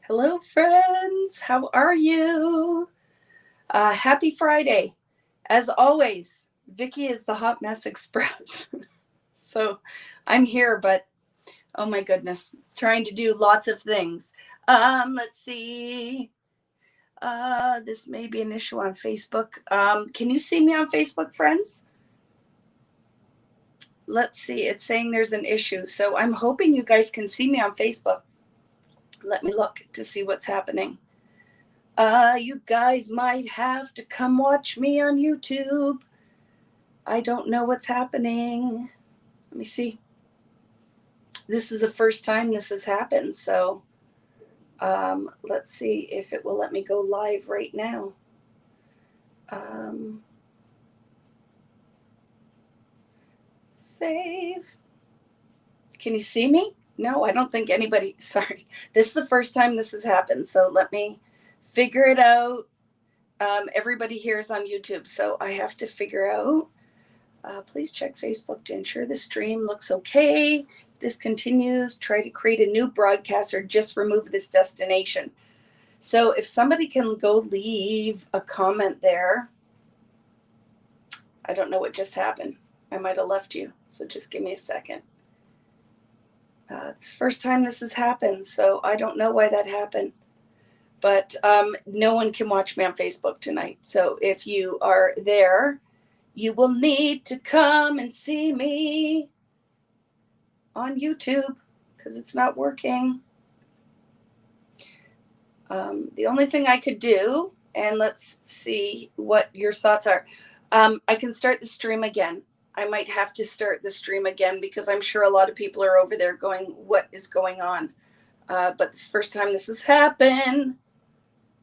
Hello, friends. How are you? Happy Friday. As always, Vicky is the Hot Mess Express. So I'm here, but oh my goodness, trying to do lots of things. Let's see. This may be an issue on Facebook. Can you see me on Facebook, friends? Let's see. It's saying there's an issue. So I'm hoping you guys can see me on Facebook. Let me look to see what's happening. You guys might have to come watch me on YouTube. I don't know what's happening. Let me see. This is the first time this has happened, so let's see if it will let me go live right now. Save. Can you see me? No, I don't think anybody. Sorry. This is the first time this has happened, so let me figure it out. Everybody here is on YouTube, so I have to figure out. Please check Facebook to ensure the stream looks okay. This continues. Try to create a new broadcast or just remove this destination. So if somebody can go leave a comment there. I don't know what just happened. I might have left you, so just give me a second. This first time this has happened, so I don't know why that happened. But no one can watch me on Facebook tonight. So if you are there, you will need to come and see me on YouTube because it's not working. The only thing I could do, and let's see what your thoughts are. I can start the stream again. I might have to start the stream again because I'm sure a lot of people are over there going, what is going on? But this first time this has happened.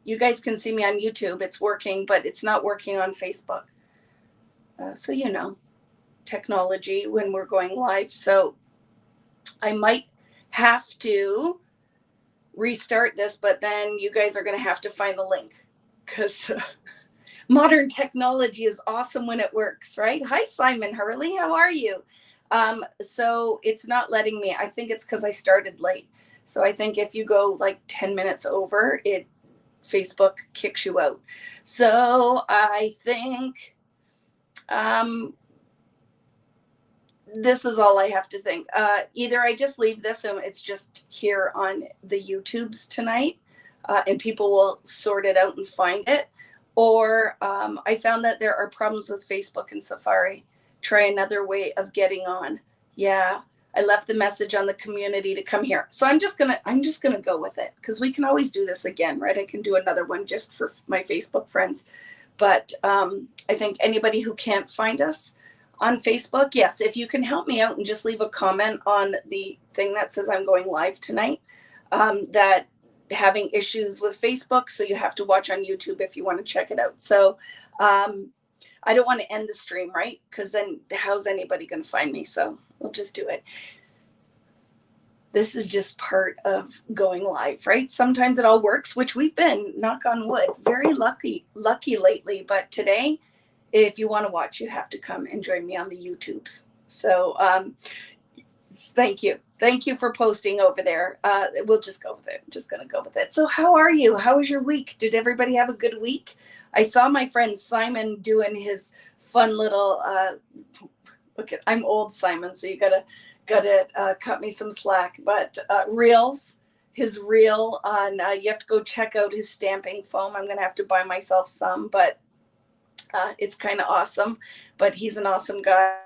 You guys can see me on YouTube. It's working, but it's not working on Facebook. So, you know, technology when we're going live. So I might have to restart this, but then you guys are going to have to find the link because modern technology is awesome when it works, right? Hi, Simon Hurley. How are you? So it's not letting me. I think it's because I started late. So I think if you go like 10 minutes over, Facebook kicks you out. So I think this is all I have to think. Either I just leave this and it's just here on the YouTubes tonight, and people will sort it out and find it. Or I found that there are problems with Facebook and Safari. Try another way of getting on. Yeah, I left the message on the community to come here. So I'm just gonna go with it because we can always do this again, right? I can do another one just for my Facebook friends. But I think anybody who can't find us on Facebook, yes, if you can help me out and just leave a comment on the thing that says I'm going live tonight, that having issues with Facebook, so you have to watch on YouTube if you want to check it out. So I don't want to end the stream, right? Because then how's anybody going to find me? So we'll just do it. This is just part of going live, right? Sometimes it all works, which we've been, knock on wood, very lucky lately. But today, if you want to watch, you have to come and join me on the YouTubes. So thank you. Thank you for posting over there. We'll just go with it. I'm just going to go with it. So how are you? How was your week? Did everybody have a good week? I saw my friend Simon doing his fun little, look at, I'm old Simon, so you gotta cut me some slack, but reels, his reel on, you have to go check out his stamping foam. I'm going to have to buy myself some, but it's kind of awesome, but he's an awesome guy.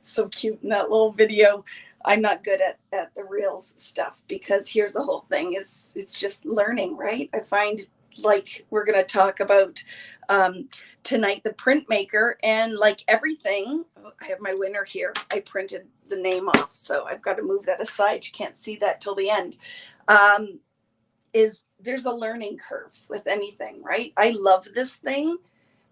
So cute in that little video. I'm not good at the reels stuff because here's the whole thing is it's just learning, right? I find like we're going to talk about tonight, the printmaker, and like everything, I have my winner here. I printed the name off, so I've got to move that aside. You can't see that till the end. Is there's a learning curve with anything, right? I love this thing,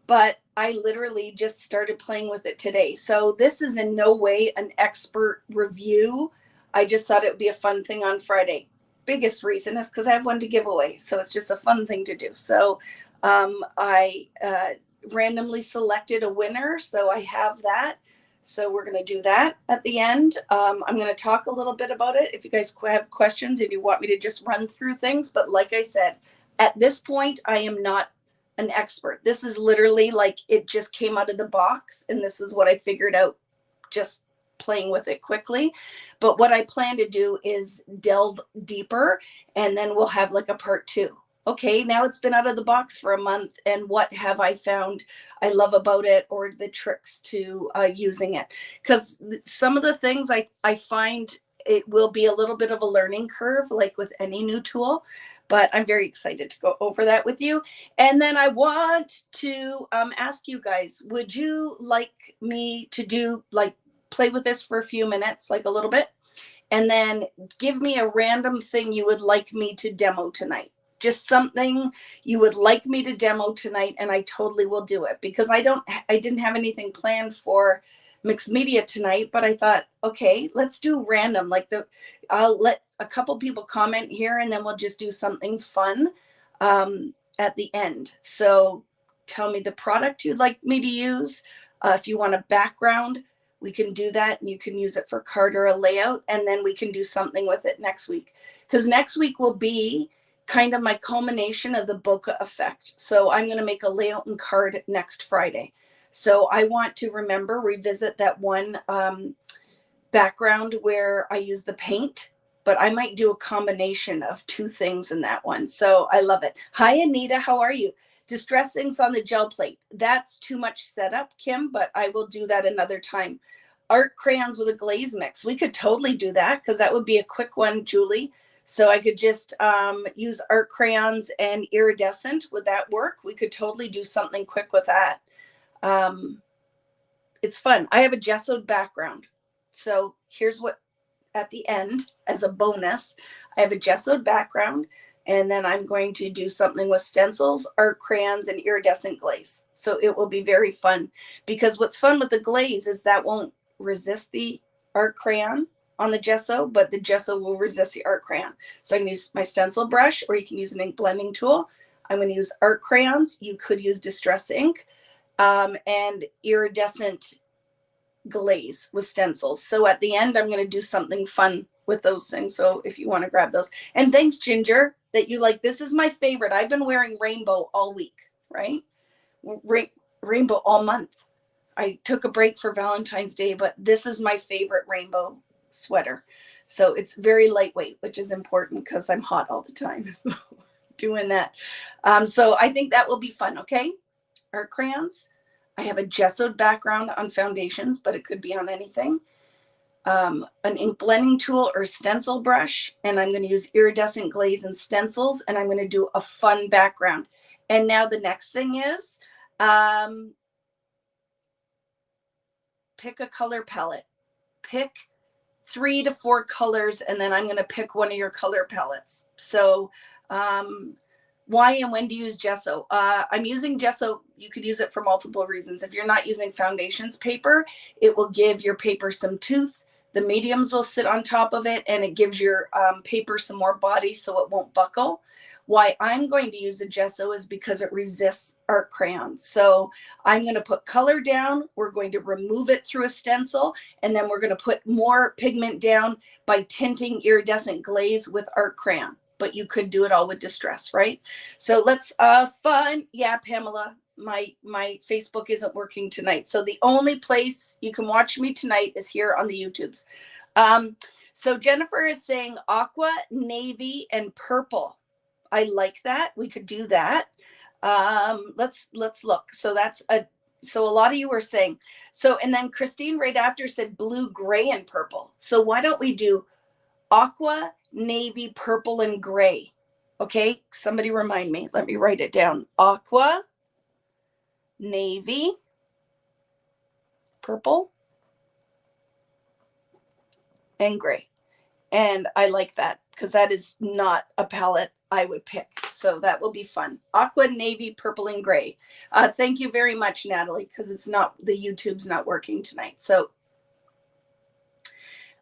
but I literally just started playing with it today. So this is in no way an expert review. I just thought it would be a fun thing on Friday. Biggest reason is because I have one to give away. So it's just a fun thing to do. So I randomly selected a winner. So I have that. So we're going to do that at the end. I'm going to talk a little bit about it if you guys have questions, if you want me to just run through things. But like I said, at this point, I am not an expert. This is literally like it just came out of the box, and this is what I figured out just playing with it quickly. But what I plan to do is delve deeper, and then we'll have like a part 2. Okay, now it's been out of the box for a month, and what have I found I love about it, or the tricks to using it? Because some of the things I find it will be a little bit of a learning curve, like with any new tool, but I'm very excited to go over that with you. And then I want to ask you guys, would you like me to do like play with this for a few minutes, like a little bit, and then give me a random thing you would like me to demo tonight? Just something you would like me to demo tonight, and I totally will do it, because I didn't have anything planned for mixed media tonight, but I thought, okay, let's do random. Like I'll let a couple people comment here, and then we'll just do something fun at the end. So tell me the product you'd like me to use. If you want a background, we can do that, and you can use it for card or a layout, and then we can do something with it next week, because next week will be kind of my culmination of the bokeh effect. So I'm going to make a layout and card next Friday. So I want to revisit that one background where I use the paint, but I might do a combination of 2 things in that one. So I love it. Hi, Anita. How are you? Distress inks on the gel plate. That's too much setup, Kim, but I will do that another time. Art crayons with a glaze mix. We could totally do that, because that would be a quick one, Julie. So I could just use art crayons and iridescent. Would that work? We could totally do something quick with that. It's fun. I have a gessoed background. So here's what, at the end, as a bonus, I have a gessoed background, and then I'm going to do something with stencils, art crayons, and iridescent glaze. So it will be very fun, because what's fun with the glaze is that won't resist the art crayon on the gesso, but the gesso will resist the art crayon. So I can use my stencil brush, or you can use an ink blending tool. I'm going to use art crayons. You could use distress ink and iridescent glaze with stencils. So at the end, I'm going to do something fun with those things. So if you want to grab those. And thanks, Ginger, that you like. This is my favorite. I've been wearing rainbow all week, right? Rainbow all month. I took a break for Valentine's Day, but this is my favorite rainbow sweater. So it's very lightweight, which is important because I'm hot all the time. So doing that. So I think that will be fun. Okay. Art crayons. I have a gessoed background on foundations, but it could be on anything. An ink blending tool or stencil brush. And I'm going to use iridescent glaze and stencils, and I'm going to do a fun background. And now the next thing is, pick a color palette. Pick 3 to 4 colors, and then I'm going to pick one of your color palettes. So why and when to use gesso? I'm using gesso. You could use it for multiple reasons. If you're not using foundations paper, it will give your paper some tooth. The mediums will sit on top of it, and it gives your paper some more body so it won't buckle. Why I'm going to use the gesso is because it resists art crayons. So I'm going to put color down. We're going to remove it through a stencil, and then we're going to put more pigment down by tinting iridescent glaze with art crayon. But you could do it all with distress, right? So let's fun. Yeah, Pamela, my Facebook isn't working tonight. So the only place you can watch me tonight is here on the YouTubes. So Jennifer is saying aqua, navy, and purple. I like that. We could do that. Let's look. So so a lot of you were saying, so, and then Christine right after said blue, gray, and purple. So why don't we do aqua, navy, purple, and gray? Okay. Somebody remind me. Let me write it down. Aqua, navy, purple, and gray. And I like that because that is not a palette I would pick. So that will be fun. Aqua, navy, purple, and gray. Thank you very much, Natalie, because it's not, the YouTube's not working tonight. So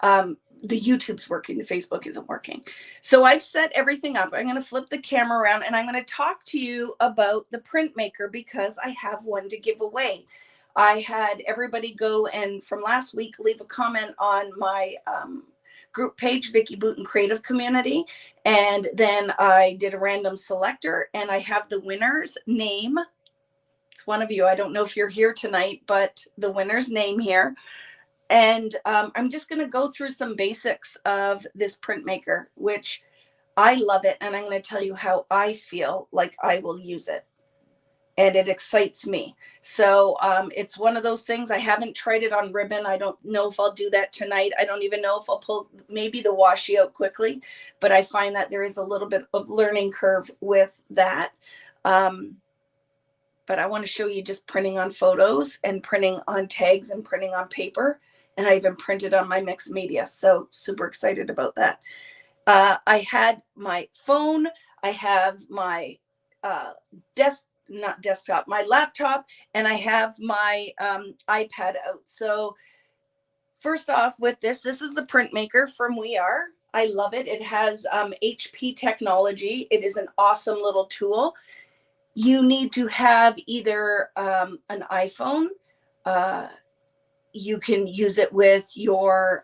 the YouTube's working, the Facebook isn't working. So I've set everything up. I'm going to flip the camera around, and I'm going to talk to you about the PrintMaker because I have one to give away. I had everybody go and from last week leave a comment on my group page, Vicky Booten Creative Community. And then I did a random selector and I have the winner's name. It's one of you. I don't know if you're here tonight, but the winner's name here. And I'm just going to go through some basics of this PrintMaker, which I love it. And I'm going to tell you how I feel like I will use it. And it excites me. So it's one of those things. I haven't tried it on ribbon. I don't know if I'll do that tonight. I don't even know if I'll pull maybe the washi out quickly, but I find that there is a little bit of learning curve with that. But I want to show you just printing on photos and printing on tags and printing on paper. And I even printed on my mixed media. So super excited about that. I had my phone. I have my my laptop, and I have my iPad out. So first off with this is the PrintMaker from We Are. I love it. It has HP technology. It is an awesome little tool. You need to have either an iPhone. You can use it with your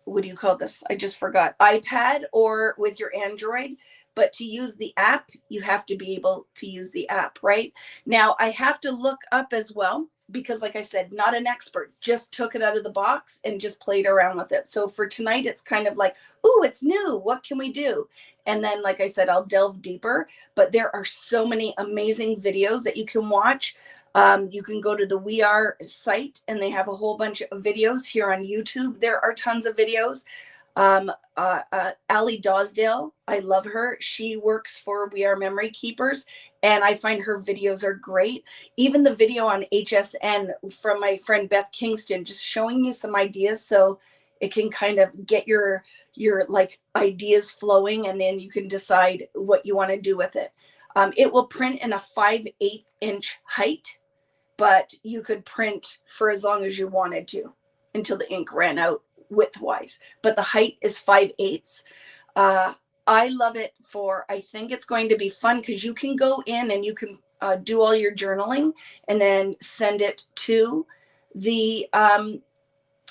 what do you call this? I just forgot. iPad or with your Android. But to use the app, you have to be able to use the app, right? Now, I have to look up as well, because like I said, not an expert, just took it out of the box and just played around with it. So for tonight, it's kind of like, ooh, it's new. What can we do? And then, like I said, I'll delve deeper. But there are so many amazing videos that you can watch. You can go to the We Are site, and they have a whole bunch of videos here on YouTube. There are tons of videos. Ali Dosdale, I love her. She works for We Are Memory Keepers, and I find her videos are great. Even the video on HSN from my friend Beth Kingston, just showing you some ideas so it can kind of get your like ideas flowing, and then you can decide what you want to do with it. It will print in a 5/8 inch height, but you could print for as long as you wanted to until the ink ran out width-wise. But the height is 5/8. I love it for, I think it's going to be fun because you can go in and you can do all your journaling and then send it to the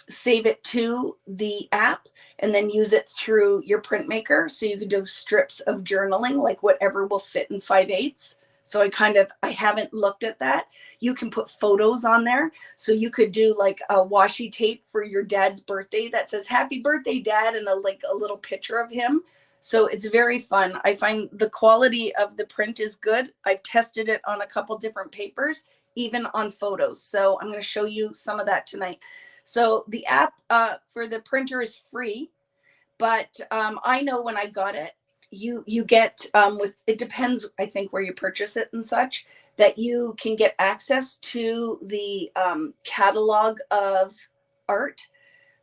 save it to the app and then use it through your PrintMaker. So you can do strips of journaling, like whatever will fit in 5/8. So I haven't looked at that. You can put photos on there. So you could do like a washi tape for your dad's birthday that says happy birthday, dad, and a little picture of him. So it's very fun. I find the quality of the print is good. I've tested it on a couple different papers, even on photos. So I'm going to show you some of that tonight. So the app for the printer is free, but I know when I got it, you get with, it depends, I think, where you purchase it and such, that you can get access to the catalog of art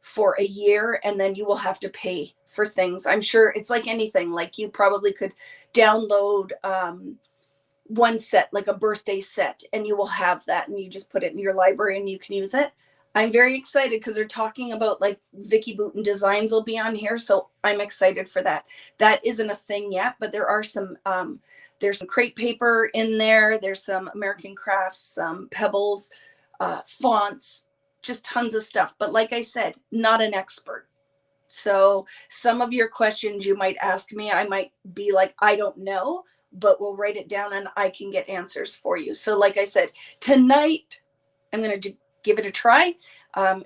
for a year, and then you will have to pay for things. I'm sure it's like anything, like you probably could download one set, like a birthday set, and you will have that, and you just put it in your library and you can use it. I'm very excited because they're talking about like Vicky Booten designs will be on here. So I'm excited for that. That isn't a thing yet, but there are some, there's some crepe paper in there. There's some American crafts, some pebbles, fonts, just tons of stuff. But like I said, not an expert. So some of your questions you might ask me, I might be like, I don't know, but we'll write it down and I can get answers for you. So like I said, tonight I'm going to give it a try,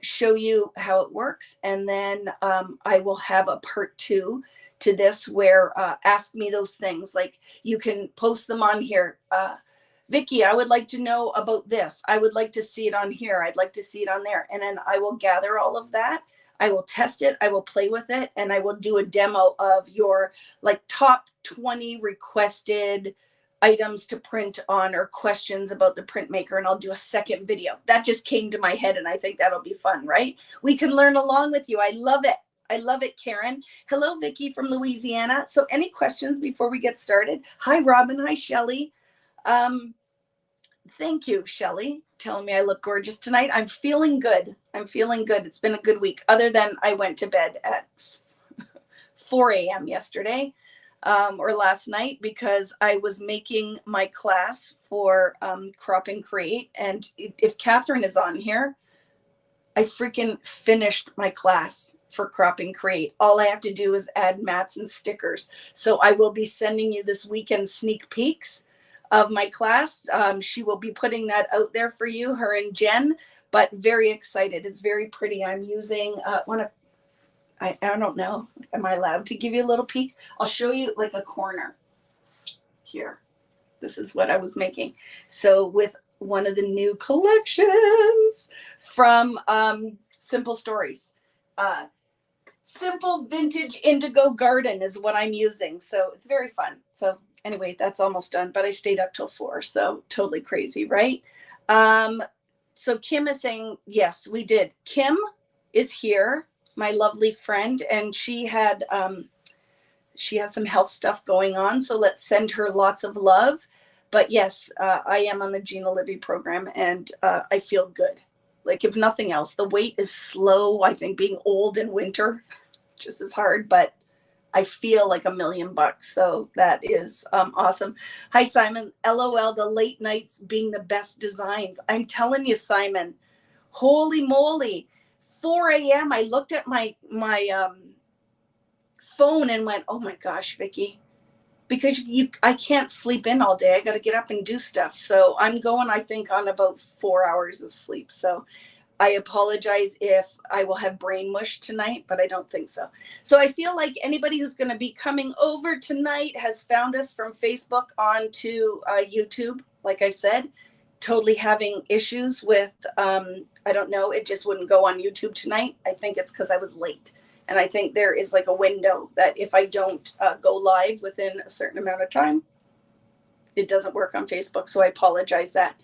show you how it works. And then I will have a part 2 to this where ask me those things. Like you can post them on here. Vicky, I would like to know about this. I would like to see it on here. I'd like to see it on there. And then I will gather all of that. I will test it. I will play with it. And I will do a demo of your like top 20 requested items to print on or questions about the PrintMaker, and I'll do a second video. That just came to my head, and I think that'll be fun, right? We can learn along with you. I love it. I love it, Karen. Hello, Vicky from Louisiana. So any questions before we get started? Hi, Robin. Hi, Shelly. Thank you, Shelly, telling me I look gorgeous tonight. I'm feeling good. I'm feeling good. It's been a good week, other than I went to bed at 4 a.m. yesterday. or last night, because I was making my class for Crop and Create. And if Catherine is on here, I freaking finished my class for Crop and Create. All I have to do is add mats and stickers. So I will be sending you this weekend sneak peeks of my class. She will be putting that out there for you, her and Jen, but very excited. It's very pretty. I'm using one of, I don't know, am I allowed to give you a little peek? I'll show you like a corner here. This is what I was making. So with one of the new collections from Simple Stories. Simple Vintage Indigo Garden is what I'm using. So it's very fun. So anyway, that's almost done, but I stayed up till 4. So totally crazy, right? So Kim is saying, yes, we did. Kim is here, my lovely friend, and she has some health stuff going on. So let's send her lots of love. But yes, I am on the Gina Livy program, and I feel good. Like, if nothing else, the weight is slow. I think being old in winter just is hard, but I feel like $1,000,000. So that is awesome. Hi, Simon. LOL, the late nights being the best designs. I'm telling you, Simon, holy moly. 4 a.m. I looked at my phone and went, oh my gosh, Vicky, because I can't sleep in all day. I got to get up and do stuff. So I'm going, I think, on about 4 hours of sleep. So I apologize if I will have brain mush tonight, but I don't think so. So I feel like anybody who's going to be coming over tonight has found us from Facebook onto YouTube. Like I said, totally having issues with, I don't know, it just wouldn't go on YouTube tonight. I think it's because I was late. And I think there is like a window that if I don't go live within a certain amount of time, it doesn't work on Facebook. So I apologize that.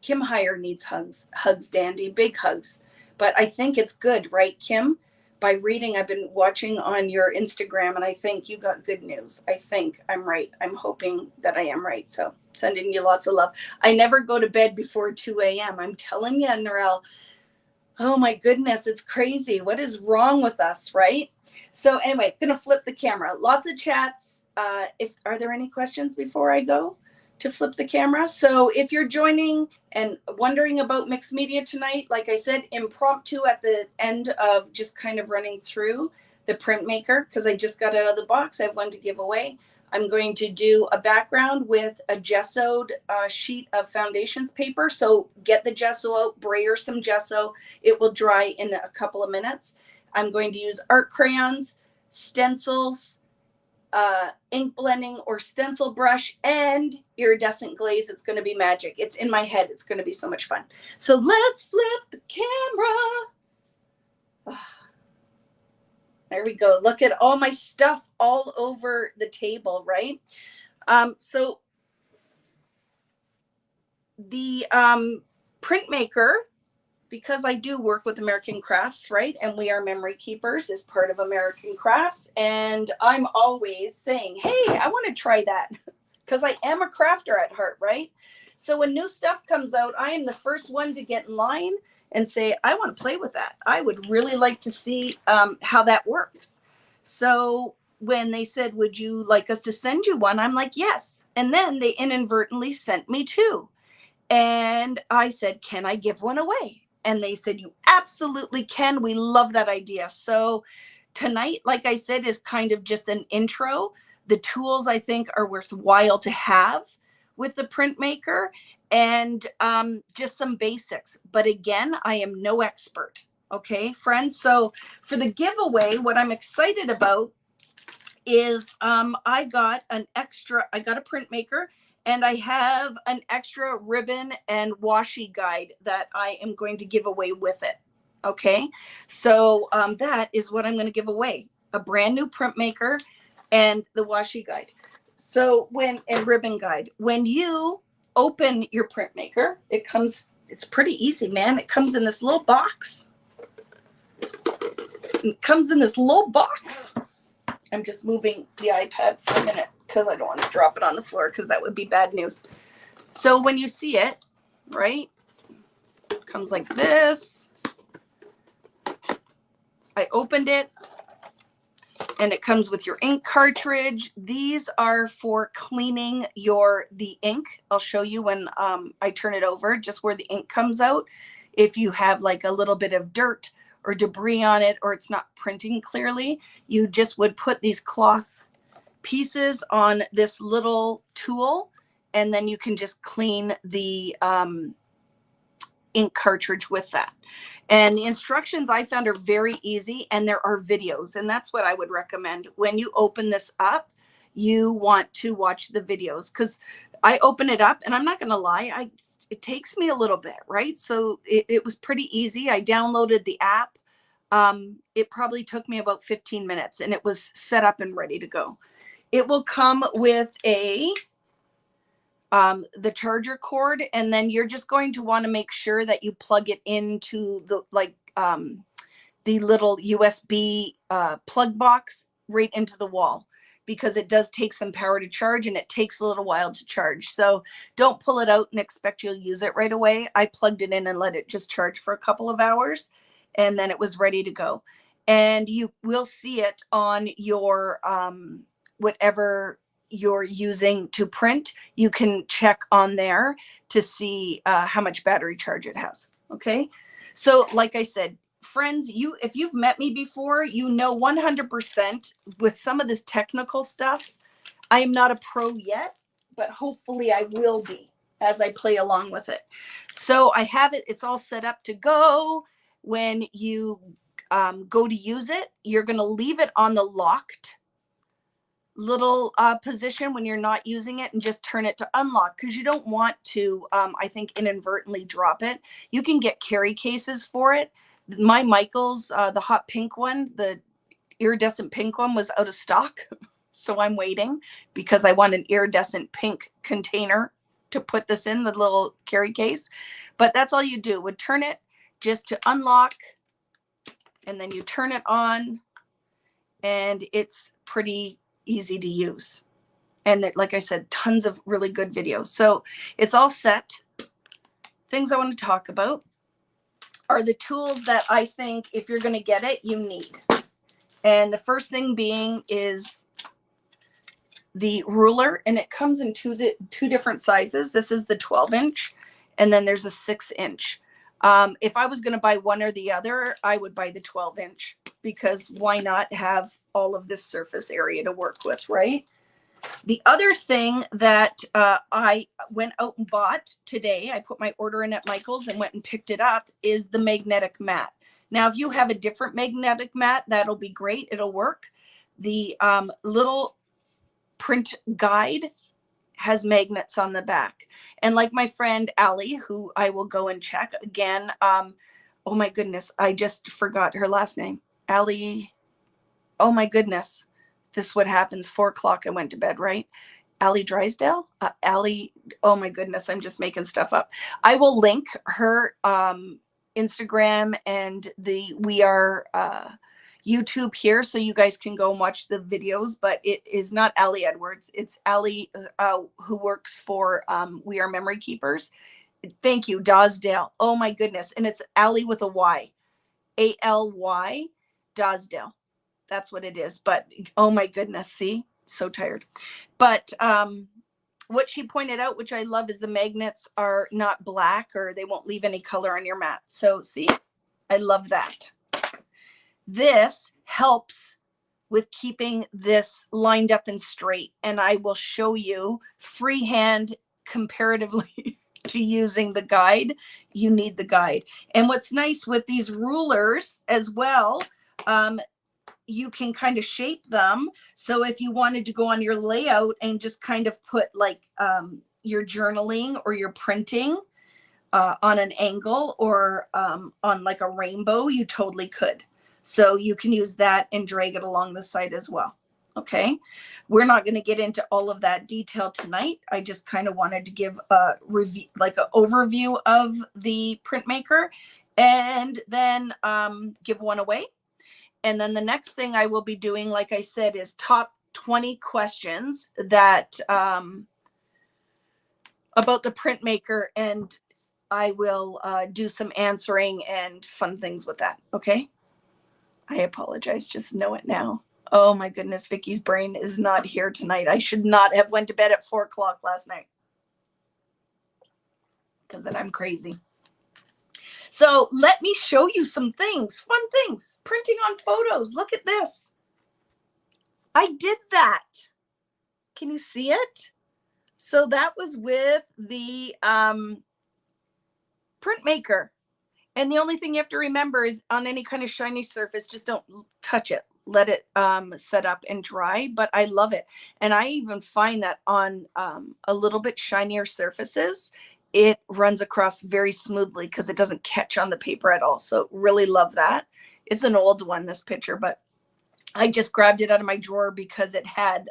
Kim Heyer needs hugs, Dandy, big hugs. But I think it's good, right, Kim? By reading, I've been watching on your Instagram, and I think you got good news. I think I'm right. I'm hoping that I am right. So sending you lots of love. I never go to bed before 2 a.m. I'm telling you, Narelle. Oh my goodness, it's crazy. What is wrong with us, right? So anyway, gonna flip the camera. Lots of chats. Are there any questions before I go to flip the camera? So if you're joining and wondering about mixed media tonight, like I said, impromptu at the end of just kind of running through the PrintMaker, because I just got it out of the box. I have one to give away. I'm going to do a background with a gessoed sheet of foundations paper. So get the gesso out, brayer some gesso. It will dry in a couple of minutes. I'm going to use art crayons, stencils, ink blending or stencil brush, and iridescent glaze. It's going to be magic. It's in my head. It's going to be so much fun. So let's flip the camera. There we go. Look at all my stuff all over the table, right? So the PrintMaker, because I do work with American Crafts, right? And we are memory keepers as part of American Crafts. And I'm always saying, hey, I want to try that, because I am a crafter at heart, right? So when new stuff comes out, I am the first one to get in line and say, I want to play with that. I would really like to see how that works. So when they said, would you like us to send you one? I'm like, yes. And then they inadvertently sent me 2. And I said, can I give one away? And they said, you absolutely can. We love that idea. So tonight, like I said, is kind of just an intro. The tools I think are worthwhile to have with the PrintMaker, and just some basics. But again, I am no expert. Okay, friends. So for the giveaway, what I'm excited about is I got a PrintMaker, and I have an extra ribbon and washi guide that I am going to give away with it. Okay, so that is what I'm going to give away: a brand new PrintMaker and the washi guide. So and ribbon guide. When you open your PrintMaker, it's pretty easy, man. It comes in this little box. I'm just moving the iPad for a minute because I don't want to drop it on the floor, because that would be bad news. So when you see it, right, it comes like this. I opened it, and it comes with your ink cartridge. These are for cleaning the ink. I'll show you when I turn it over, just where the ink comes out. If you have like a little bit of dirt or debris on it, or it's not printing clearly, you just would put these cloth pieces on this little tool, and then you can just clean the ink cartridge with that. And the instructions I found are very easy, and there are videos, and that's what I would recommend. When you open this up, you want to watch the videos, because I open it up and I'm not going to lie, it takes me a little bit, right? So it was pretty easy. I downloaded the app. It probably took me about 15 minutes, and it was set up and ready to go. It will come with the charger cord, and then you're just going to want to make sure that you plug it into the little USB plug box right into the wall, because it does take some power to charge, and it takes a little while to charge. So don't pull it out and expect you'll use it right away. I plugged it in and let it just charge for a couple of hours, and then it was ready to go. And you will see it on your whatever you're using to print. You can check on there to see how much battery charge it has. Okay. So like I said, friends, if you've met me before, you know 100% with some of this technical stuff, I am not a pro yet, but hopefully I will be as I play along with it. So I have it. It's all set up to go. When you go to use it, you're going to leave it on the locked little position when you're not using it, and just turn it to unlock, because you don't want to, I think, inadvertently drop it. You can get carry cases for it. My Michaels, the hot pink one, the iridescent pink one, was out of stock. So I'm waiting, because I want an iridescent pink container to put this in, the little carry case. But that's all you do, would turn it just to unlock, and then you turn it on, and it's pretty easy to use. And that, like I said, tons of really good videos. So it's all set. Things I want to talk about are the tools that I think, if you're going to get it, you need. And the first thing being is the ruler, and it comes in two different sizes. This is the 12-inch, and then there's a 6-inch. If I was going to buy one or the other, I would buy the 12-inch, because why not have all of this surface area to work with, right? The other thing that I went out and bought today, I put my order in at Michael's and went and picked it up, is the magnetic mat. Now, if you have a different magnetic mat, that'll be great. It'll work. The little print guide has magnets on the back. And like my friend Allie, who I will go and check again. Oh my goodness, I just forgot her last name. Allie. Oh my goodness. This is what happens. 4 o'clock, I went to bed, right? Allie Drysdale? Allie, oh my goodness, I'm just making stuff up. I will link her Instagram and the We Are YouTube here, so you guys can go and watch the videos. But it is not Allie Edwards. It's Allie who works for We Are Memory Keepers. Thank you, Dosdale. Oh my goodness. And it's Allie with a Y. A-L-Y, Dosdale. That's what it is. But oh my goodness, see, so tired. But what she pointed out, which I love, is the magnets are not black, or they won't leave any color on your mat. So see, I love that. This helps with keeping this lined up and straight. And I will show you freehand comparatively to using the guide. You need the guide. And what's nice with these rulers as well, you can kind of shape them. So if you wanted to go on your layout and just kind of put like your journaling or your printing on an angle, or on like a rainbow, you totally could. So you can use that and drag it along the side as well. Okay. We're not going to get into all of that detail tonight. I just kind of wanted to give a review, like an overview of the PrintMaker, and then give one away. And then the next thing I will be doing, like I said, is top 20 questions that about the PrintMaker, and I will do some answering and fun things with that. Okay. I apologize. Just know it now. Oh my goodness, Vicky's brain is not here tonight. I should not have went to bed at 4 o'clock last night, because then I'm crazy. So let me show you some things, fun things, printing on photos. Look at this. I did that. Can you see it? So that was with the PrintMaker. And the only thing you have to remember is on any kind of shiny surface, just don't touch it. Let it set up and dry, but I love it. And I even find that on a little bit shinier surfaces, it runs across very smoothly because it doesn't catch on the paper at all. So really love that. It's an old one, this picture, but I just grabbed it out of my drawer because it had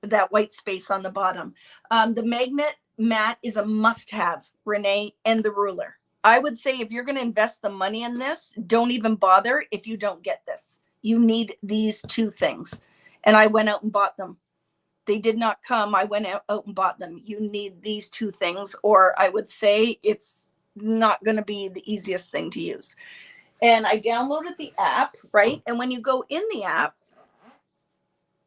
that white space on the bottom. The magnet mat is a must-have, Renee, and the ruler. I would say if you're going to invest the money in this, don't even bother if you don't get this. You need these two things. And I went out and bought them. They did not come. I went out and bought them. You need these two things, or I would say it's not going to be the easiest thing to use. And I downloaded the app, right? And when you go in the app,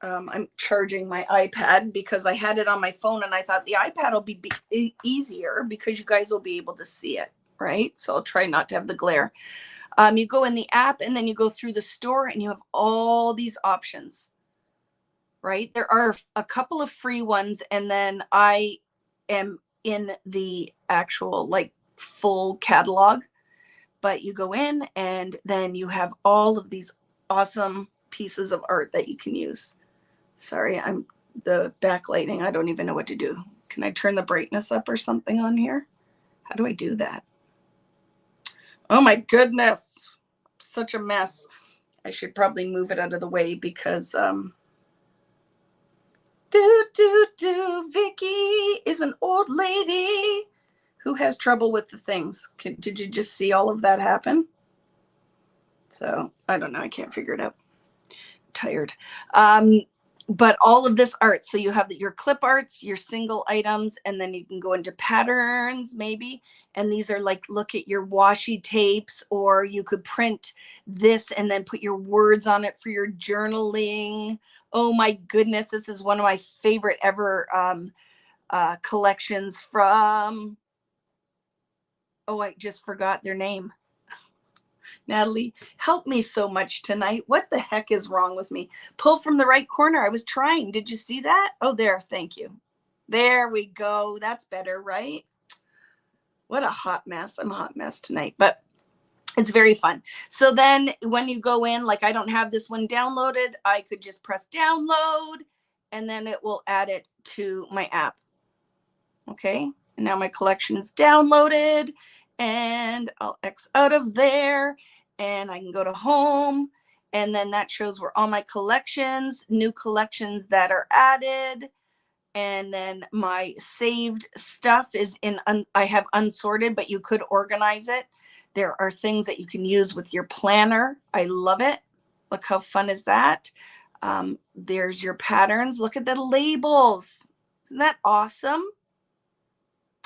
I'm charging my iPad because I had it on my phone and I thought the iPad will be easier because you guys will be able to see it, right? So I'll try not to have the glare. You go in the app and then you go through the store and you have all these options, right? There are a couple of free ones, and then I am in the actual like full catalog. But you go in and then you have all of these awesome pieces of art that you can use. Sorry, I'm the backlighting. I don't even know what to do. Can I turn the brightness up or something on here? How do I do that? Oh my goodness, such a mess. I should probably move it out of the way because Vicky is an old lady who has trouble with the things. Did you just see all of that happen? So I don't know. I can't figure it out. I'm tired. But all of this art. So you have your clip arts, your single items, and then you can go into patterns maybe. And these are like, look at your washi tapes, or you could print this and then put your words on it for your journaling. Oh my goodness. This is one of my favorite ever collections from, oh, I just forgot their name. Natalie, help me so much tonight. What the heck is wrong with me? Pull from the right corner. I was trying. Did you see that? Oh, there. Thank you. There we go. That's better, right? What a hot mess. I'm a hot mess tonight, but it's very fun. So then when you go in, like I don't have this one downloaded, I could just press download and then it will add it to my app. Okay. And now my collection's downloaded, and I'll X out of there and I can go to home, and then that shows where all my collections, new collections that are added. And then my saved stuff is in, I have unsorted, but you could organize it. There are things that you can use with your planner. I love it. Look how fun is that? There's your patterns. Look at the labels. Isn't that awesome?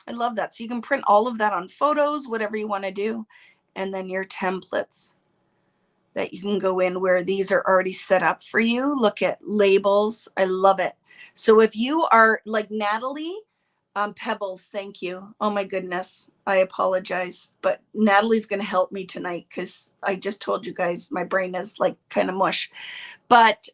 I love that. So you can print all of that on photos, whatever you want to do. And then your templates that you can go in where these are already set up for you. Look at labels. I love it. So if you are like Natalie, Pebbles, thank you. Oh my goodness. I apologize. But Natalie's going to help me tonight because I just told you guys my brain is like kind of mush. But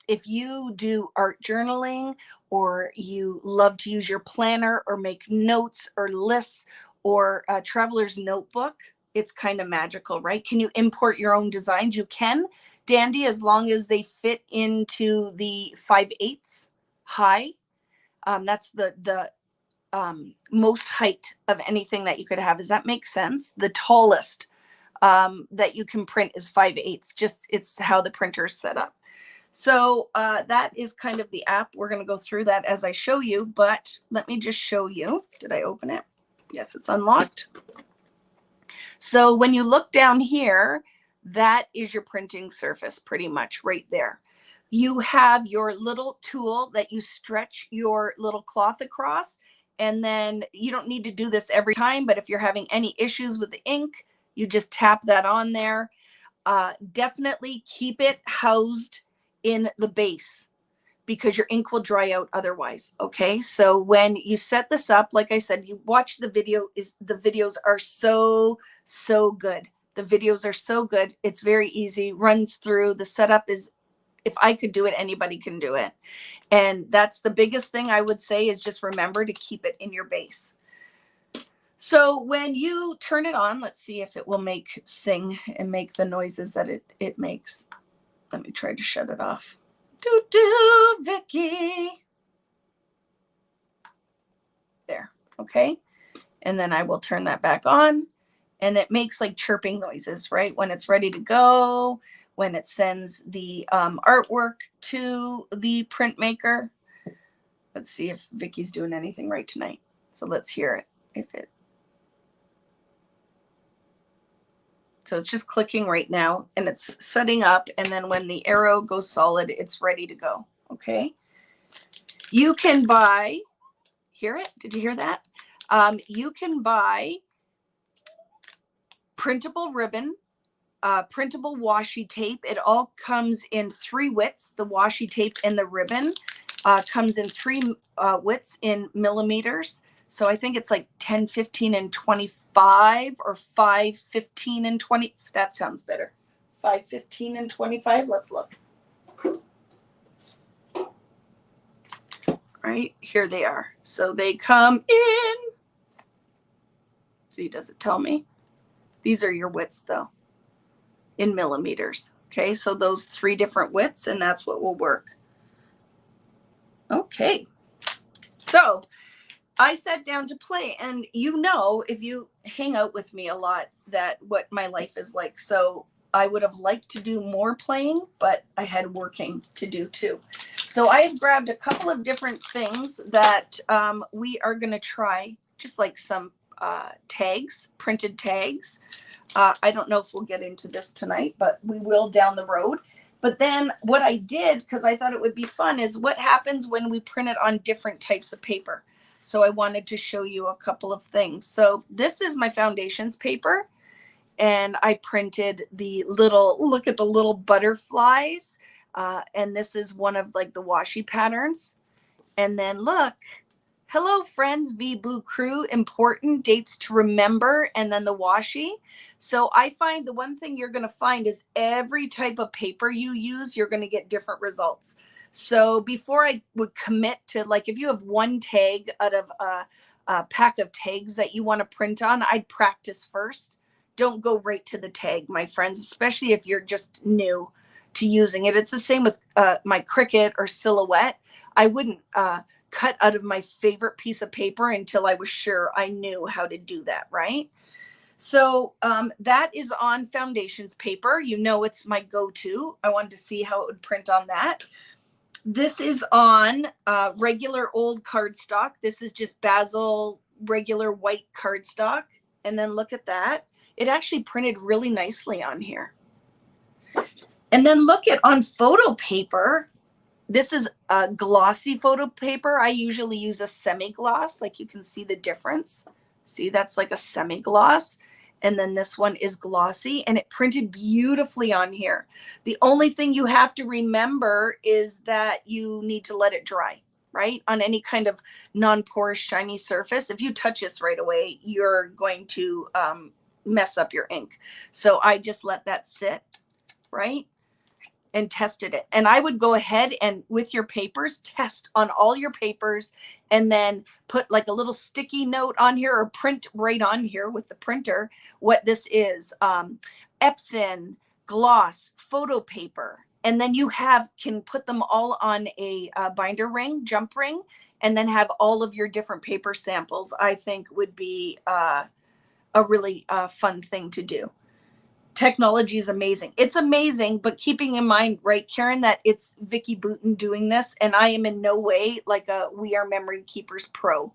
if you do art journaling, or you love to use your planner or make notes or lists, or a traveler's notebook, it's kind of magical, right? Can you import your own designs? You can, Dandy, as long as they fit into the 5/8 high. That's the most height of anything that you could have. Does that make sense? The tallest that you can print is 5/8. Just it's how the printer is set up. So that is kind of the app. We're going to go through that as I show you, but let me just show you. Did I open it? Yes, it's unlocked. So when you look down here, that is your printing surface pretty much right there. You have your little tool that you stretch your little cloth across, and then you don't need to do this every time, but if you're having any issues with the ink, you just tap that on there. definitely keep it housed in the base because your ink will dry out otherwise. Okay. So when you set this up, like I said, you watch the video, the videos are so good. The videos are so good. It's very easy, runs through. The setup is, if I could do it, anybody can do it. And that's the biggest thing I would say is just remember to keep it in your base. So when you turn it on, let's see if it will sing and make the noises that it makes. Let me try to shut it off. Do, Vicky. There. Okay. And then I will turn that back on, and it makes like chirping noises, right? When it's ready to go, when it sends the artwork to the printmaker. Let's see if Vicky's doing anything right tonight. So let's hear it. So it's just clicking right now and it's setting up. And then when the arrow goes solid, it's ready to go. Okay. You can buy, hear it? Did you hear that? You can buy printable ribbon, printable washi tape. It all comes in 3 widths. The washi tape and the ribbon comes in 3 widths in millimeters. So I think it's like 10, 15, and 25, or 5, 15, and 20. That sounds better. 5, 15, and 25. Let's look. Right, here they are. So they come in. See, does it tell me? These are your widths though, in millimeters. Okay, so those 3 different widths, and that's what will work. Okay, so I sat down to play, and you know, if you hang out with me a lot, that what my life is like. So I would have liked to do more playing, but I had working to do too. So I have grabbed a couple of different things that we are going to try, just like some tags, printed tags. I don't know if we'll get into this tonight, but we will down the road. But then what I did, because I thought it would be fun, is what happens when we print it on different types of paper. So I wanted to show you a couple of things. So this is my foundations paper, and I printed the little, look at the little butterflies. And this is one of like the washi patterns. And then look, hello friends, V-Boo crew, important dates to remember, and then the washi. So I find the one thing you're going to find is every type of paper you use, you're going to get different results. So before I would commit to, like, if you have one tag out of a pack of tags that you want to print on, I'd practice first. Don't go right to the tag, my friends, especially if you're just new to using it. It's the same with my Cricut or Silhouette. I wouldn't cut out of my favorite piece of paper until I was sure I knew how to do that, right? So that is on foundations paper. You know, it's my go-to. I wanted to see how it would print on that. This is on regular old cardstock. This is just Basil regular white cardstock. And then look at that. It actually printed really nicely on here. And then look at on photo paper. This is a glossy photo paper. I usually use a semi-gloss, like you can see the difference. See, that's like a semi-gloss. And then this one is glossy, and it printed beautifully on here. The only thing you have to remember is that you need to let it dry, right? On any kind of non-porous shiny surface. If you touch this right away, you're going to mess up your ink. So I just let that sit, right? And tested it. And I would go ahead and with your papers, test on all your papers, and then put like a little sticky note on here or print right on here with the printer what this is. Epson, gloss, photo paper. And then you can put them all on a binder ring, jump ring, and then have all of your different paper samples. I think would be a really fun thing to do. Technology is amazing. It's amazing, but keeping in mind, right, Karen, that it's Vicky Booten doing this, and I am in no way like a We Are Memory Keepers pro.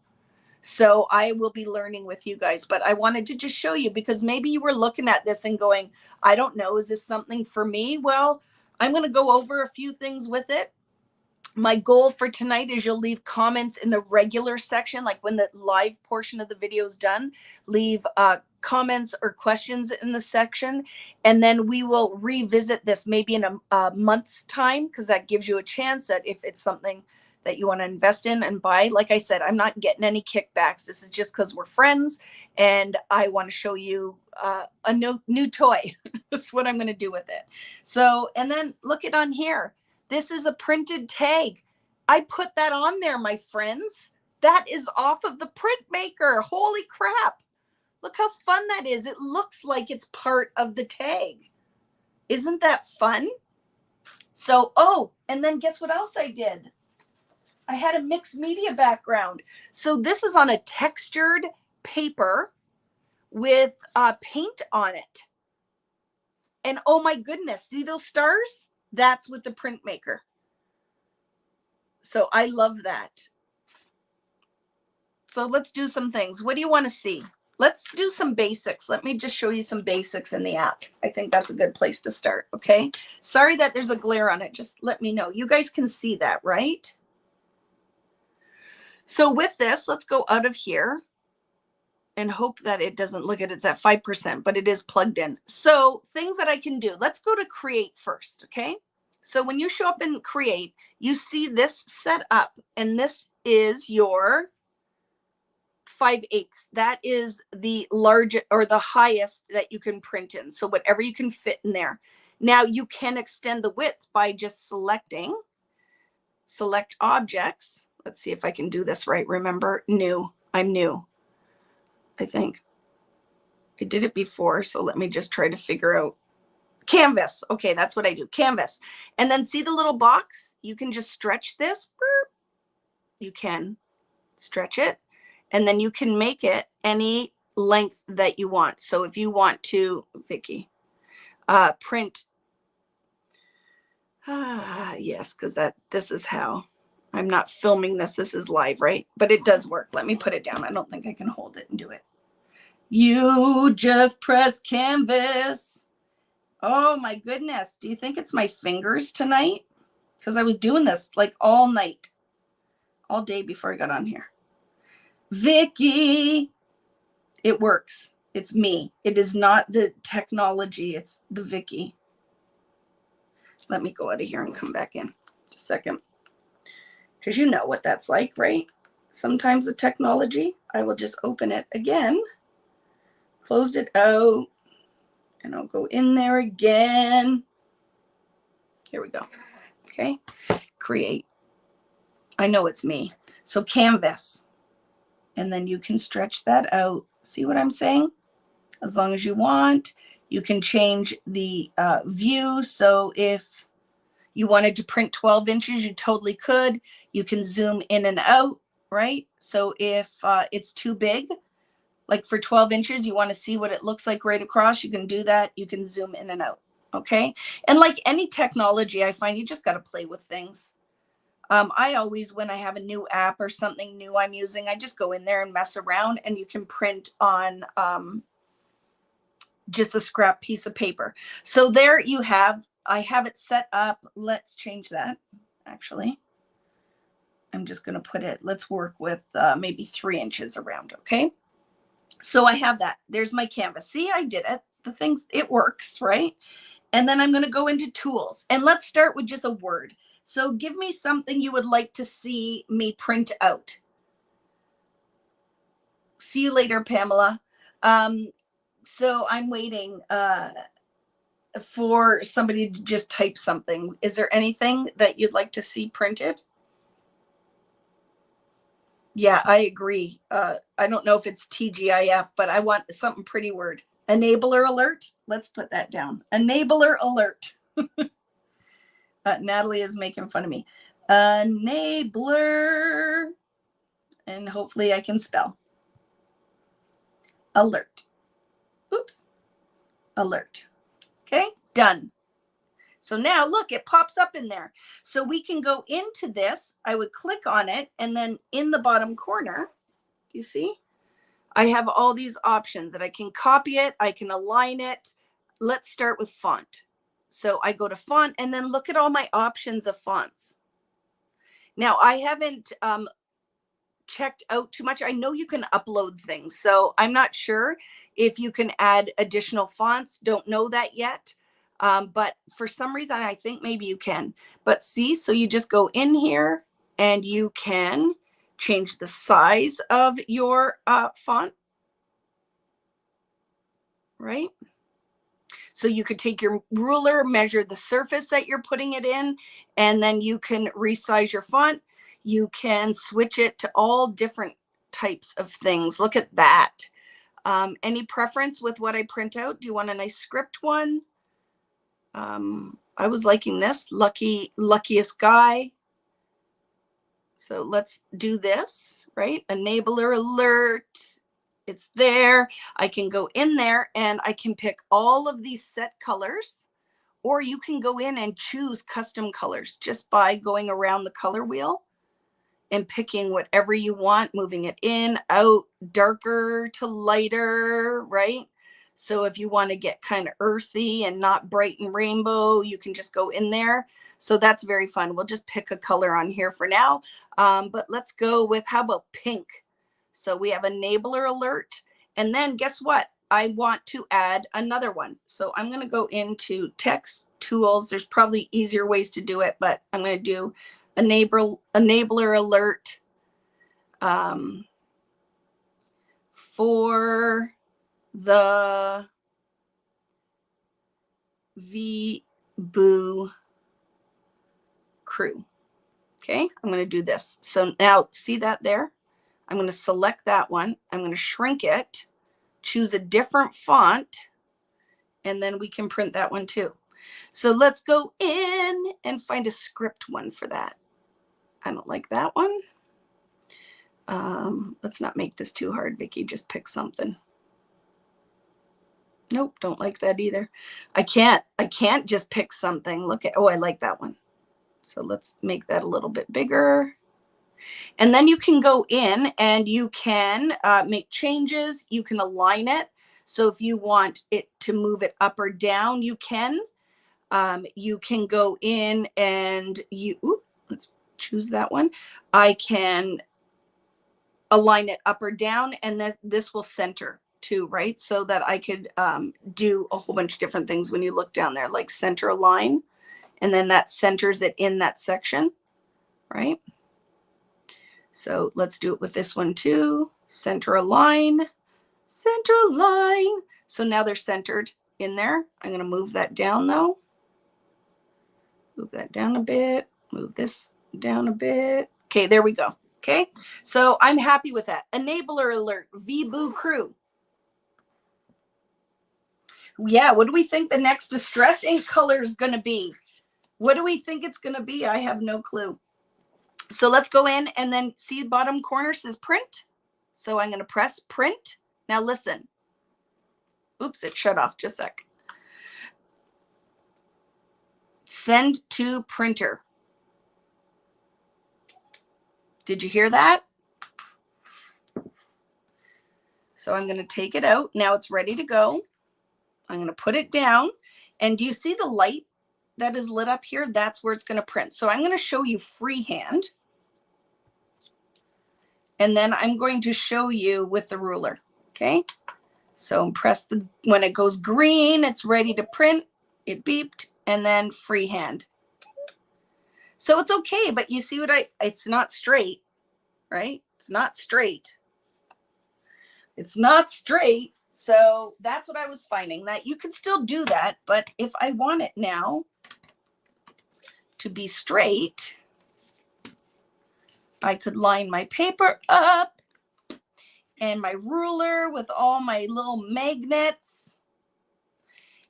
So I will be learning with you guys, but I wanted to just show you because maybe you were looking at this and going, I don't know, is this something for me? Well, I'm going to go over a few things with it. My goal for tonight is you'll leave comments in the regular section, like when the live portion of the video is done, leave comments or questions in the section. And then we will revisit this maybe in a month's time, because that gives you a chance that if it's something that you want to invest in and buy. Like I said, I'm not getting any kickbacks. This is just because we're friends and I want to show you a new toy. That's what I'm going to do with it. So, and then look it on here. This is a printed tag. I put that on there, my friends. That is off of the PrintMaker. Holy crap. Look how fun that is. It looks like it's part of the tag. Isn't that fun? So, oh, and then guess what else I did? I had a mixed media background. So this is on a textured paper with paint on it. And oh my goodness, see those stars? That's with the PrintMaker. So I love that. So let's do some things. What do you want to see? Let's do some basics. Let me just show you some basics in the app. I think that's a good place to start, okay? Sorry that there's a glare on it. Just let me know. You guys can see that, right? So with this, let's go out of here and hope that it doesn't look at it's at 5%, but it is plugged in. So things that I can do. Let's go to create first, okay? So when you show up in create, you see this set up, and this is your 5/8. That is the largest or the highest that you can print in. So whatever you can fit in there. Now you can extend the width by just select objects. Let's see if I can do this right. Remember, new. I'm new. I think I did it before. So let me just try to figure out canvas. Okay, that's what I do. Canvas. And then see the little box? You can just stretch this. You can stretch it. And then you can make it any length that you want. So if you want to, Vicky, print. Yes, because this is how. I'm not filming this. This is live, right? But it does work. Let me put it down. I don't think I can hold it and do it. You just press canvas. Oh my goodness. Do you think it's my fingers tonight? Because I was doing this like all night, all day before I got on here. Vicky, it works. It's me. It is not the technology. It's the Vicky. Let me go out of here and come back in just a second. Because you know what that's like, right? Sometimes with technology, I will just open it again, closed it out, and I'll go in there again. Here we go. Okay. Create. I know it's me. So canvas. And then you can stretch that out. See what I'm saying? As long as you want. You can change the view. So if you wanted to print 12 inches, you totally could. You can zoom in and out, right? So if it's too big, like for 12 inches, you want to see what it looks like right across, you can do that. You can zoom in and out, okay? And like any technology, I find you just got to play with things. I always, when I have a new app or something new I'm using, I just go in there and mess around, and you can print on just a scrap piece of paper. So there you have, I have it set up. Let's change that. Actually, I'm just going to put it, let's work with maybe 3 inches around. Okay. So I have that. There's my canvas. See, I did it. The things, it works, right? And then I'm going to go into tools, and let's start with just a word. So give me something you would like to see me print out. See you later, Pamela. So I'm waiting for somebody to just type something. Is there anything that you'd like to see printed? Yeah, I agree. I don't know if it's TGIF, but I want something pretty word. Enabler alert. Let's put that down. Enabler alert. Natalie is making fun of me. Enabler. And hopefully I can spell. Alert. Oops. Alert. Okay, done. So now look, it pops up in there. So we can go into this. I would click on it, and then in the bottom corner, do you see? I have all these options that I can copy it. I can align it. Let's start with font. So I go to font, and then look at all my options of fonts. Now, I haven't checked out too much. I know you can upload things, so I'm not sure if you can add additional fonts. Don't know that yet. But for some reason, I think maybe you can. But see, so you just go in here and you can change the size of your font, right? So you could take your ruler, measure the surface that you're putting it in, and then you can resize your font. You can switch it to all different types of things. Look at that. Any preference with what I print out? Do you want a nice script one? I was liking this, luckiest guy. So let's do this, right? Enabler alert. It's there. I can go in there and I can pick all of these set colors, or you can go in and choose custom colors just by going around the color wheel and picking whatever you want, moving it in, out, darker to lighter, right? So if you want to get kind of earthy and not bright and rainbow, you can just go in there. So that's very fun. We'll just pick a color on here for now. But let's go with, how about pink? So we have enabler alert. And then guess what? I want to add another one. So I'm going to go into text tools. There's probably easier ways to do it, but I'm going to do enabler alert for the VBoo crew. Okay, I'm going to do this. So now see that there? I'm going to select that one. I'm going to shrink it, choose a different font, and then we can print that one too. So let's go in and find a script one for that. I don't like that one. Let's not make this too hard, Vicki. Just pick something. Nope, don't like that either. I can't just pick something. Look at, oh, I like that one. So let's make that a little bit bigger. And then you can go in and you can make changes. You can align it. So if you want it to move it up or down, you can. You can go in and let's choose that one. I can align it up or down, and this will center too, right? So that I could do a whole bunch of different things when you look down there, like center align, and then that centers it in that section, right? So let's do it with this one too. Center align, center align. So now they're centered in there. I'm going to move that down though. Move that down a bit, move this down a bit. Okay, there we go. Okay, so I'm happy with that. Enabler alert, VBoo crew. Yeah, what do we think the next distress ink color is going to be? What do we think it's going to be? I have no clue. So let's go in and then see the bottom corner says print. So I'm going to press print. Now listen. Oops, it shut off. Just a sec. Send to printer. Did you hear that? So I'm going to take it out. Now it's ready to go. I'm going to put it down. And do you see the light that is lit up here? That's where it's going to print. So I'm going to show you freehand. And then I'm going to show you with the ruler. Okay. So press the, when it goes green, it's ready to print. It beeped, and then freehand. So it's okay, but you see what it's not straight, right? It's not straight. It's not straight. So that's what I was finding, that you can still do that. But if I want it now to be straight, I could line my paper up and my ruler with all my little magnets.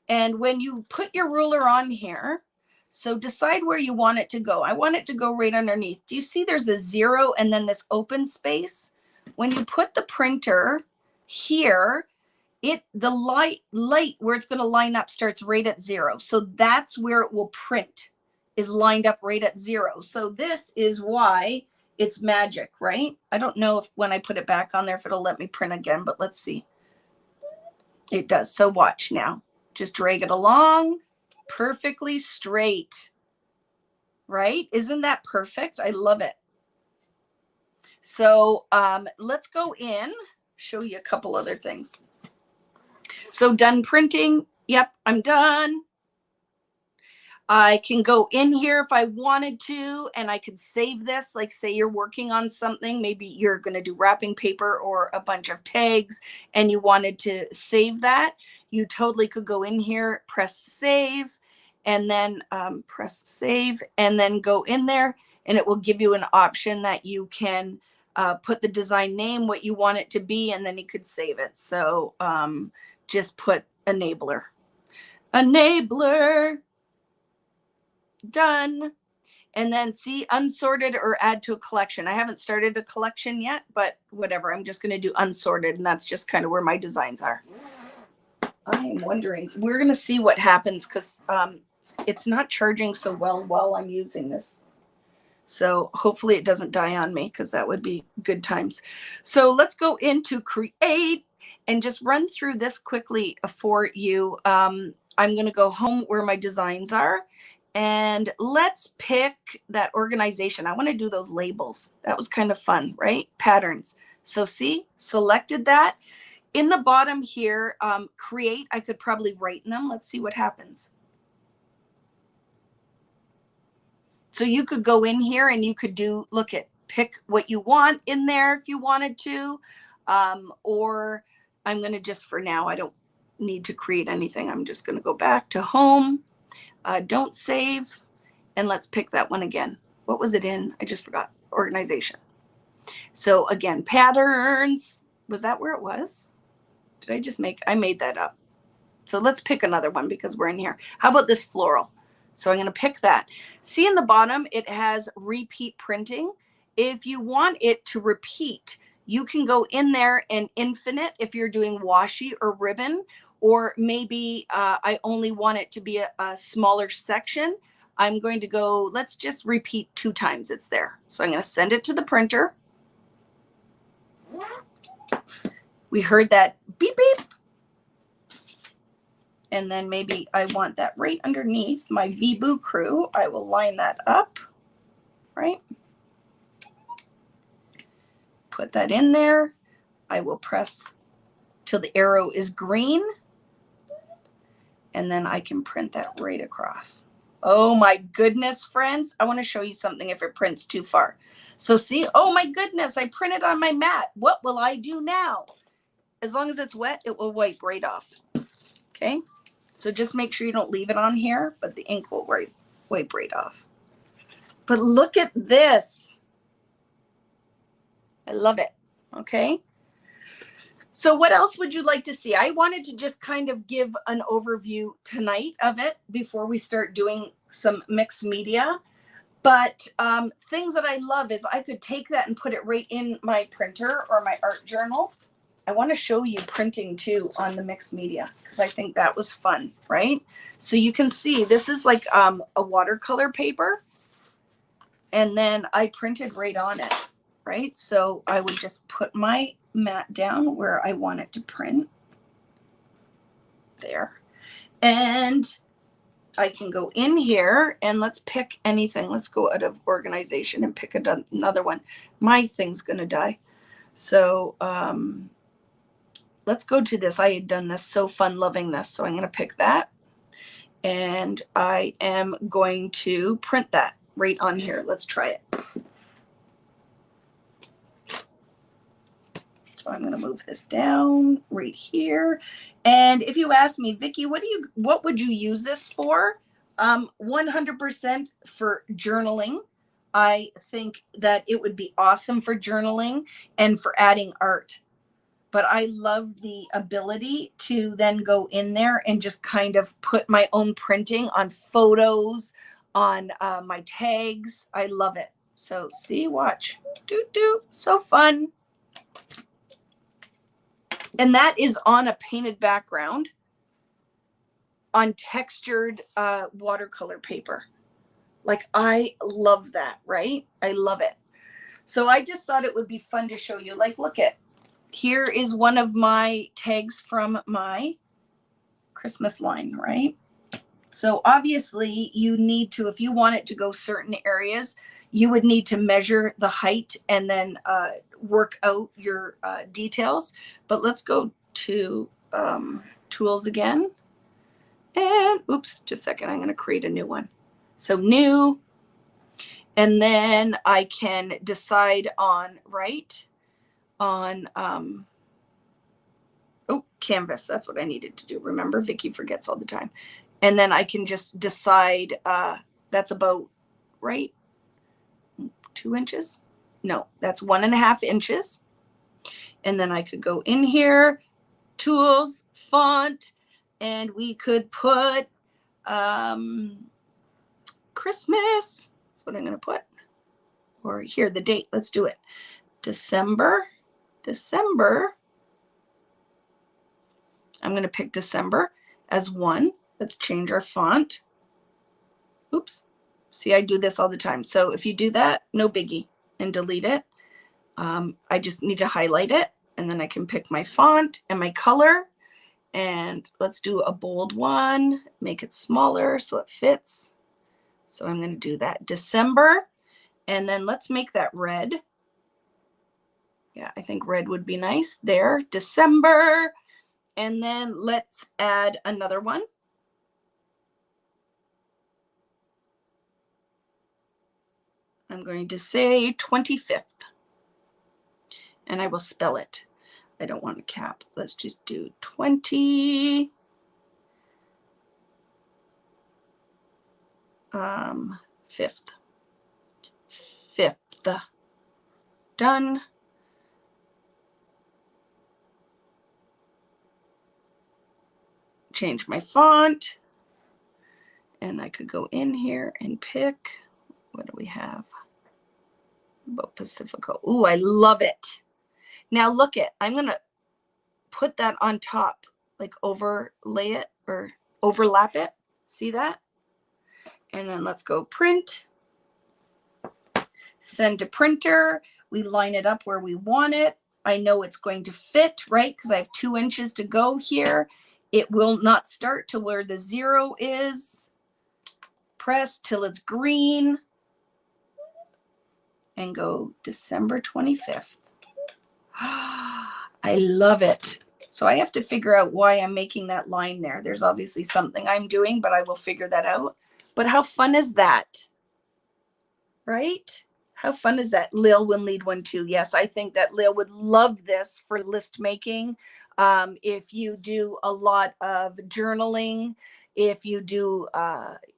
And when you put your ruler on here, so decide where you want it to go. I want it to go right underneath. Do you see there's a 0 and then this open space? When you put the printer here, the light where it's going to line up starts right at 0. So that's where it will print, is lined up right at 0. So this is why it's magic, right? I don't know if when I put it back on there, if it'll let me print again, but let's see. It does. So watch now. Just drag it along perfectly straight, right? Isn't that perfect? I love it. So let's go in, show you a couple other things. So done printing. Yep, I'm done. I can go in here if I wanted to, and I could save this. Like, say you're working on something, maybe you're going to do wrapping paper or a bunch of tags, and you wanted to save that. You totally could go in here, press save, and then press save, and then go in there, and it will give you an option that you can put the design name, what you want it to be, and then you could save it. So just put enabler. Enabler. Done. And then see unsorted or add to a collection. I haven't started a collection yet, but whatever. I'm just going to do unsorted, and that's just kind of where my designs are. I am wondering, we're going to see what happens because it's not charging so well while I'm using this. So hopefully it doesn't die on me, because that would be good times. So let's go into create and just run through this quickly for you. I'm going to go home where my designs are. And let's pick that organization. I want to do those labels. That was kind of fun, right? Patterns. So see, selected that. In the bottom here, create, I could probably write in them. Let's see what happens. So you could go in here and you could do, look at, pick what you want in there if you wanted to. Or I'm going to just, for now, I don't need to create anything. I'm just going to go back to home. Don't save, and let's pick that one again. What was it in? I just forgot. Organization. So again, patterns. Was that where it was? Did I just I made that up. So let's pick another one because we're in here. How about this floral? So I'm going to pick that. See in the bottom, it has repeat printing. If you want it to repeat, you can go in there and infinite if you're doing washi or ribbon. Or maybe I only want it to be a smaller section. I'm going to go, let's just repeat 2 times it's there. So I'm going to send it to the printer. We heard that beep, beep. And then maybe I want that right underneath my VBoo crew. I will line that up, right? Put that in there. I will press till the arrow is green. And then I can print that right across. Oh my goodness, friends. I want to show you something if it prints too far. So see, oh my goodness, I printed on my mat. What will I do now? As long as it's wet, it will wipe right off. Okay. So just make sure you don't leave it on here, but the ink will wipe right off. But look at this. I love it. Okay. So what else would you like to see? I wanted to just kind of give an overview tonight of it before we start doing some mixed media. But things that I love is I could take that and put it right in my printer or my art journal. I want to show you printing too on the mixed media because I think that was fun, right? So you can see this is like a watercolor paper. And then I printed right on it, right? So I would just put my mat down where I want it to print there. And I can go in here and let's pick anything. Let's go out of organization and pick another one. My thing's going to die. So let's go to this. I had done this. So fun loving this. So I'm going to pick that. And I am going to print that right on here. Let's try it. So I'm going to move this down right here. And if you ask me, Vicki, what would you use this for? 100% for journaling. I think that it would be awesome for journaling and for adding art. But I love the ability to then go in there and just kind of put my own printing on photos, on my tags. I love it. So see, watch. So fun. And that is on a painted background on textured watercolor paper. Like, I love that, right? I love it. So I just thought it would be fun to show you. Like, look at, here is one of my tags from my Christmas line, right? So obviously you need to, if you want it to go certain areas, you would need to measure the height and then work out your details. But let's go to tools again. And oops, just a second, I'm going to create a new one. So new, and then I can decide on canvas. That's what I needed to do. Remember, Vicky forgets all the time. And then I can just decide that's about right. 2 inches. No, that's 1.5 inches. And then I could go in here, tools, font, and we could put Christmas. That's what I'm going to put. Or here, the date. Let's do it. December. I'm going to pick December as 1. Let's change our font. Oops. See, I do this all the time. So if you do that, no biggie, and delete it. I just need to highlight it, and then I can pick my font and my color. And let's do a bold one, make it smaller so it fits. So I'm going to do that. December. And then let's make that red. Yeah, I think red would be nice there. December. And then let's add another one. I'm going to say 25th. And I will spell it. I don't want a cap. Let's just do 20. Fifth. Done. Change my font. And I could go in here and pick, what do we have? About Pacifico. Ooh, I love it. Now look it, I'm going to put that on top, like overlay it or overlap it. See that? And then let's go print, send to printer. We line it up where we want it. I know it's going to fit, right? Because I have 2 inches to go here. It will not start to where the 0 is. Press till it's green and go December 25th. I love it. So I have to figure out why I'm making that line there. There's obviously something I'm doing, but I will figure that out. But how fun is that? Right? How fun is that? Lil will need one too. Yes, I think that Lil would love this for list making. If you do a lot of journaling, if you do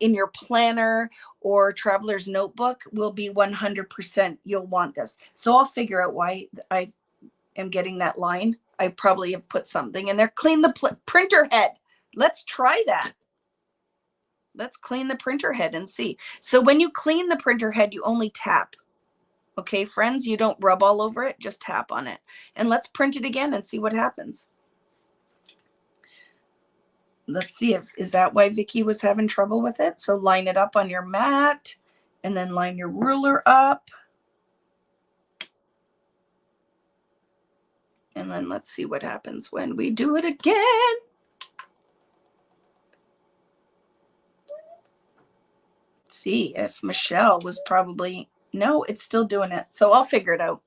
in your planner or traveler's notebook, will be 100% you'll want this. So I'll figure out why I am getting that line. I probably have put something in there. Clean the printer head. Let's try that. Let's clean the printer head and see. So when you clean the printer head, you only tap. Okay, friends, you don't rub all over it, just tap on it. And let's print it again and see what happens. Let's see is that why Vicky was having trouble with it? So line it up on your mat and then line your ruler up. And then let's see what happens when we do it again. See if Michelle was probably, no, it's still doing it. So I'll figure it out.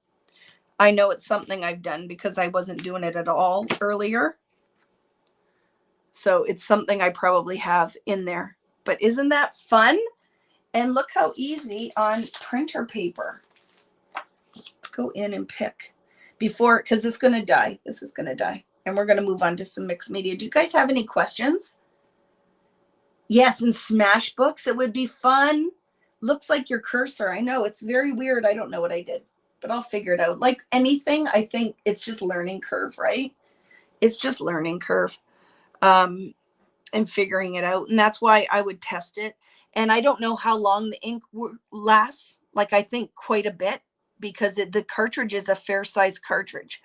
I know it's something I've done because I wasn't doing it at all earlier. So it's something I probably have in there. But isn't that fun? And look how easy on printer paper. Let's go in and pick before, because it's going to die. This is going to die. And we're going to move on to some mixed media. Do you guys have any questions? Yes, and smash books, it would be fun. Looks like your cursor. I know, it's very weird. I don't know what I did, but I'll figure it out. Like anything, I think it's just learning curve, right? It's just learning curve and figuring it out. And that's why I would test it. And I don't know how long the ink lasts. Like I think quite a bit because the cartridge is a fair size cartridge.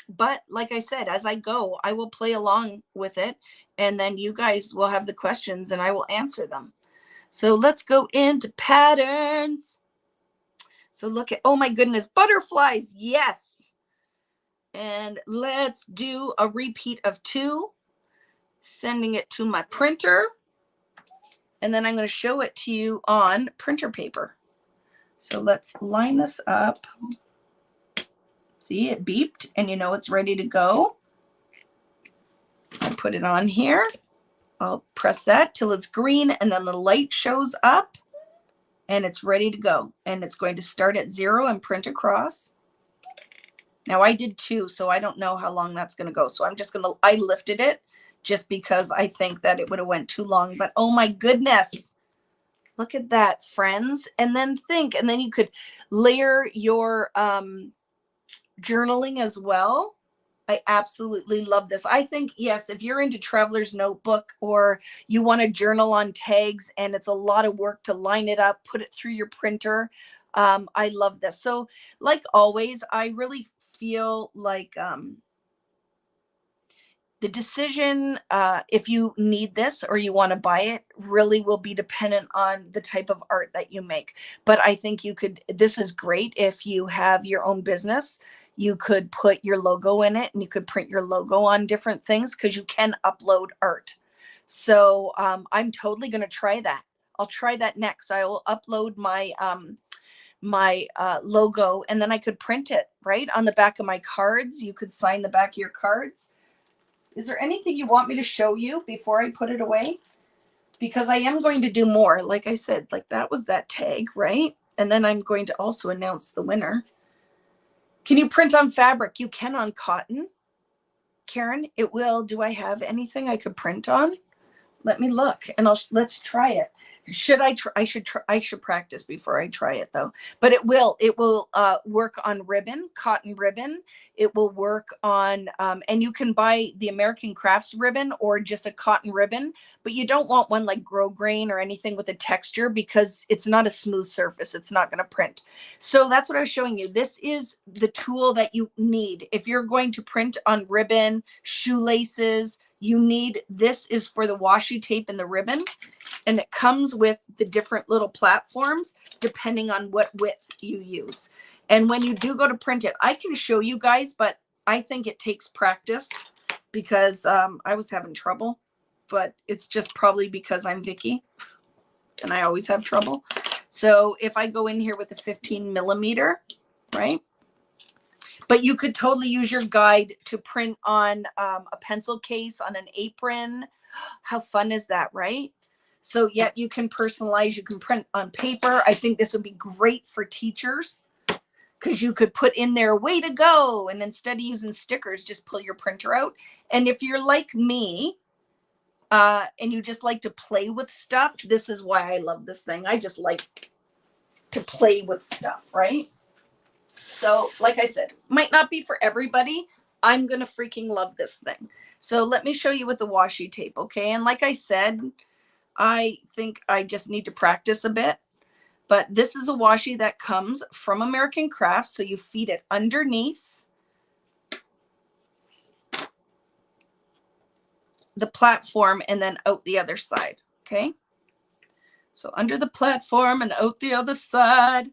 But like I said, as I go, I will play along with it. And then you guys will have the questions and I will answer them. So let's go into patterns. So look at, oh my goodness, butterflies. Yes. And let's do a repeat of 2. sending it to my printer, and then I'm going to show it to you on printer paper. So let's line this up. See, it beeped, and you know it's ready to go. I'll put it on here. I'll press that till it's green, and then the light shows up, and it's ready to go. And it's going to start at 0 and print across. Now I did 2, so I don't know how long that's going to go. So I'm just going to, I lifted it just because I think that it would have went too long. But oh my goodness, look at that, friends. And then think, and then you could layer your journaling as well. I absolutely love this. I think, yes, if you're into Traveler's Notebook or you want to journal on tags and it's a lot of work to line it up, put it through your printer, I love this. So like always, I really feel like the decision, if you need this or you want to buy it, really will be dependent on the type of art that you make. But I think you could, this is great if you have your own business. You could put your logo in it and you could print your logo on different things because you can upload art. So I'm totally going to try that. I'll try that next. I will upload my logo, and then I could print it right on the back of my cards. You could sign the back of your cards. Is there anything you want me to show you before I put it away? Because I am going to do more. Like I said, like that was that tag, right? And then I'm going to also announce the winner. Can you print on fabric? You can on cotton. Karen, it will. Do I have anything I could print on? Let me look, and let's try it. Should I try? I should practice before I try it though. But it will work on ribbon, cotton ribbon. It will work on, and you can buy the American Crafts ribbon or just a cotton ribbon, but you don't want one like grosgrain or anything with a texture because it's not a smooth surface. It's not going to print. So that's what I was showing you. This is the tool that you need. If you're going to print on ribbon, shoelaces, you need, this is for the washi tape and the ribbon, and it comes with the different little platforms depending on what width you use. And when you do go to print it, I can show you guys, but I think it takes practice because I was having trouble, but it's just probably because I'm Vicky and I always have trouble. So if I go in here with a 15 millimeter, right? But you could totally use your guide to print on a pencil case, on an apron. How fun is that, right? So yet you can personalize, you can print on paper. I think this would be great for teachers because you could put in there, way to go. And instead of using stickers, just pull your printer out. And if you're like me and you just like to play with stuff, this is why I love this thing. I just like to play with stuff, right? So like I said, might not be for everybody. I'm going to freaking love this thing. So let me show you with the washi tape. Okay. And like I said, I think I just need to practice a bit, but this is a washi that comes from American Crafts. So you feed it underneath the platform and then out the other side. Okay. So under the platform and out the other side.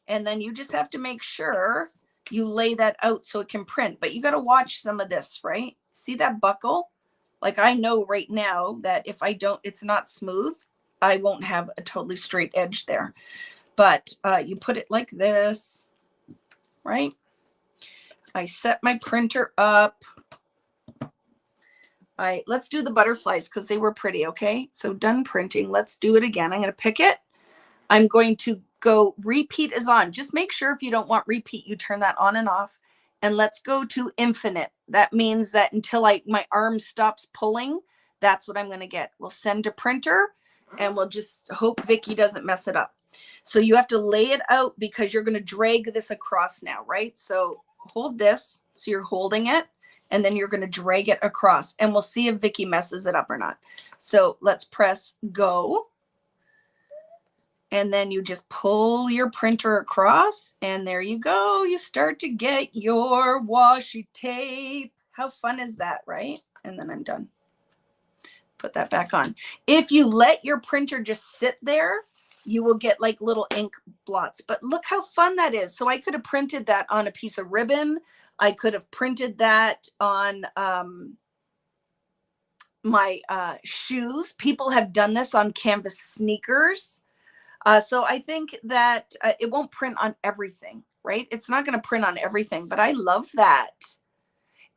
And then you just have to make sure you lay that out so it can print. But you got to watch some of this, right? See that buckle? Like I know right now that if I don't, it's not smooth, I won't have a totally straight edge there. But you put it like this, right? I set my printer up. Let's do the butterflies because they were pretty, okay? So done printing. Let's do it again. I'm going to pick it. I'm going to go repeat is on. Just make sure if you don't want repeat, you turn that on and off. And let's go to infinite. That means that until my arm stops pulling, that's what I'm going to get. We'll send to printer and we'll just hope Vicky doesn't mess it up. So you have to lay it out because you're going to drag this across now, right? So hold this. So you're holding it and then you're going to drag it across and we'll see if Vicky messes it up or not. So let's press go. And then you just pull your printer across and there you go. You start to get your washi tape. How fun is that, right? And then I'm done. Put that back on. If you let your printer just sit there, you will get like little ink blots. But look how fun that is. So I could have printed that on a piece of ribbon. I could have printed that on my shoes. People have done this on canvas sneakers. So I think that it won't print on everything, right? It's not going to print on everything, but I love that.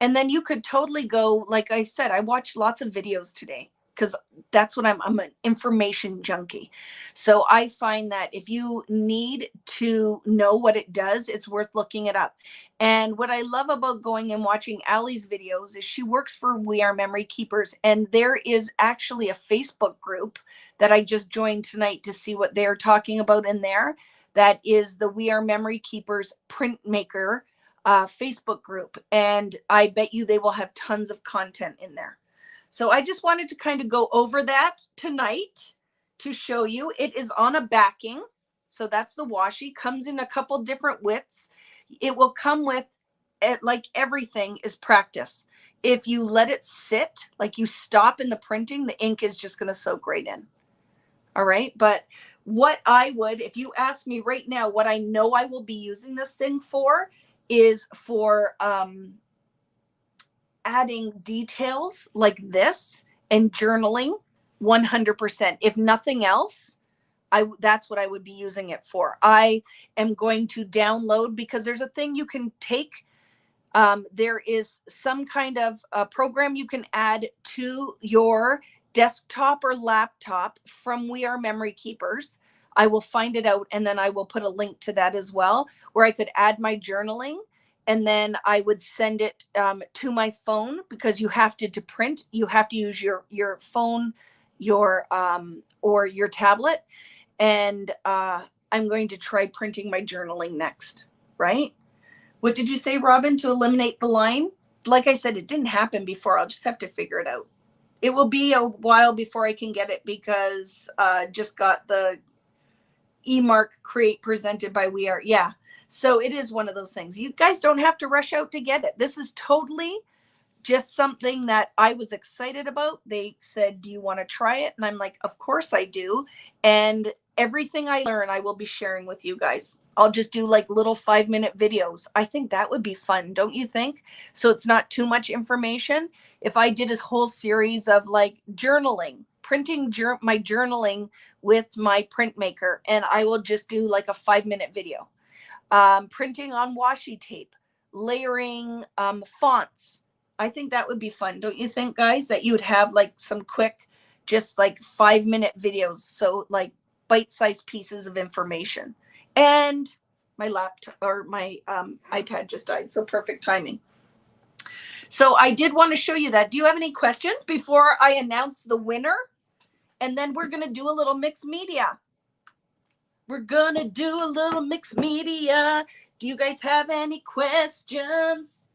And then you could totally go, like I said, I watched lots of videos today because that's what I'm an information junkie. So I find that if you need to know what it does, it's worth looking it up. And what I love about going and watching Allie's videos is she works for We Are Memory Keepers. And there is actually a Facebook group that I just joined tonight to see what they're talking about in there. That is the We Are Memory Keepers PrintMaker Facebook group, and I bet you they will have tons of content in there. So I just wanted to kind of go over that tonight to show you. It is on a backing, so that's the washi. Comes in a couple different widths. It will come with it, like everything is practice. If you let it sit, like you stop in the printing, the ink is just going to soak right in. All right, but what I would, if you ask me right now, what I know I will be using this thing for is for adding details like this and journaling 100%. If nothing else, that's what I would be using it for. I am going to download, because there's a thing you can take. There is some kind of program you can add to your desktop or laptop from We Are Memory Keepers. I will find it out, and then I will put a link to that as well, where I could add my journaling, and then I would send it to my phone, because you have to print, you have to use your phone, your or your tablet. And I'm going to try printing my journaling next, right? What did you say, Robin? To eliminate the line? Like I said, it didn't happen before. I'll just have to figure it out. It will be a while before I can get it, because just got the eMark Create presented by We Are. Yeah. So it is one of those things. You guys don't have to rush out to get it. This is totally just something that I was excited about. They said, do you want to try it? And I'm like, of course I do. And everything I learn, I will be sharing with you guys. I'll just do like little 5-minute videos. I think that would be fun, don't you think? So it's not too much information. If I did a whole series of like journaling, printing my journaling with my PrintMaker, and I will just do like a 5-minute video. Printing on washi tape, layering fonts. I think that would be fun. Don't you think, guys, that you would have like some quick, just like 5-minute videos. So like bite-sized pieces of information. And my laptop or my iPad just died. So perfect timing. So I did want to show you that. Do you have any questions before I announce the winner? And then we're going to do a little mixed media. We're going to do a little mixed media. Do you guys have any questions?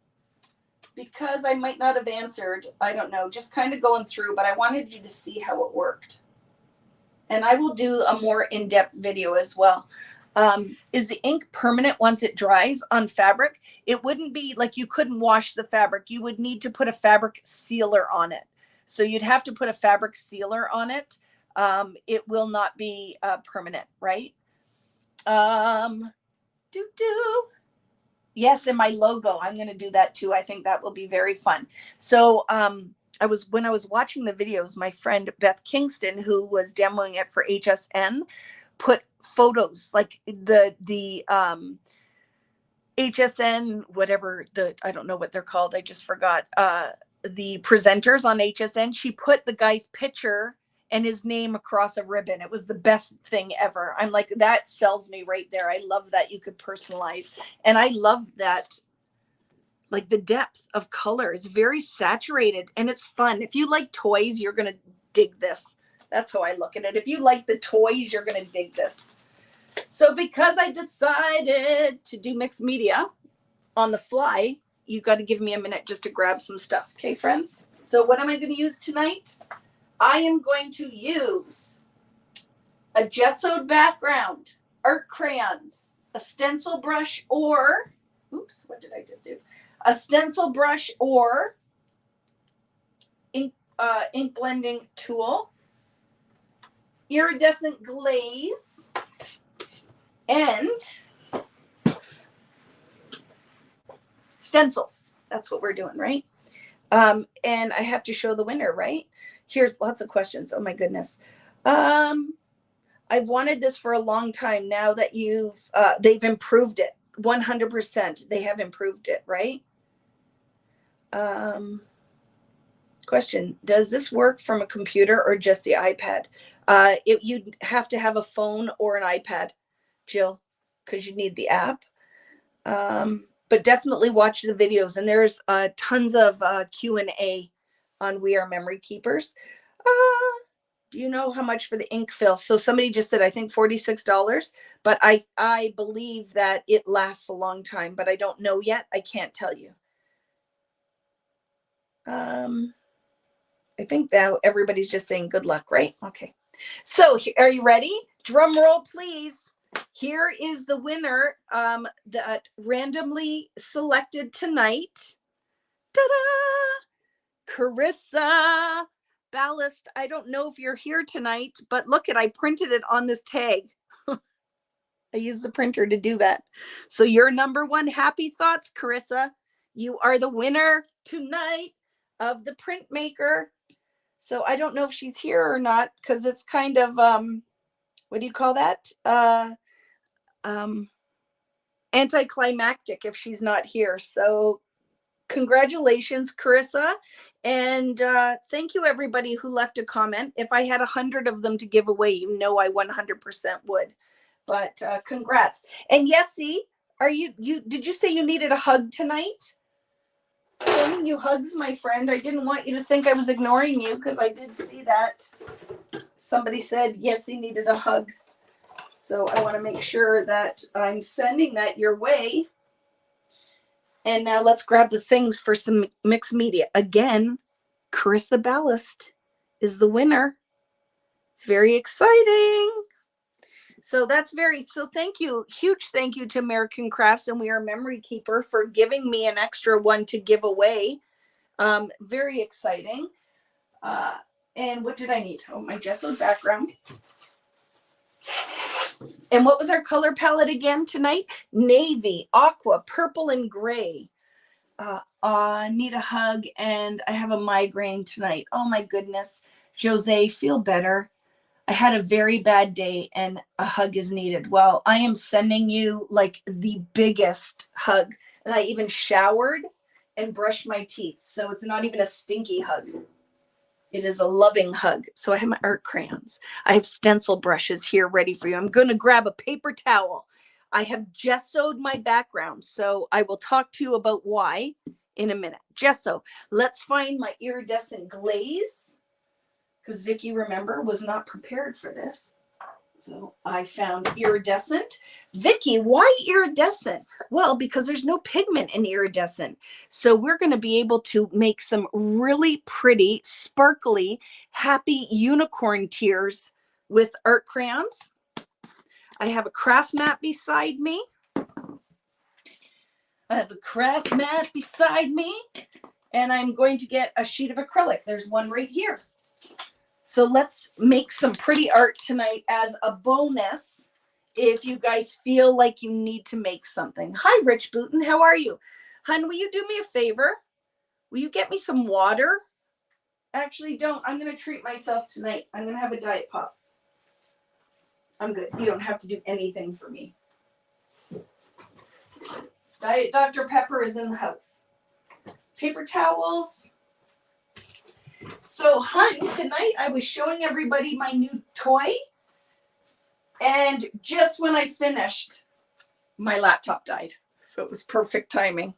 Because I might not have answered. I don't know. Just kind of going through, but I wanted you to see how it worked. And I will do a more in-depth video as well. Is the ink permanent once it dries on fabric? It wouldn't be like, you couldn't wash the fabric. You would need to put a fabric sealer on it. So you'd have to put a fabric sealer on it. It will not be permanent, right? Yes, and my logo, I'm going to do that too. I think that will be very fun. So when I was watching the videos, my friend Beth Kingston, who was demoing it for HSN, put photos, like the HSN, whatever I don't know what they're called. I just forgot. The presenters on HSN, she put the guy's picture and his name across a ribbon. It was the best thing ever. I'm like, that sells me right there. I love that you could personalize. And I love that, like the depth of color is very saturated and it's fun. If you like toys, you're going to dig this. That's how I look at it. If you like the toys, you're going to dig this. So because I decided to do mixed media on the fly, you got to give me a minute just to grab some stuff. Okay, friends? So what am I going to use tonight? I am going to use a gessoed background, art crayons, a stencil brush, or, oops, what did I just do? A stencil brush or ink blending tool, iridescent glaze, and stencils. That's what we're doing, right? And I have to show the winner, right? Here's lots of questions. Oh my goodness. I've wanted this for a long time now that they've improved it. 100%. They have improved it, right? Question, does this work from a computer or just the iPad? You'd have to have a phone or an iPad, Jill, because you need the app. But definitely watch the videos, and there's tons of Q&A on We Are Memory Keepers. Do you know how much for the ink fill? So somebody just said, I think $46, but I believe that it lasts a long time, but I don't know yet. I can't tell you. I think now everybody's just saying good luck, right? Okay. So are you ready? Drum roll, please. Here is the winner that randomly selected tonight. Ta-da! Carissa Ballast. I don't know if you're here tonight, but look I printed it on this tag. I used the printer to do that. So your number one happy thoughts, Carissa. You are the winner tonight of the Printmaker. So I don't know if she's here or not, because it's kind of, what do you call that? Anticlimactic if she's not here. So congratulations, Carissa. And thank you, everybody who left a comment. If I had 100 of them to give away, you know I 100% would. But congrats. And Yessie, did you say you needed a hug tonight? Sending you hugs, my friend. I didn't want you to think I was ignoring you, because I did see that. Somebody said, yes, he needed a hug. So I want to make sure that I'm sending that your way. And now let's grab the things for some mixed media. Again, Carissa Ballast is the winner. It's very exciting. So so thank you. Huge thank you to American Crafts and We Are Memory Keeper for giving me an extra one to give away. Very exciting. And what did I need? Oh, my gessoed background. And what was our color palette again tonight? Navy, aqua, purple, and gray. Need a hug, and I have a migraine tonight. Oh my goodness. Jose, feel better. I had a very bad day and a hug is needed. Well, I am sending you like the biggest hug. And I even showered and brushed my teeth. So it's not even a stinky hug. It is a loving hug. So I have my art crayons. I have stencil brushes here ready for you. I'm going to grab a paper towel. I have gessoed my background. So I will talk to you about why in a minute. Gesso. Let's find my iridescent glaze. Because Vicki, remember, was not prepared for this. So I found iridescent. Vicki, why iridescent? Well, because there's no pigment in iridescent. So we're going to be able to make some really pretty, sparkly, happy unicorn tears with art crayons. I have a craft mat beside me. And I'm going to get a sheet of acrylic. There's one right here. So let's make some pretty art tonight as a bonus if you guys feel like you need to make something. Hi, Rich Booten. How are you? Hun, will you do me a favor? Will you get me some water? Actually, don't. I'm going to treat myself tonight. I'm going to have a Diet Pop. I'm good. You don't have to do anything for me. Diet Dr. Pepper is in the house. Paper towels. So, Hun, tonight I was showing everybody my new toy. And just when I finished, my laptop died. So it was perfect timing.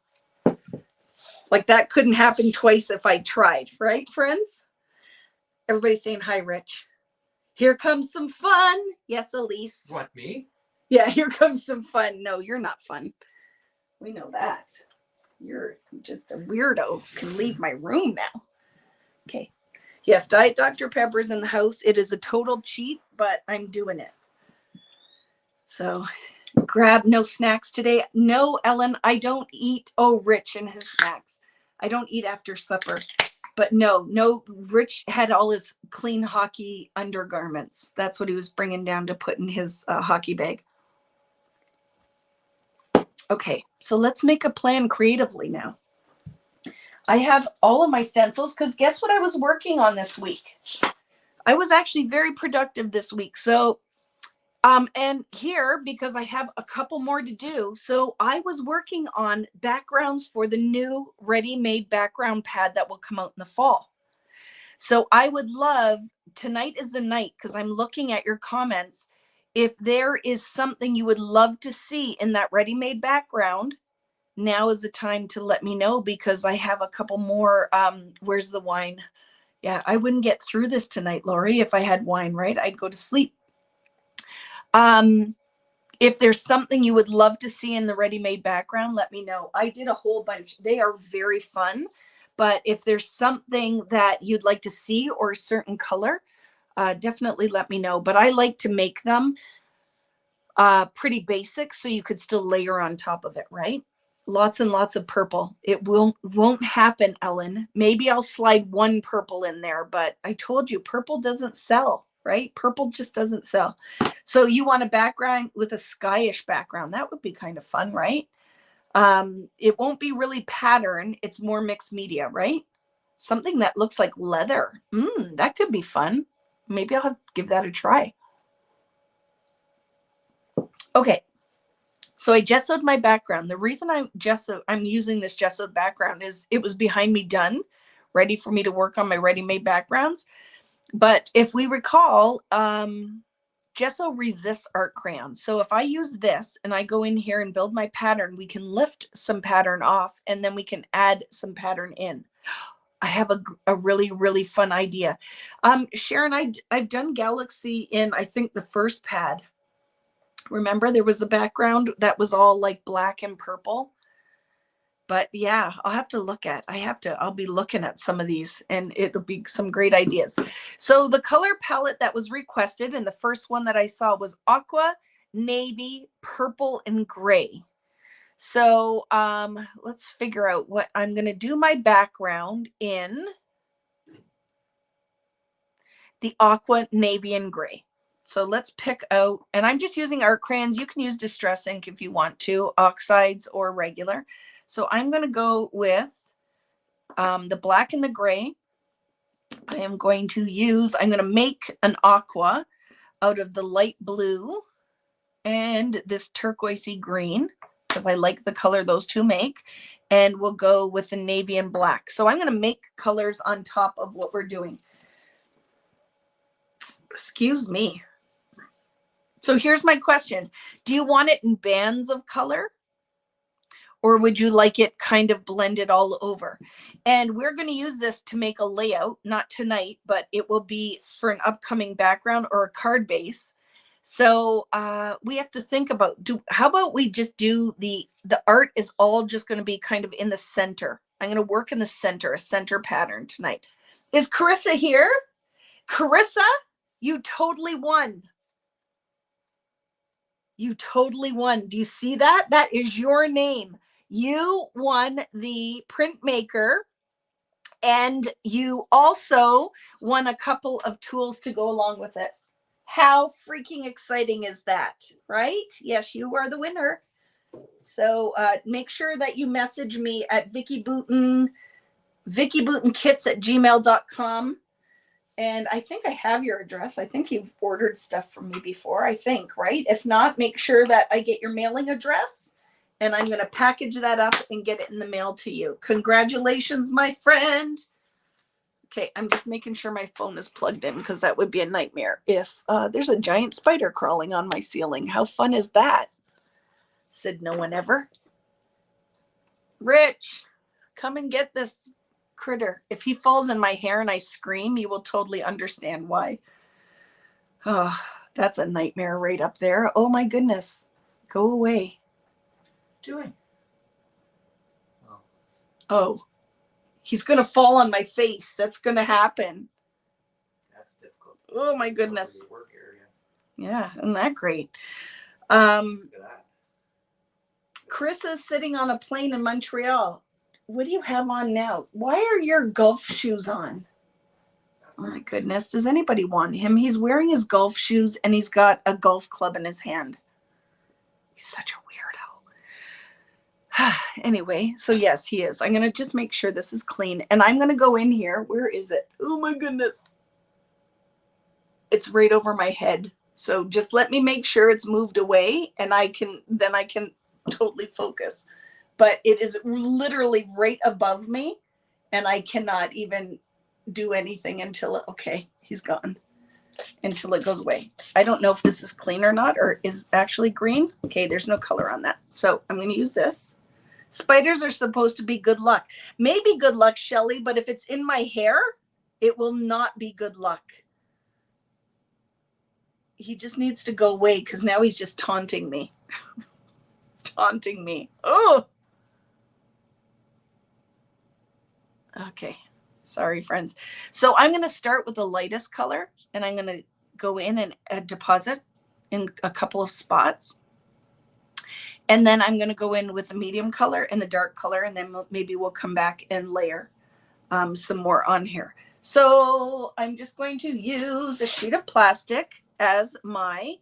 Like that couldn't happen twice if I tried, right, friends? Everybody's saying hi, Rich. Here comes some fun. Yes, Elise. What, me? Yeah, here comes some fun. No, you're not fun. We know that. You're just a weirdo. Can leave my room now. Okay. Yes, Diet Dr. Pepper's in the house. It is a total cheat, but I'm doing it. So grab no snacks today. No, Ellen, I don't eat. Oh, Rich and his snacks. I don't eat after supper. But no, Rich had all his clean hockey undergarments. That's what he was bringing down to put in his hockey bag. Okay, so let's make a plan creatively now. I have all of my stencils because guess what I was working on this week? I was actually very productive this week. So, and here, because I have a couple more to do, so I was working on backgrounds for the new ready-made background pad that will come out in the fall. So I would love, tonight is the night, because I'm looking at your comments. If there is something you would love to see in that ready-made background, now is the time to let me know, because I have a couple more. Where's the wine? Yeah, I wouldn't get through this tonight, Lori, if I had wine, right? I'd go to sleep. If there's something you would love to see in the ready-made background, let me know. I did a whole bunch. They are very fun. But if there's something that you'd like to see or a certain color, definitely let me know. But I like to make them pretty basic so you could still layer on top of it, right? Lots and lots of purple. It won't happen, Ellen. Maybe I'll slide one purple in there, but I told you purple doesn't sell, right? Purple just doesn't sell. So you want a background with a skyish background. That would be kind of fun, right? It won't be really pattern. It's more mixed media, right? Something that looks like leather. That could be fun. Maybe I'll have to give that a try. Okay. So I gessoed my background. The reason I'm using this gessoed background is it was behind me done, ready for me to work on my ready-made backgrounds. But if we recall, gesso resists art crayons. So if I use this and I go in here and build my pattern, we can lift some pattern off and then we can add some pattern in. I have a really, really fun idea. Sharon, I've done Galaxy in, I think, the first pad. Remember, there was a background that was all like black and purple. But yeah, I'll have to look at, I'll be looking at some of these and it'll be some great ideas. So the color palette that was requested, and the first one that I saw was aqua, navy, purple, and gray. So let's figure out what I'm going to do my background in the aqua, navy, and gray. So let's pick out, and I'm just using art crayons. You can use distress ink if you want to, oxides or regular. So I'm going to go with the black and the gray. I'm going to make an aqua out of the light blue and this turquoisey green, because I like the color those two make. And we'll go with the navy and black. So I'm going to make colors on top of what we're doing. Excuse me. So here's my question. Do you want it in bands of color? Or would you like it kind of blended all over? And we're going to use this to make a layout, not tonight, but it will be for an upcoming background or a card base. So we have to think about, how about we just do the art is all just going to be kind of in the center. I'm going to work in the center, a center pattern tonight. Is Carissa here? Carissa, you totally won. You totally won. Do you see that? That is your name. You won the PrintMaker, and you also won a couple of tools to go along with it. How freaking exciting is that, right? Yes, you are the winner. So make sure that you message me at VickyBootenKits@gmail.com. And I think I have your address. I think you've ordered stuff from me before, I think, right? If not, make sure that I get your mailing address, and I'm going to package that up and get it in the mail to you. Congratulations, my friend. Okay, I'm just making sure my phone is plugged in, because that would be a nightmare if there's a giant spider crawling on my ceiling. How fun is that? Said no one ever. Rich, come and get this critter. If he falls in my hair and I scream, you will totally understand why. Oh, that's a nightmare right up there. Oh my goodness. Go away. Doing? Oh, he's going to fall on my face. That's going to happen. That's difficult. Oh my goodness. Work area. Yeah, isn't that great? Look at that. Chris is sitting on a plane in Montreal. What do you have on now? Why are your golf shoes on? Oh my goodness. Does anybody want him? He's wearing his golf shoes and he's got a golf club in his hand. He's such a Anyway, so yes, he is. I'm going to just make sure this is clean. And I'm going to go in here. Where is it? Oh my goodness. It's right over my head. So just let me make sure it's moved away, and I can totally focus. But it is literally right above me, and I cannot even do anything until okay, he's gone. Until it goes away. I don't know if this is clean or not, or is actually green. Okay, there's no color on that. So I'm going to use this. Spiders are supposed to be good luck. Maybe good luck, Shelly, but if it's in my hair, it will not be good luck. He just needs to go away because now he's just taunting me. Taunting me. Oh. Okay. Sorry, friends. So I'm going to start with the lightest color, and I'm going to go in and deposit in a couple of spots. And then I'm going to go in with the medium color and the dark color, and then maybe we'll come back and layer some more on here. So I'm just going to use a sheet of plastic as my,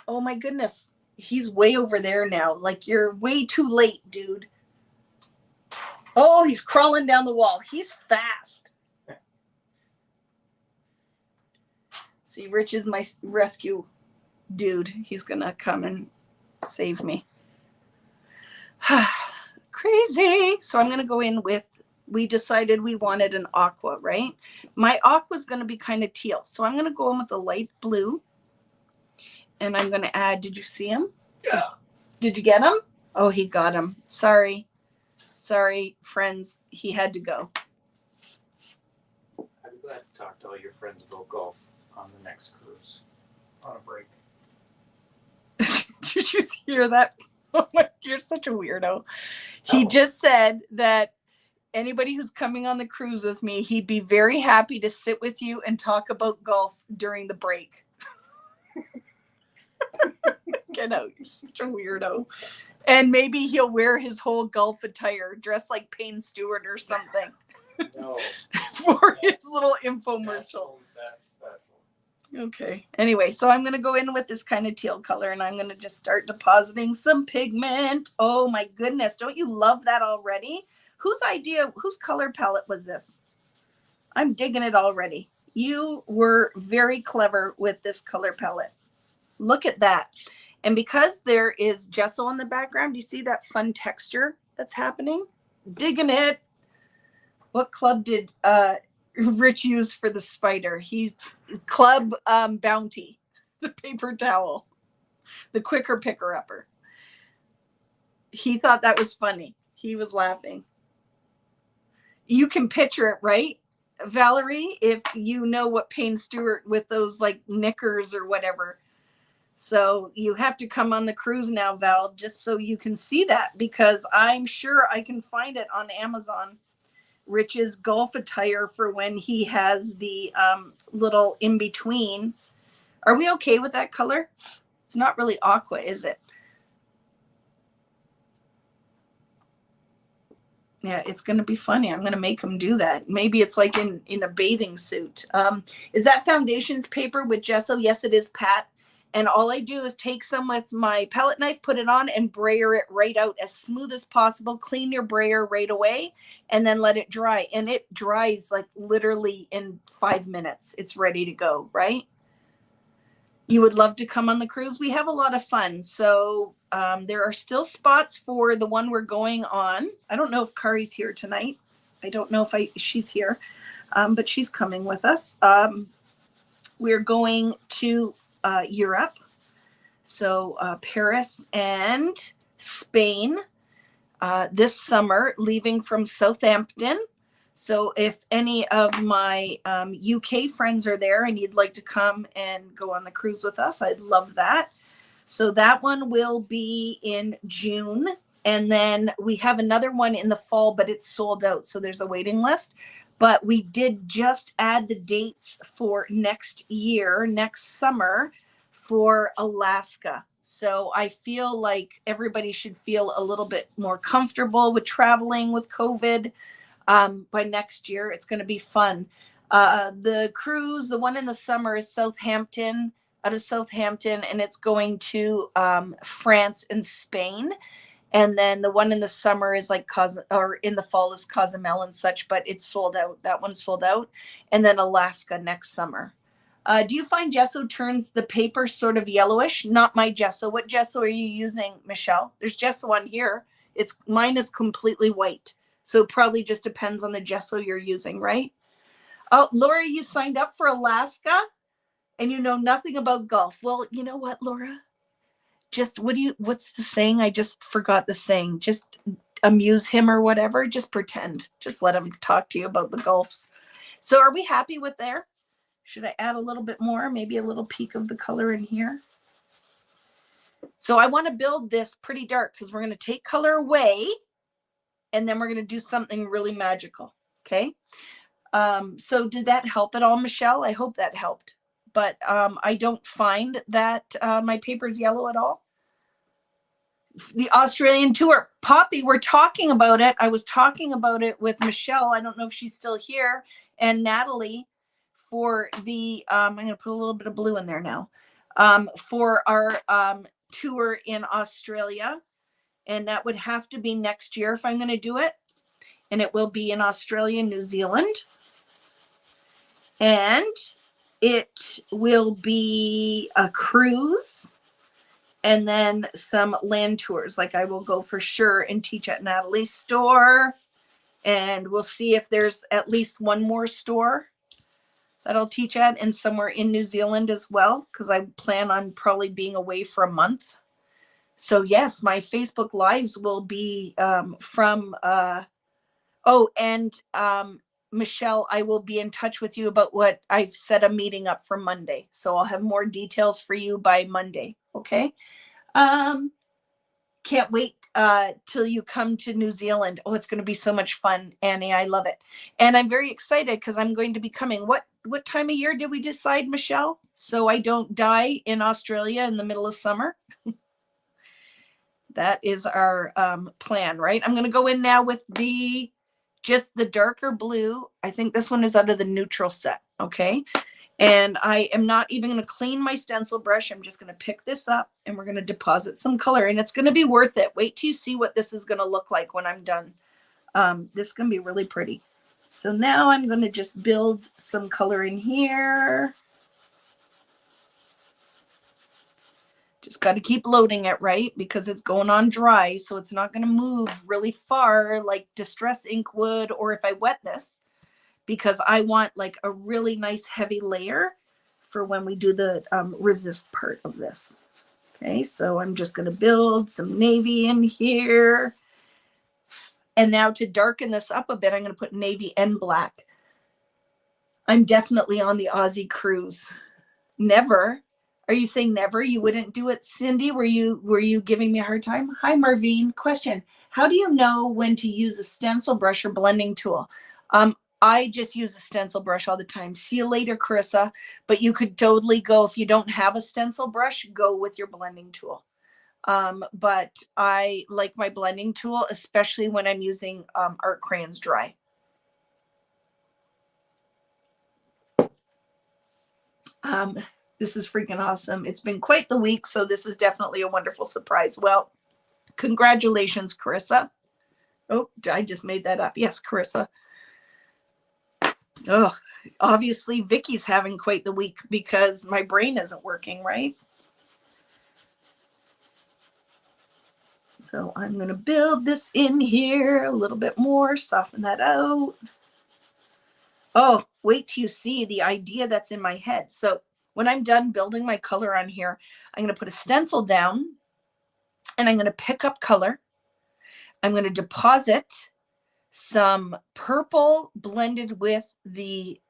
oh my goodness, he's way over there now. Like, you're way too late, dude. Oh, he's crawling down the wall. He's fast. See, Rich is my rescue dude. He's going to come and save me. Crazy. So I'm going to go in with, we decided we wanted an aqua, right? My aqua is going to be kind of teal. So I'm going to go in with a light blue. And I'm going to add, did you see him? Yeah. Did you get him? Oh, he got him. Sorry, friends. He had to go. I'd be glad to talk to all your friends about golf on the next cruise. On a break. Did you hear that? Oh my, you're such a weirdo. He just said that anybody who's coming on the cruise with me, he'd be very happy to sit with you and talk about golf during the break. Get out. You're such a weirdo. And maybe he'll wear his whole golf attire, dress like Payne Stewart or something. No. For his little infomercial. That's special. Okay. Anyway, so I'm going to go in with this kind of teal color, and I'm going to just start depositing some pigment. Oh my goodness. Don't you love that already? Whose color palette was this? I'm digging it already. You were very clever with this color palette. Look at that. And because there is gesso in the background, you see that fun texture that's happening? Digging it. What club did Rich use for the spider? He's Club Bounty, the paper towel, the quicker picker upper. He thought that was funny. He was laughing. You can picture it, right, Valerie? If you know what Payne Stewart with those like knickers or whatever. So you have to come on the cruise now, Val, just so you can see that, because I'm sure I can find it on Amazon. Rich's golf attire for when he has the little in between. Are we okay with that color? It's not really aqua, is it? Yeah, it's going to be funny. I'm going to make him do that. Maybe it's like in a bathing suit. Is that foundations paper with gesso? Yes, it is, Pat. And all I do is take some with my palette knife, put it on, and brayer it right out as smooth as possible. Clean your brayer right away, and then let it dry. And it dries like literally in 5 minutes. It's ready to go, right? You would love to come on the cruise. We have a lot of fun. So there are still spots for the one we're going on. I don't know if Kari's here tonight. I don't know if she's here, but she's coming with us. We're going to Europe, so Paris and Spain this summer, leaving from Southampton. So if any of my UK friends are there and you'd like to come and go on the cruise with us, I'd love that. So that one will be in June, and then we have another one in the fall, but it's sold out, so there's a waiting list. But we did just add the dates for next year, next summer, for Alaska. So I feel like everybody should feel a little bit more comfortable with traveling with COVID. By next year, it's going to be fun. The cruise, the one in the summer, is Southampton, out of Southampton, and it's going to France and Spain. And then the one in the summer is like or in the fall is Cozumel and such, but it's sold out. That one's sold out. And then Alaska next summer. Do you find gesso turns the paper sort of yellowish? Not my gesso. What gesso are you using, Michelle? There's gesso on here. Mine is completely white. So it probably just depends on the gesso you're using, right? Oh, Laura, you signed up for Alaska and you know nothing about golf. Well, you know what, Laura? Just what's the saying? I just forgot the saying. Just amuse him or whatever. Just pretend. Just let him talk to you about the golfs. So are we happy with there? Should I add a little bit more? Maybe a little peak of the color in here. So I want to build this pretty dark because we're going to take color away and then we're going to do something really magical. Okay. So did that help at all, Michelle? I hope that helped. But I don't find that my paper is yellow at all. The Australian tour. Poppy, we're talking about it. I was talking about it with Michelle. I don't know if she's still here. And Natalie for the, I'm going to put a little bit of blue in there now, for our tour in Australia. And that would have to be next year if I'm going to do it. And it will be in Australia and New Zealand. And it will be a cruise and then some land tours. Like I will go for sure and teach at Natalie's store. And we'll see if there's at least one more store that I'll teach at and somewhere in New Zealand as well, because I plan on probably being away for a month. So yes, my Facebook Lives will be from, Michelle, I will be in touch with you about what I've set a meeting up for Monday. So I'll have more details for you by Monday. Okay. Can't wait till you come to New Zealand. Oh, it's going to be so much fun, Annie. I love it. And I'm very excited because I'm going to be coming. What time of year did we decide, Michelle? So I don't die in Australia in the middle of summer. That is our plan, right? I'm going to go in now with just the darker blue. I think this one is out of the neutral set. Okay. And I am not even going to clean my stencil brush. I'm just going to pick this up and we're going to deposit some color and it's going to be worth it. Wait till you see what this is going to look like when I'm done. This is going to be really pretty. So now I'm going to just build some color in here. Just got to keep loading it, right? Because it's going on dry. So it's not going to move really far like Distress ink would, or if I wet this, because I want like a really nice heavy layer for when we do the resist part of this. Okay, so I'm just going to build some navy in here. And now to darken this up a bit, I'm going to put navy and black. I'm definitely on the Aussie cruise. Never. Are you saying never? You wouldn't do it, Cindy? Were you giving me a hard time? Hi, Marvine. Question. How do you know when to use a stencil brush or blending tool? I just use a stencil brush all the time. See you later, Carissa. But you could totally go, if you don't have a stencil brush, go with your blending tool. But I like my blending tool, especially when I'm using art crayons dry. This is freaking awesome. It's been quite the week, so this is definitely a wonderful surprise. Well, congratulations, Carissa. Oh, I just made that up. Yes, Carissa. Oh, obviously Vicky's having quite the week because my brain isn't working, right? So I'm going to build this in here a little bit more, soften that out. Oh, wait till you see the idea that's in my head. So when I'm done building my color on here, I'm going to put a stencil down and I'm going to pick up color. I'm going to deposit some purple blended with the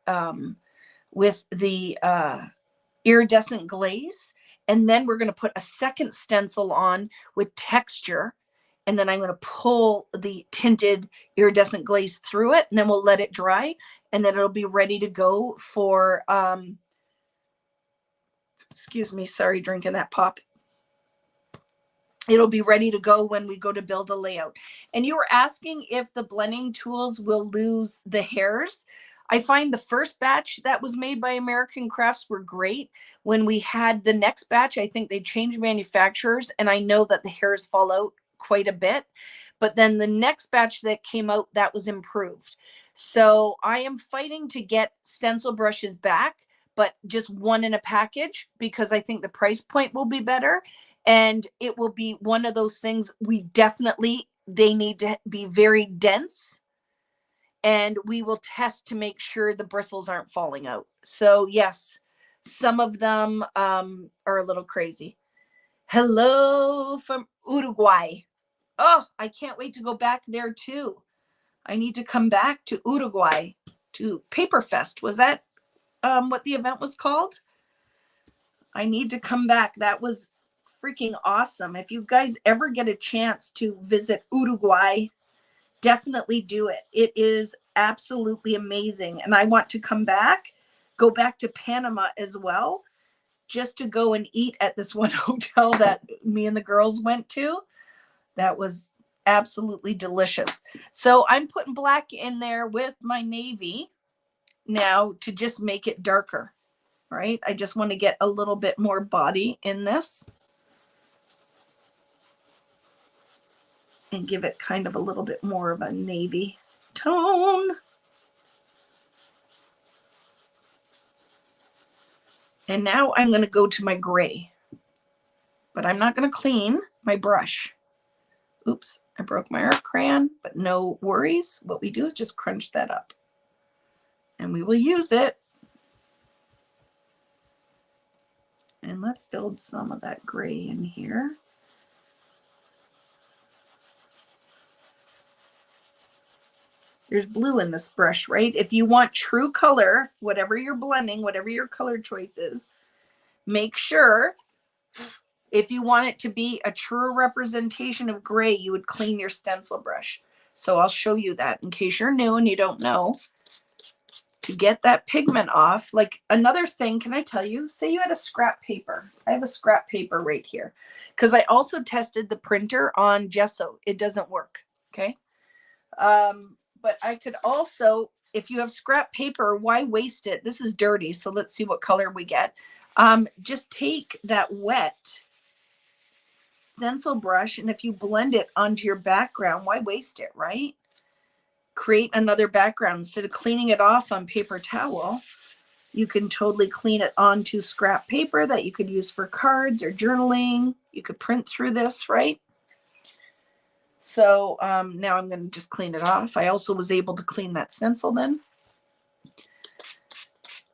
iridescent glaze. And then we're going to put a second stencil on with texture. And then I'm going to pull the tinted iridescent glaze through it. And then we'll let it dry. And then it'll be ready to go for, excuse me, sorry, drinking that pop. It'll be ready to go when we go to build a layout. And you were asking if the blending tools will lose the hairs. I find the first batch that was made by American Crafts were great. When we had the next batch, I think they changed manufacturers, and I know that the hairs fall out quite a bit. But then the next batch that came out, that was improved. So I am fighting to get stencil brushes back, but just one in a package, because I think the price point will be better. And it will be one of those things they need to be very dense. And we will test to make sure the bristles aren't falling out. So yes, some of them are a little crazy. Hello from Uruguay. Oh, I can't wait to go back there too. I need to come back to Uruguay to Paper Fest. Was that what the event was called? I need to come back. That was freaking awesome. If you guys ever get a chance to visit Uruguay, definitely do it. It is absolutely amazing. And I want to go back to Panama as well, just to go and eat at this one hotel that me and the girls went to. That was absolutely delicious. So I'm putting black in there with my navy now to just make it darker, right? I just want to get a little bit more body in this and give it kind of a little bit more of a navy tone. And now I'm going to go to my gray, but I'm not going to clean my brush. Oops, I broke my art crayon, but no worries. What we do is just crunch that up and we will use it. And let's build some of that gray in here. There's blue in this brush, right? If you want true color, whatever you're blending, whatever your color choice is, make sure if you want it to be a true representation of gray, you would clean your stencil brush. So I'll show you that in case you're new and you don't know. To get that pigment off, like another thing, can I tell you, say you had a scrap paper. I have a scrap paper right here because I also tested the printer on gesso. It doesn't work, okay? But I could also, if you have scrap paper, why waste it? This is dirty, so let's see what color we get. Just take that wet stencil brush, and if you blend it onto your background, why waste it, right? Create another background. Instead of cleaning it off on paper towel, you can totally clean it onto scrap paper that you could use for cards or journaling. You could print through this, right? So now I'm going to just clean it off. I also was able to clean that stencil then.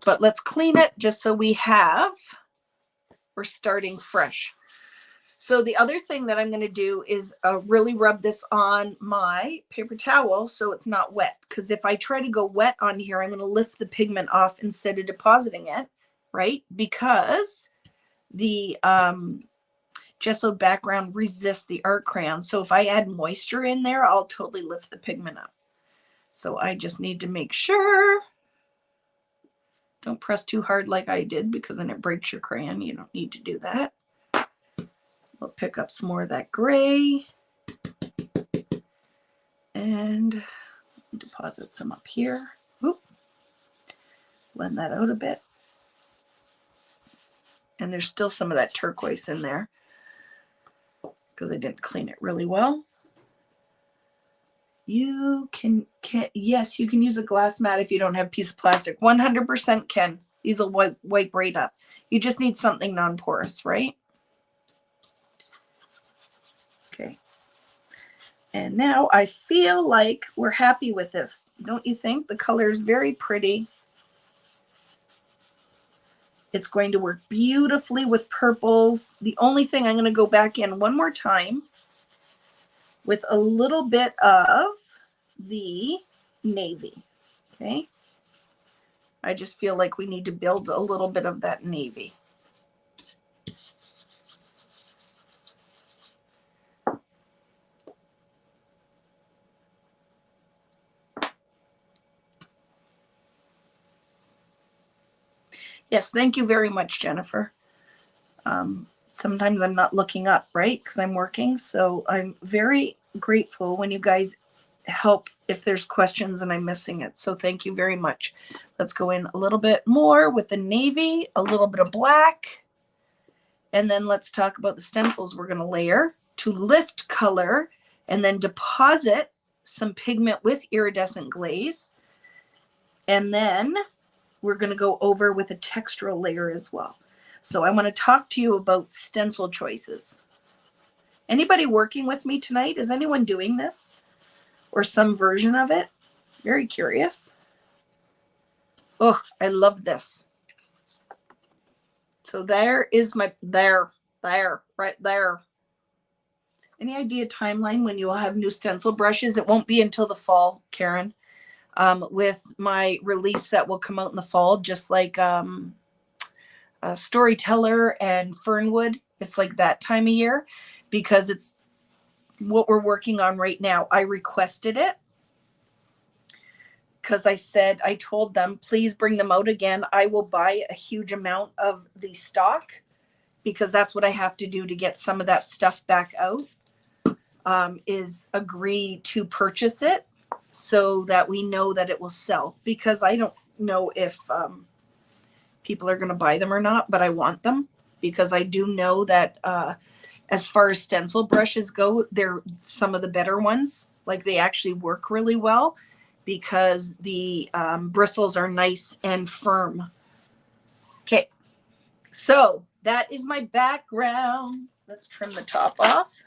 But let's clean it just so we're starting fresh. So the other thing that I'm going to do is really rub this on my paper towel so it's not wet. Because if I try to go wet on here, I'm going to lift the pigment off instead of depositing it, right? Because the gesso background resists the art crayon. So if I add moisture in there, I'll totally lift the pigment up. So I just need to make sure. Don't press too hard like I did because then it breaks your crayon. You don't need to do that. We'll pick up some more of that gray and deposit some up here. Oop. Blend that out a bit. And there's still some of that turquoise in there because I didn't clean it really well. You can yes, you can use a glass mat if you don't have a piece of plastic. 100% can. These will wipe right up. You just need something non-porous, right? Okay. And now I feel like we're happy with this. Don't you think? The color is very pretty. It's going to work beautifully with purples. The only thing, I'm going to go back in one more time with a little bit of the navy. Okay. I just feel like we need to build a little bit of that navy. Yes, thank you very much, Jennifer. Sometimes I'm not looking up, right? Because I'm working. So I'm very grateful when you guys help if there's questions and I'm missing it. So thank you very much. Let's go in a little bit more with the navy, a little bit of black. And then let's talk about the stencils we're going to layer to lift color and then deposit some pigment with iridescent glaze. And then we're going to go over with a textural layer as well. So I want to talk to you about stencil choices. Anybody working with me tonight? Is anyone doing this or some version of it? Very curious. Oh, I love this. So there is my, right there. Any idea timeline when you will have new stencil brushes? It won't be until the fall, Karen, with my release that will come out in the fall, just like Storyteller and Fernwood. It's like that time of year because it's what we're working on right now. I requested it because I told them, please bring them out again. I will buy a huge amount of the stock because that's what I have to do to get some of that stuff back out, is agree to purchase it so that we know that it will sell, because I don't know if people are going to buy them or not, but I want them because I do know that as far as stencil brushes go, they're some of the better ones. Like they actually work really well because the bristles are nice and firm. Okay, so that is my background. Let's trim the top off.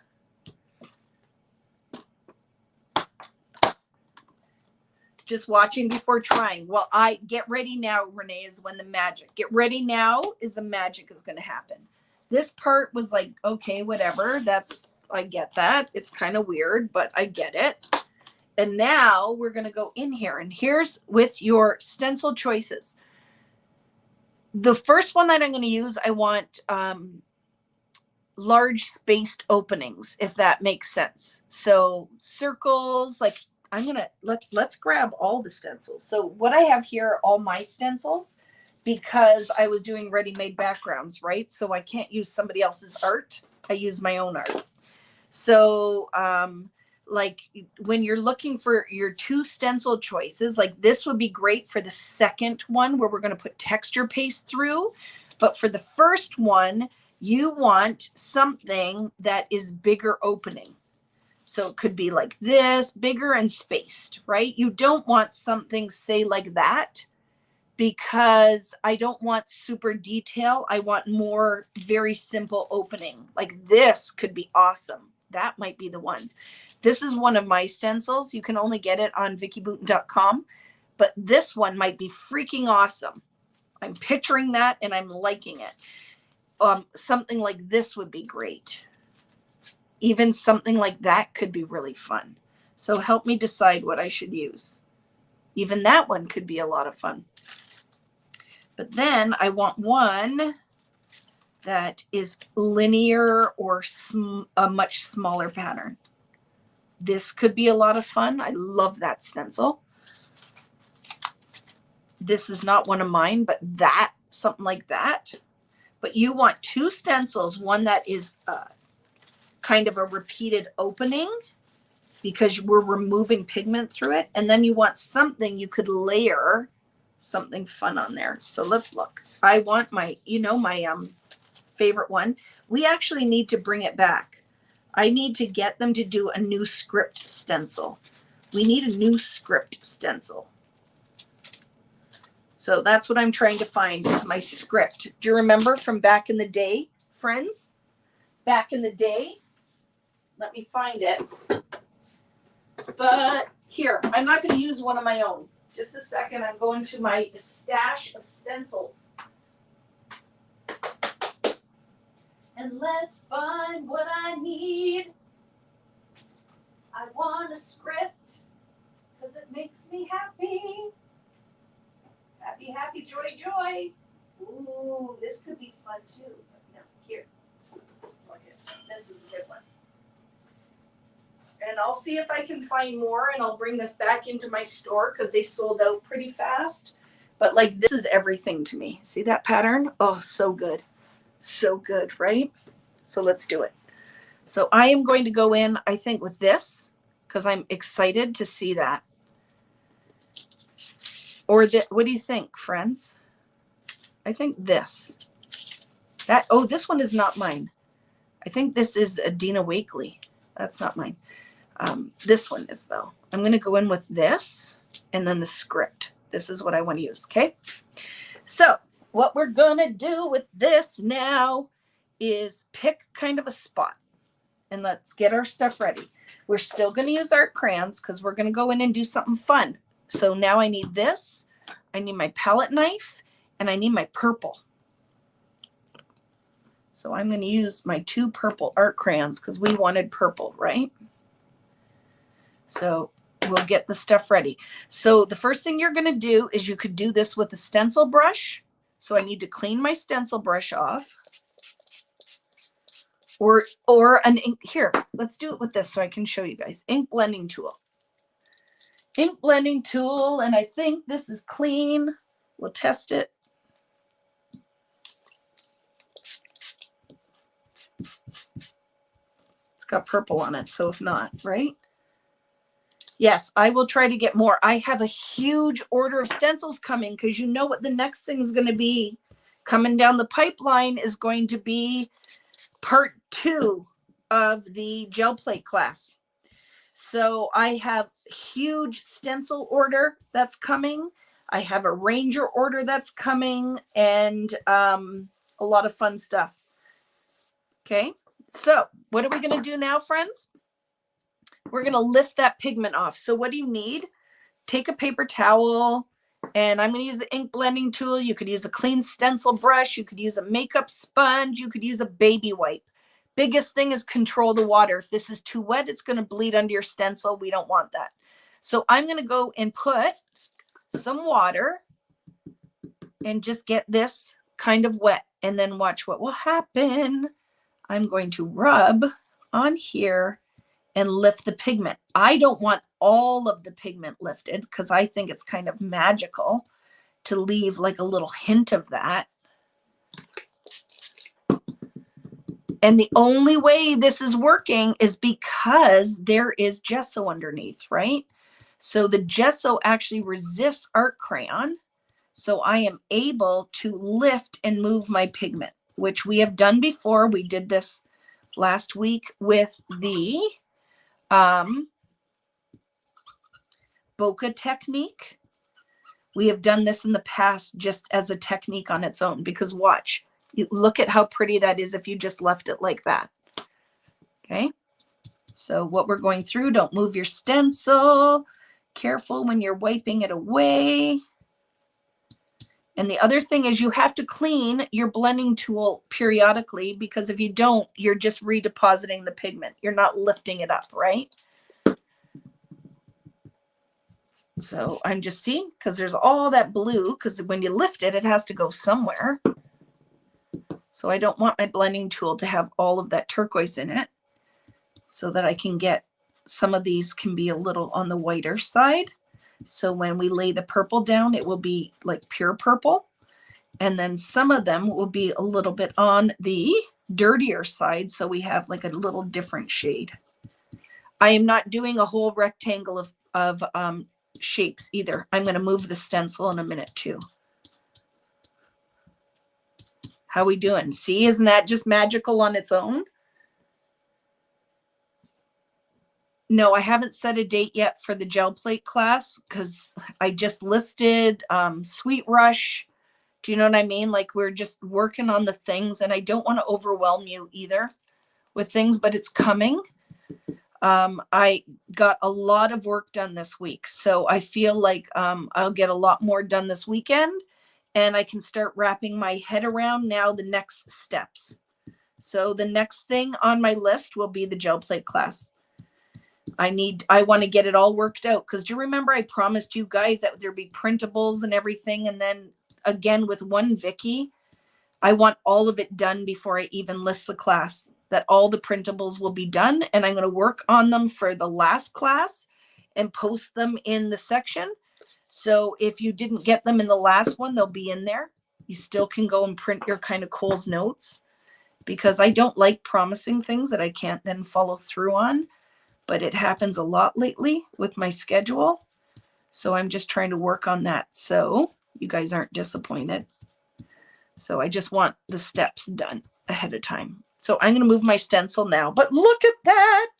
Just watching before trying. Well, I get ready now, Renee, is when the magic. Get ready now is the magic is going to happen. This part was like, okay, whatever. I get that. It's kind of weird, but I get it. And now we're going to go in here. And here's with your stencil choices. The first one that I'm going to use, I want large spaced openings, if that makes sense. So circles, like let's grab all the stencils. So what I have here are all my stencils because I was doing ready-made backgrounds, right? So I can't use somebody else's art. I use my own art. So like when you're looking for your two stencil choices, like this would be great for the second one where we're going to put texture paste through. But for the first one, you want something that is bigger opening. So it could be like this, bigger and spaced, right? You don't want something, say, like that, because I don't want super detail. I want more very simple opening. Like this could be awesome. That might be the one. This is one of my stencils. You can only get it on VickiBooten.com, but this one might be freaking awesome. I'm picturing that and I'm liking it. Something like this would be great. Even something like that could be really fun. So help me decide what I should use. Even that one could be a lot of fun. But then I want one that is linear or a much smaller pattern. This could be a lot of fun. I love that stencil. This is not one of mine, but that, something like that. But you want two stencils, one that is kind of a repeated opening because we're removing pigment through it. And then you want something you could layer something fun on there. So let's look. I want my, my favorite one. We actually need to bring it back. I need to get them to do a new script stencil. We need a new script stencil. So that's what I'm trying to find is my script. Do you remember from back in the day, friends? Back in the day? Let me find it. But here, I'm not going to use one of my own. Just a second. I'm going to my stash of stencils. And let's find what I need. I want a script because it makes me happy. Happy, happy, joy, joy. Ooh, this could be fun too. No, here. Look at this is a good one. And I'll see if I can find more and I'll bring this back into my store because they sold out pretty fast. But like this is everything to me. See that pattern? Oh, so good. So good, right? So let's do it. So I am going to go in, I think, with this because I'm excited to see that. Or what do you think, friends? I think this. Oh, this one is not mine. I think this is a Dina Wakely. That's not mine. This one is though. I'm going to go in with this and then the script. This is what I want to use. Okay. So what we're going to do with this now is pick kind of a spot and let's get our stuff ready. We're still going to use art crayons because we're going to go in and do something fun. So now I need this. I need my palette knife and I need my purple. So I'm going to use my 2 purple art crayons because we wanted purple, right? So we'll get the stuff ready. So the first thing you're going to do is you could do this with a stencil brush. So I need to clean my stencil brush off. Or an ink. Here, let's do it with this so I can show you guys. Ink blending tool. Ink blending tool, and I think this is clean. We'll test it. It's got purple on it, so if not, right? Yes, I will try to get more. I have a huge order of stencils coming because you know what the next thing is going to be coming down the pipeline is going to be part 2 of the gel plate class. So I have huge stencil order that's coming. I have a Ranger order that's coming and a lot of fun stuff. Okay, so what are we going to do now, friends? We're going to lift that pigment off. So what do you need? Take a paper towel, and I'm going to use the ink blending tool. You could use a clean stencil brush. You could use a makeup sponge. You could use a baby wipe. Biggest thing is control the water. If this is too wet, it's going to bleed under your stencil. We don't want that. So I'm going to go and put some water and just get this kind of wet, and then watch what will happen. I'm going to rub on here and lift the pigment. I don't want all of the pigment lifted because I think it's kind of magical to leave like a little hint of that. And the only way this is working is because there is gesso underneath, right? So the gesso actually resists art crayon. So I am able to lift and move my pigment, which we have done before. We did this last week with the bokeh technique. We have done this in the past just as a technique on its own, because watch, you look at how pretty that is if you just left it like that. Okay, so what we're going through, don't move your stencil. Careful when you're wiping it away. And the other thing is you have to clean your blending tool periodically, because if you don't, you're just redepositing the pigment. You're not lifting it up, right? So I'm just seeing, because there's all that blue, because when you lift it, it has to go somewhere. So I don't want my blending tool to have all of that turquoise in it, so that I can get some of these can be a little on the whiter side. So when we lay the purple down, it will be like pure purple. And then some of them will be a little bit on the dirtier side. So we have like a little different shade. I am not doing a whole rectangle of shapes either. I'm going to move the stencil in a minute too. How we doing? See, isn't that just magical on its own? No, I haven't set a date yet for the gel plate class because I just listed Sweet Rush. Do you know what I mean? Like, we're just working on the things, and I don't want to overwhelm you either with things, but it's coming. I got a lot of work done this week, so I feel like I'll get a lot more done this weekend, and I can start wrapping my head around now the next steps. So the next thing on my list will be the gel plate class. I want to get it all worked out, because do you remember I promised you guys that there'd be printables and everything, and then again with one Vicky, I want all of it done before I even list the class, that all the printables will be done, and I'm going to work on them for the last class and post them in the section. So if you didn't get them in the last one, they'll be in there. You still can go and print your kind of Cole's notes, because I don't like promising things that I can't then follow through on. But it happens a lot lately with my schedule. So I'm just trying to work on that so you guys aren't disappointed. So I just want the steps done ahead of time. So I'm going to move my stencil now, but look at that.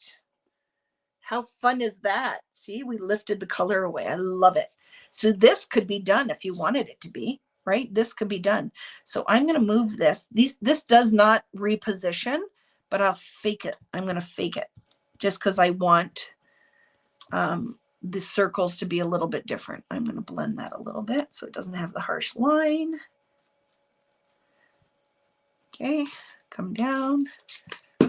How fun is that? See, we lifted the color away. I love it. So this could be done if you wanted it to be, right? This could be done. So I'm going to move this. This does not reposition, but I'll fake it. I'm going to fake it just because I want the circles to be a little bit different. I'm going to blend that a little bit so it doesn't have the harsh line. Okay, come down,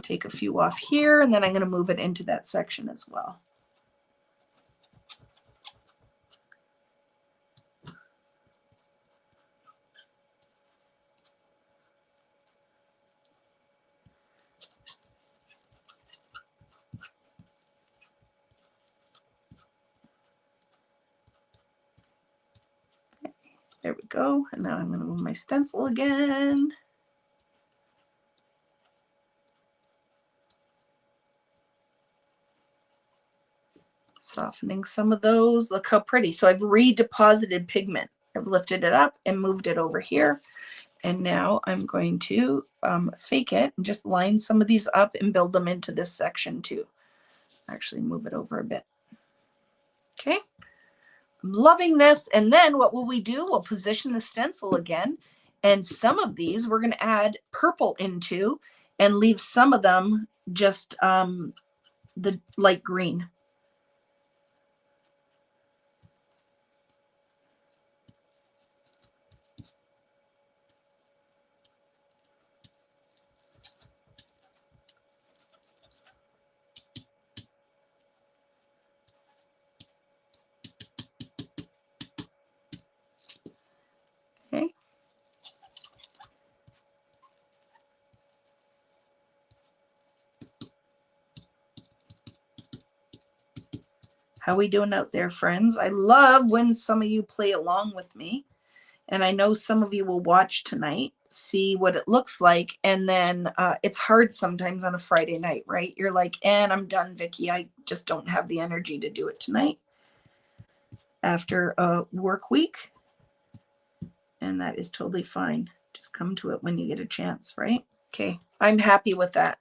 take a few off here, and then I'm going to move it into that section as well. There we go. And now I'm going to move my stencil again. Softening some of those. Look how pretty. So I've redeposited pigment. I've lifted it up and moved it over here. And now I'm going to fake it and just line some of these up and build them into this section too. Actually move it over a bit. Okay. I'm loving this. And then what will we do? We'll position the stencil again. And some of these we're going to add purple into and leave some of them just the light green. Okay. How we doing out there, friends? I love when some of you play along with me. And I know some of you will watch tonight, see what it looks like. And then it's hard sometimes on a Friday night, right? You're like, and I'm done, Vicki. I just don't have the energy to do it tonight after a work week. And that is totally fine. Just come to it when you get a chance, right? Okay, I'm happy with that.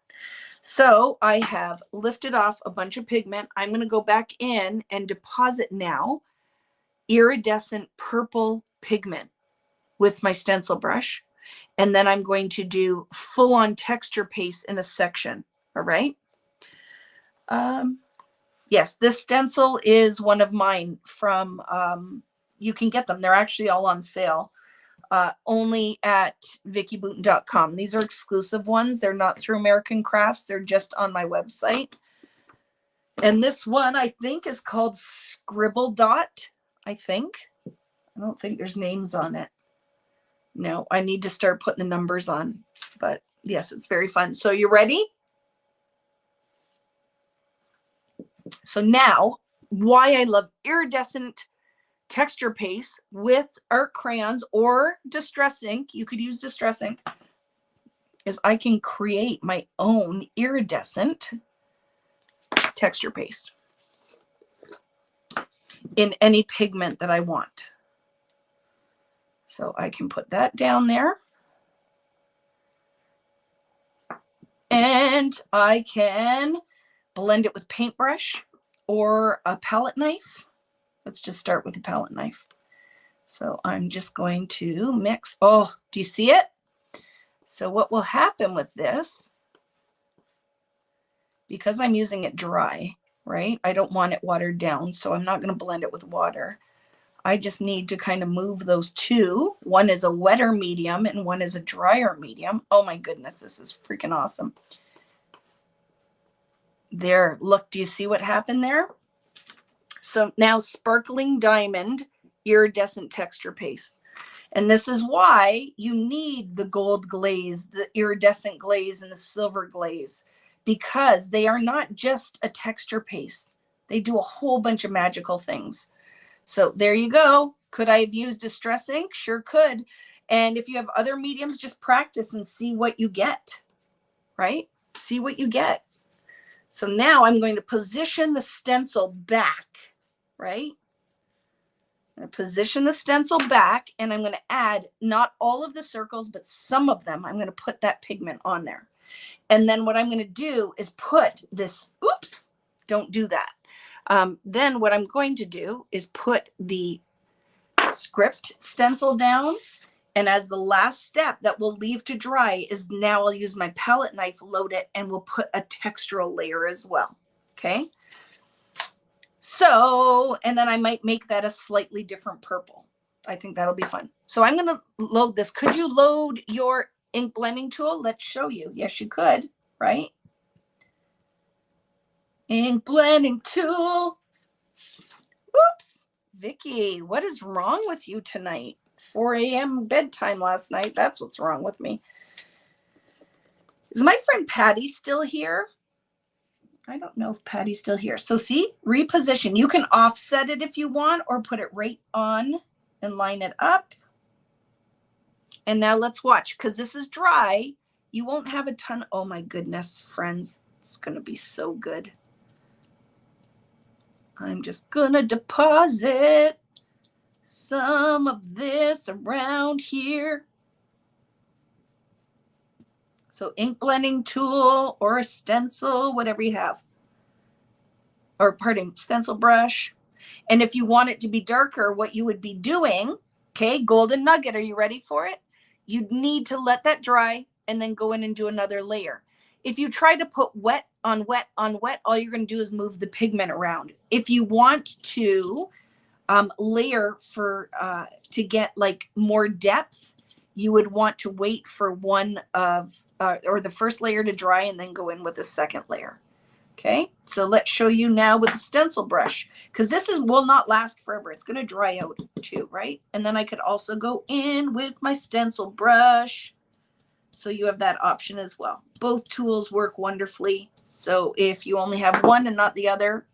So I have lifted off a bunch of pigment. I'm going to go back in and deposit now iridescent purple pigment with my stencil brush. And then I'm going to do full on texture paste in a section. All right. Yes, this stencil is one of mine from, you can get them. They're actually all on sale. Only at VickiBooten.com. These are exclusive ones. They're not through American Crafts. They're just on my website. And this one, I think, is called Scribble Dot, I think. I don't think there's names on it. No, I need to start putting the numbers on. But yes, it's very fun. So you ready? So now, why I love iridescent texture paste with art crayons or distress ink, you could use distress ink, is I can create my own iridescent texture paste in any pigment that I want. So I can put that down there. And I can blend it with paintbrush or a palette knife. Let's just start with a palette knife. So I'm just going to mix. Oh, do you see it? So what will happen with this, because I'm using it dry, right? I don't want it watered down, so I'm not going to blend it with water. I just need to kind of move those two. One is a wetter medium and one is a drier medium. Oh my goodness, this is freaking awesome. There, look, do you see what happened there? So now sparkling diamond iridescent texture paste. And this is why you need the gold glaze, the iridescent glaze, and the silver glaze, because they are not just a texture paste. They do a whole bunch of magical things. So there you go. Could I have used distress ink? Sure could. And if you have other mediums, just practice and see what you get, right? See what you get. So now I'm going to position the stencil back, right? I'm going to position the stencil back, and I'm going to add not all of the circles, but some of them. I'm going to put that pigment on there. And then what I'm going to do is put this, oops, don't do that. Then what I'm going to do is put the script stencil down. And as the last step that we'll leave to dry is now I'll use my palette knife, load it, and we'll put a textural layer as well. Okay. So, and then I might make that a slightly different purple. I think that'll be fun. So I'm going to load this. Could you load your ink blending tool? Let's show you. Yes, you could, right? Ink blending tool. Oops. Vicky, what is wrong with you tonight? 4 a.m. bedtime last night. That's what's wrong with me. Is my friend Patty still here? I don't know if Patty's still here. So see, reposition. You can offset it if you want or put it right on and line it up. And now let's watch because this is dry. You won't have a ton. Oh my goodness, friends. It's going to be so good. I'm just going to deposit some of this around here. So ink blending tool or a stencil, whatever you have. Or pardon, stencil brush. And if you want it to be darker, what you would be doing, okay, golden nugget, are you ready for it? You'd need to let that dry and then go in and do another layer. If you try to put wet on wet on wet, all you're going to do is move the pigment around. If you want to layer for to get like more depth, you would want to wait for one of or the first layer to dry and then go in with the second layer. Okay, so let's show you now with the stencil brush because this will not last forever. It's going to dry out too, right? And then I could also go in with my stencil brush. So you have that option as well. Both tools work wonderfully. So if you only have one and not the other,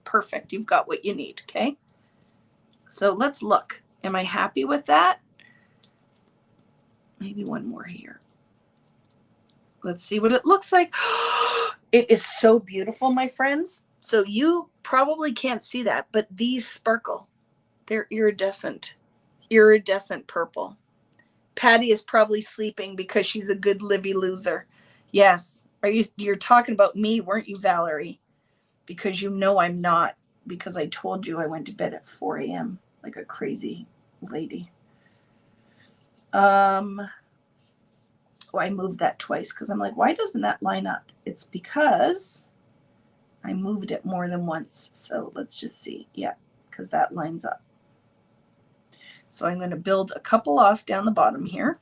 perfect. You've got what you need. Okay. So let's look. Am I happy with that? Maybe one more here. Let's see what it looks like. It is so beautiful, my friends. So you probably can't see that, but these sparkle. They're iridescent purple. Patty is probably sleeping because she's a good Livy loser. Yes. You're talking about me, weren't you, Valerie? Because you know I'm not, because I told you I went to bed at 4 a.m. like a crazy lady. Oh, I moved that twice because I'm like, why doesn't that line up? It's because I moved it more than once. So let's just see. Yeah, because that lines up. So I'm going to build a couple off down the bottom here.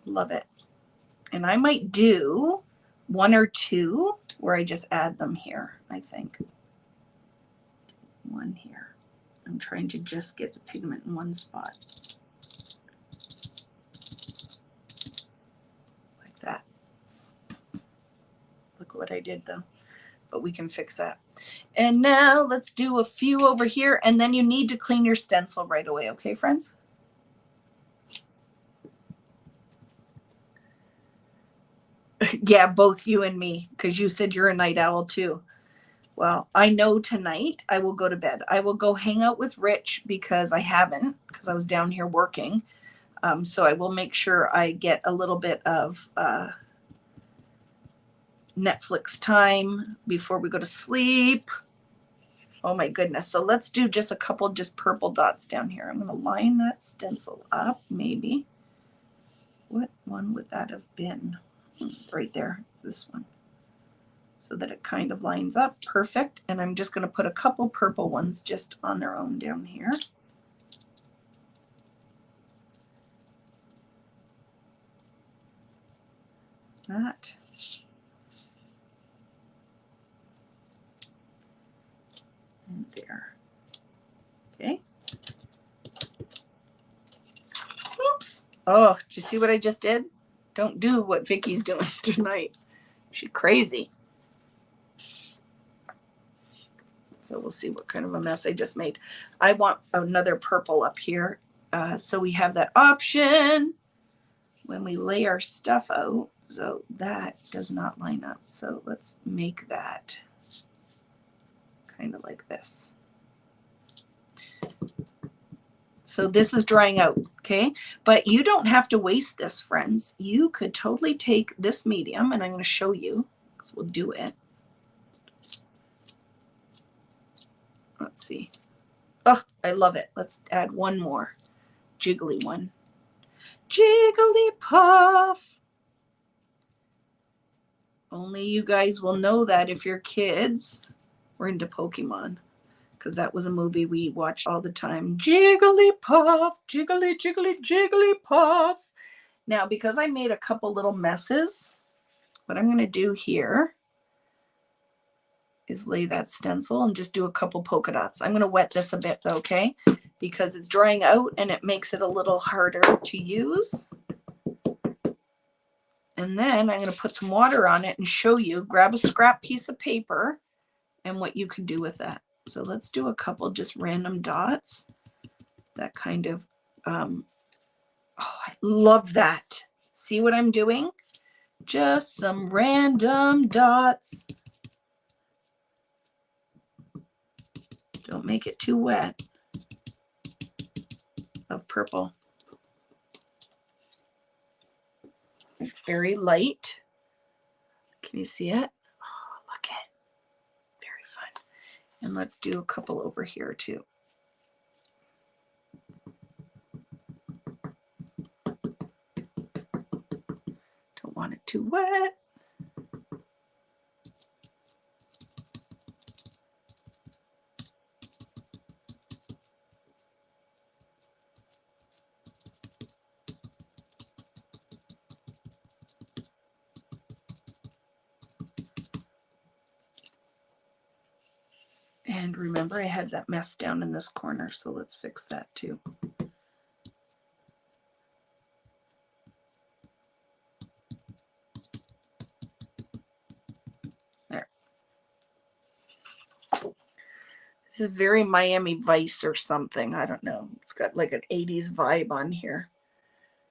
Love it. And I might do one or two where I just add them here, I think. One here. I'm trying to just get the pigment in one spot. Like that. Look what I did though. But we can fix that. And now let's do a few over here, and then you need to clean your stencil right away, okay, friends? Yeah, both you and me, because you said you're a night owl too. Well, I know tonight I will go to bed. I will go hang out with Rich because I haven't, because I was down here working. So I will make sure I get a little bit of Netflix time before we go to sleep. Oh my goodness. So let's do just a couple just purple dots down here. I'm going to line that stencil up, maybe. What one would that have been? Right there. It's this one. So that it kind of lines up. Perfect. And I'm just going to put a couple purple ones just on their own down here. That. And there. Okay. Oops. Oh, did you see what I just did? Don't do what Vicky's doing tonight. She's crazy. So we'll see what kind of a mess I just made. I want another purple up here. So we have that option when we lay our stuff out. So that does not line up. So let's make that kind of like this. So this is drying out, okay? But you don't have to waste this, friends. You could totally take this medium, and I'm going to show you, because we'll do it. Let's see. Oh, I love it. Let's add one more jiggly one. Jigglypuff. Only you guys will know that if your kids were into Pokemon, because that was a movie we watched all the time. Jigglypuff, jiggly, jiggly, Jigglypuff. Now, because I made a couple little messes, what I'm going to do here is lay that stencil and just do a couple polka dots. I'm going to wet this a bit though, okay? Because it's drying out and it makes it a little harder to use. And then I'm going to put some water on it and show you, grab a scrap piece of paper and what you can do with that. So let's do a couple just random dots. That kind of, oh, I love that. See what I'm doing? Just some random dots. Don't make it too wet of purple. It's very light. Can you see it? Oh, look at it. Very fun. And let's do a couple over here too. Don't want it too wet. And remember, I had that mess down in this corner, so let's fix that too. There. This is very Miami Vice or something. I don't know. It's got like an 80s vibe on here.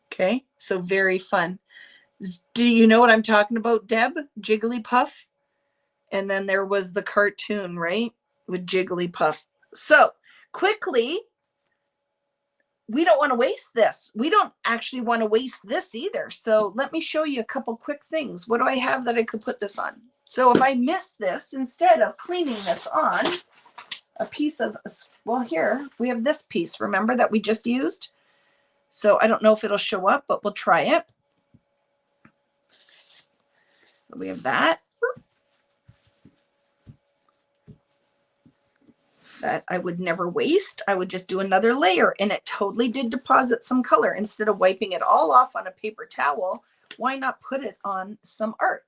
Okay, so very fun. Do you know what I'm talking about, Deb? Jigglypuff. And then there was the cartoon, right? With Jigglypuff. So quickly, we don't want to waste this. We don't actually want to waste this either. So let me show you a couple quick things. What do I have that I could put this on? So if I miss this, instead of cleaning this on, a piece of, well, here we have this piece, remember, that we just used? So I don't know if it'll show up, but we'll try it. So we have that. That I would never waste. I would just do another layer, and it totally did deposit some color. Instead of wiping it all off on a paper towel, why not put it on some art?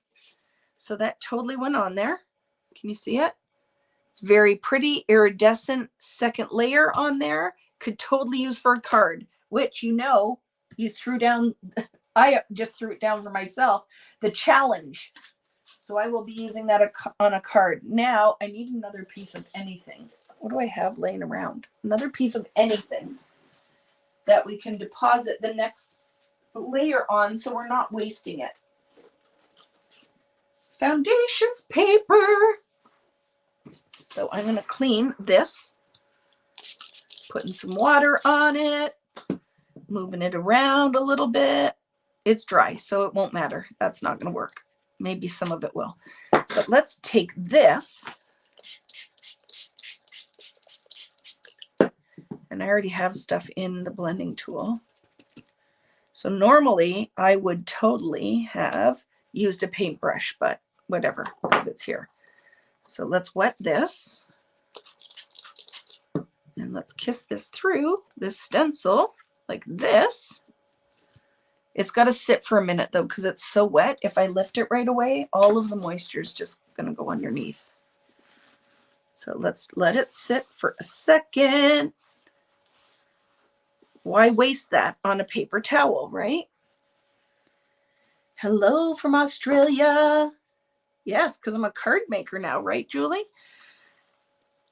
So that totally went on there. Can you see it? It's very pretty, iridescent second layer on there. Could totally use for a card, which, you know, you threw down. I just threw it down for myself. The challenge. So I will be using that on a card. Now I need another piece of anything. What do I have laying around? Another piece of anything that we can deposit the next layer on so we're not wasting it. Foundations paper. So I'm going to clean this, putting some water on it, moving it around a little bit. It's dry, so it won't matter. That's not going to work. Maybe some of it will. But let's take this. And I already have stuff in the blending tool. So normally I would totally have used a paintbrush, but whatever, because it's here. So let's wet this. And let's kiss this through this stencil like this. It's got to sit for a minute though, because it's so wet. If I lift it right away, all of the moisture is just going to go underneath. So let's let it sit for a second. Why waste that on a paper towel, right? Hello from Australia. Yes, because I'm a card maker now, right, Julie?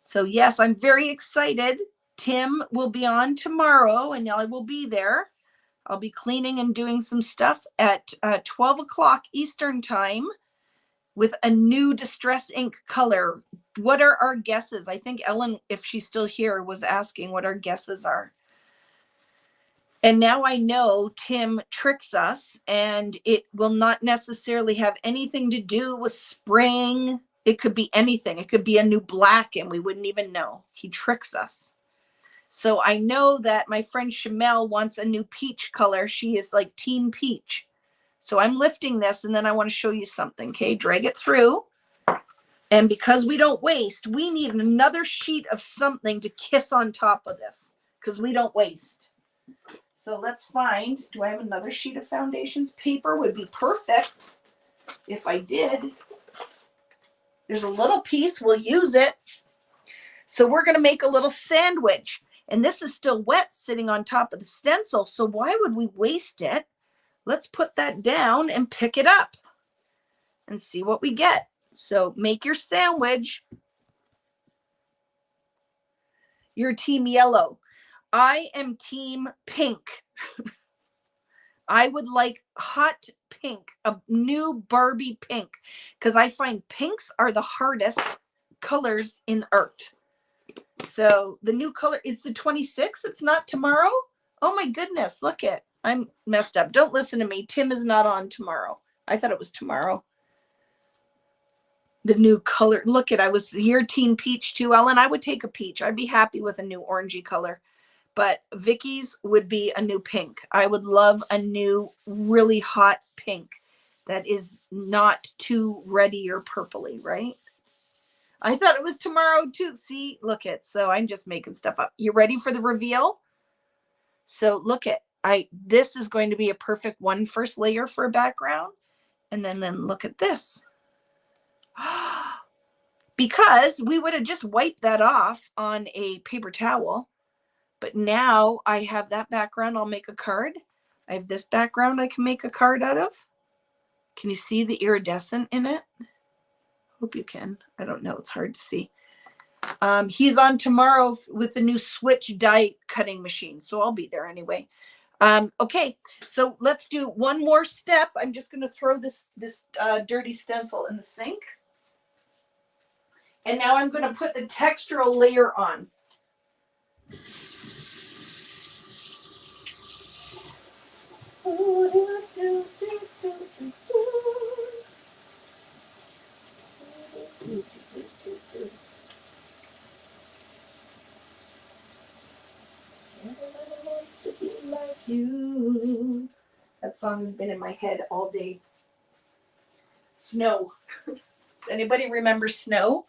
So yes, I'm very excited. Tim will be on tomorrow and I will be there. I'll be cleaning and doing some stuff at 12 o'clock Eastern time with a new Distress ink color. What are our guesses? I think Ellen, if she's still here, was asking what our guesses are. And now I know Tim tricks us, and it will not necessarily have anything to do with spring. It could be anything. It could be a new black and we wouldn't even know. He tricks us. So I know that my friend Shamel wants a new peach color. She is like team peach. So I'm lifting this and then I want to show you something. Okay, drag it through. And because we don't waste, we need another sheet of something to kiss on top of this because we don't waste. So let's find, do I have another sheet of foundations? Paper would be perfect if I did. There's a little piece, we'll use it. So we're going to make a little sandwich. And this is still wet sitting on top of the stencil. So why would we waste it? Let's put that down and pick it up and see what we get. So make your sandwich. You're team yellow. I am team pink. I would like hot pink, a new Barbie pink, because I find pinks are the hardest colors in art. So the new color, it's the 26th. It's not tomorrow. Oh my goodness. Look it. I'm messed up. Don't listen to me. Tim is not on tomorrow. I thought it was tomorrow. The new color. Look it. I was here team peach too, Ellen. I would take a peach. I'd be happy with a new orangey color. But Vicky's would be a new pink. I would love a new really hot pink that is not too reddy or purpley, right? I thought it was tomorrow too. See, look it. So I'm just making stuff up. You ready for the reveal? So look at, this is going to be a perfect one first layer for a background. And then look at this. Because we would have just wiped that off on a paper towel. But now I have that background, I'll make a card. I have this background I can make a card out of. Can you see the iridescent in it? Hope you can. I don't know, it's hard to see. He's on tomorrow with the new Switch die cutting machine, so I'll be there anyway. Okay, so let's do one more step. I'm just going to throw this dirty stencil in the sink. And now I'm going to put the textural layer on. You. That song has been in my head all day. Snow. Does anybody remember Snow,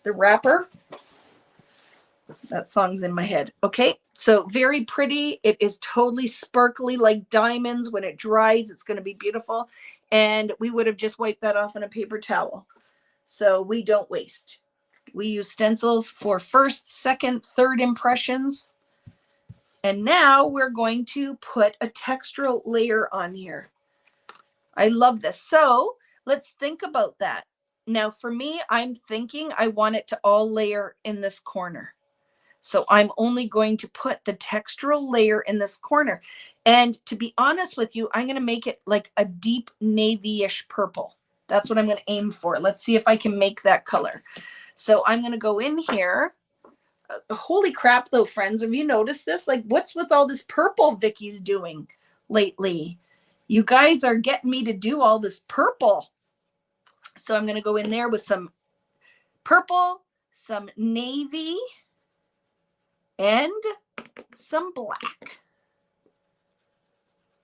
the rapper? That song's in my head. Okay, so very pretty. It is totally sparkly like diamonds. When it dries, it's going to be beautiful. And we would have just wiped that off on a paper towel. So we don't waste. We use stencils for first, second, third impressions. And now we're going to put a textural layer on here. I love this. So let's think about that. Now for me, I'm thinking I want it to all layer in this corner. So I'm only going to put the textural layer in this corner. And to be honest with you, I'm going to make it like a deep navy-ish purple. That's what I'm going to aim for. Let's see if I can make that color. So I'm going to go in here. Holy crap though, friends. Have you noticed this? Like, what's with all this purple Vicky's doing lately? You guys are getting me to do all this purple. So I'm going to go in there with some purple, some navy, and some black.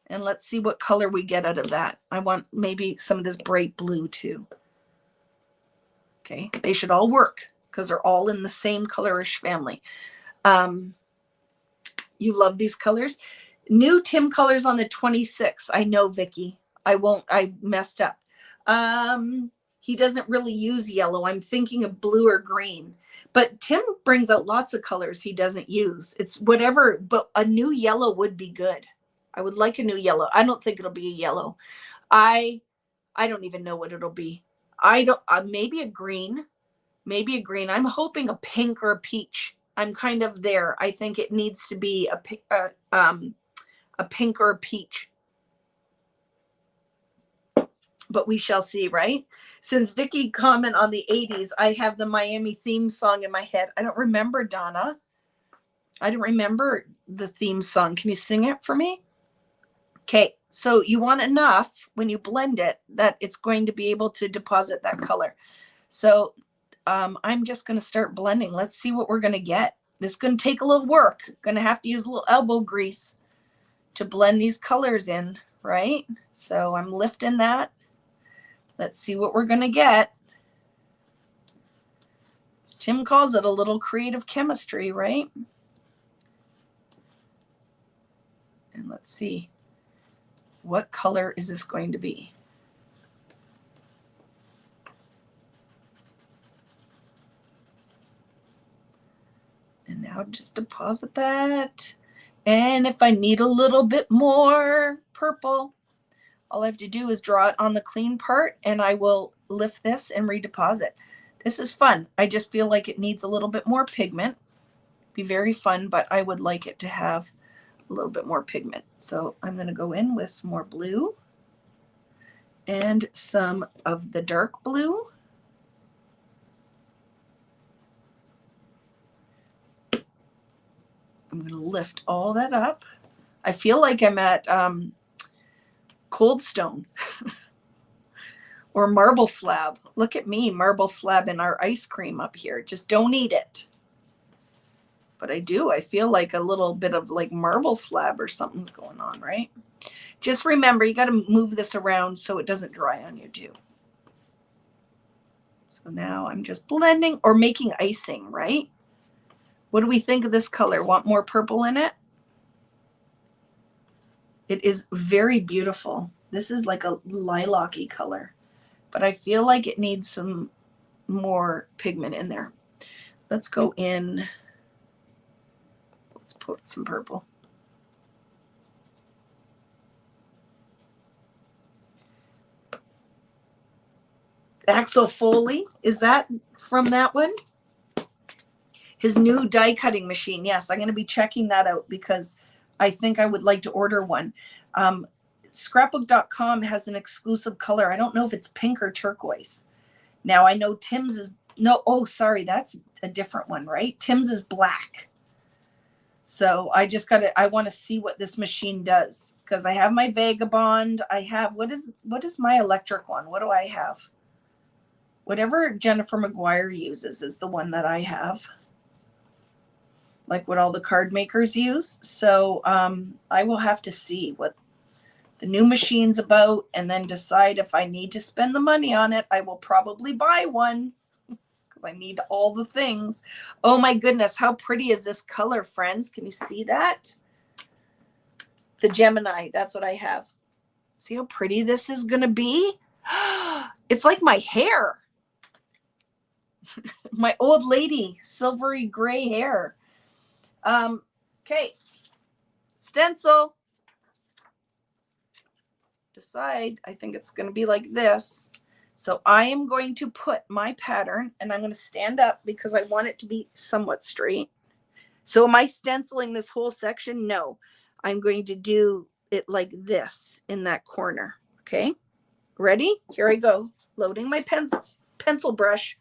And let's see what color we get out of that. I want maybe some of this bright blue too. Okay, they should all work because they're all in the same colorish family. You love these colors. New Tim colors on the 26th. I know, Vicky. I messed up. He doesn't really use yellow. I'm thinking of blue or green. But Tim brings out lots of colors he doesn't use. It's whatever, but a new yellow would be good. I would like a new yellow. I don't think it'll be a yellow. I don't even know what it'll be. Maybe a green. Maybe a green. I'm hoping a pink or a peach. I'm kind of there. I think it needs to be a pink or a peach. But we shall see, right? Since Vicky comment on the 80s, I have the Miami theme song in my head. I don't remember, Donna. I don't remember the theme song. Can you sing it for me? Okay, so you want enough when you blend it that it's going to be able to deposit that color. So I'm just going to start blending. Let's see what we're going to get. This is going to take a little work. Going to have to use a little elbow grease to blend these colors in, right? So I'm lifting that. Let's see what we're going to get. As Tim calls it, a little creative chemistry, right? And let's see. What color is this going to be? And now just deposit that. And if I need a little bit more purple, all I have to do is draw it on the clean part and I will lift this and redeposit. This is fun. I just feel like it needs a little bit more pigment. Be very fun, but I would like it to have a little bit more pigment. So I'm going to go in with some more blue and some of the dark blue. I'm going to lift all that up. I feel like I'm at Cold Stone or Marble Slab. Look at me, Marble Slab in our ice cream up here. Just don't eat it. But I do. I feel like a little bit of like marble slab or something's going on, right? Just remember, you got to move this around so it doesn't dry on you too. So now I'm just blending or making icing, right? What do we think of this color? Want more purple in it? It is very beautiful. This is like a lilac-y color, but I feel like it needs some more pigment in there. Let's go in. Let's put some purple. Axel Foley, is that from that one? His new die cutting machine. Yes, I'm going to be checking that out because I think I would like to order one. Scrapbook.com has an exclusive color. I don't know if it's pink or turquoise. Now I know Tim's is, no, oh, sorry, that's a different one, right? Tim's is black. So I just got to, I want to see what this machine does because I have my Vagabond. I have, what is my electric one? What do I have? Whatever Jennifer McGuire uses is the one that I have. Like what all the card makers use. So I will have to see what the new machine's about and then decide if I need to spend the money on it. I will probably buy one because I need all the things. Oh my goodness, how pretty is this color, friends? Can you see that? The Gemini, that's what I have. See how pretty this is going to be? It's like my hair. My old lady, silvery gray hair. Okay. Stencil. Decide. I think it's going to be like this. So I am going to put my pattern and I'm going to stand up because I want it to be somewhat straight. So am I stenciling this whole section? No. I'm going to do it like this in that corner. Okay. Ready? Here I go. Loading my pencil brush,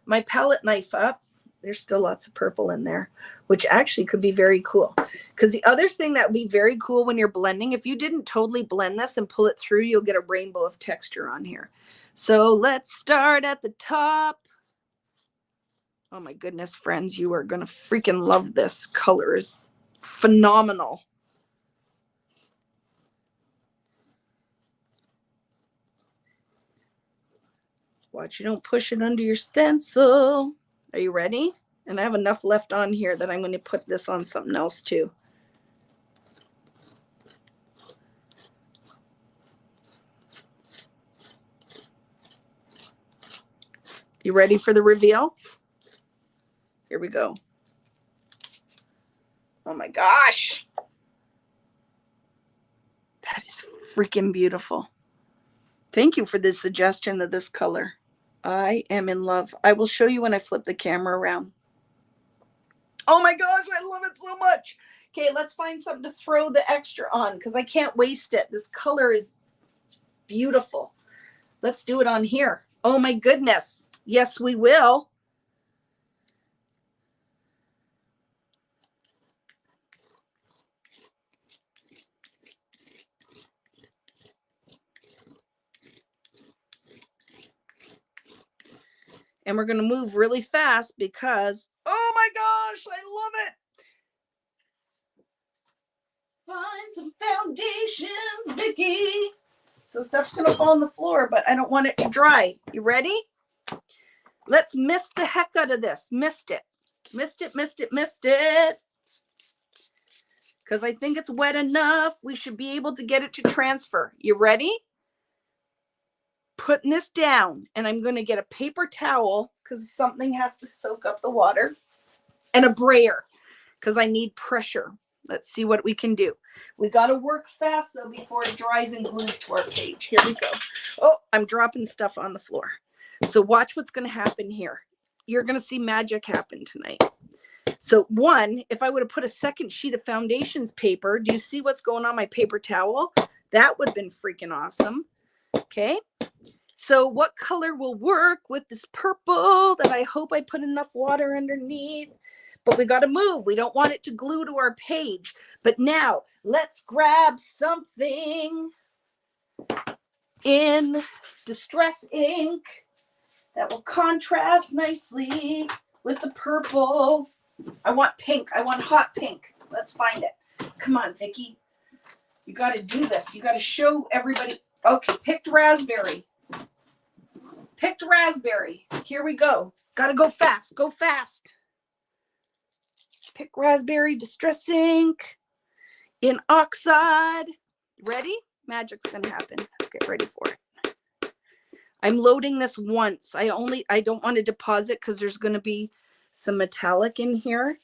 my palette knife up. There's still lots of purple in there, which actually could be very cool. Because the other thing that would be very cool when you're blending, if you didn't totally blend this and pull it through, you'll get a rainbow of texture on here. So let's start at the top. Oh my goodness, friends, you are going to freaking love this. Color is phenomenal. Watch you don't push it under your stencil. Are you ready? And I have enough left on here that I'm going to put this on something else too. You ready for the reveal? Here we go. Oh my gosh. That is freaking beautiful. Thank you for the suggestion of this color. I am in love. I will show you when I flip the camera around. Oh my gosh, I love it so much. Okay, let's find something to throw the extra on because I can't waste it. This color is beautiful. Let's do it on here. Oh my goodness. Yes, we will. And we're going to move really fast because, oh my gosh, I love it. Find some foundations, Vicky. So stuff's going to fall on the floor, but I don't want it to dry. You ready? Let's mist the heck out of this. Mist it. Mist it, mist it, mist it. Because I think it's wet enough. We should be able to get it to transfer. You ready? Putting this down, and I'm going to get a paper towel because something has to soak up the water, and a brayer because I need pressure. Let's see what we can do. We got to work fast though before it dries and glues to our page. Here we go. Oh, I'm dropping stuff on the floor. So watch what's going to happen here. You're going to see magic happen tonight. So one, if I would have put a second sheet of foundations paper, do you see what's going on my paper towel? That would have been freaking awesome. Okay. So what color will work with this purple that I hope I put enough water underneath? But we got to move. We don't want it to glue to our page. But now let's grab something in distress ink that will contrast nicely with the purple. I want pink. I want hot pink. Let's find it. Come on, Vicky. You got to do this. You got to show everybody. Okay, picked raspberry. Picked raspberry. Here we go. Got to go fast. Go fast. Pick raspberry, distress ink in oxide. Ready? Magic's going to happen. Let's get ready for it. I'm loading this once. I don't want to deposit because there's going to be some metallic in here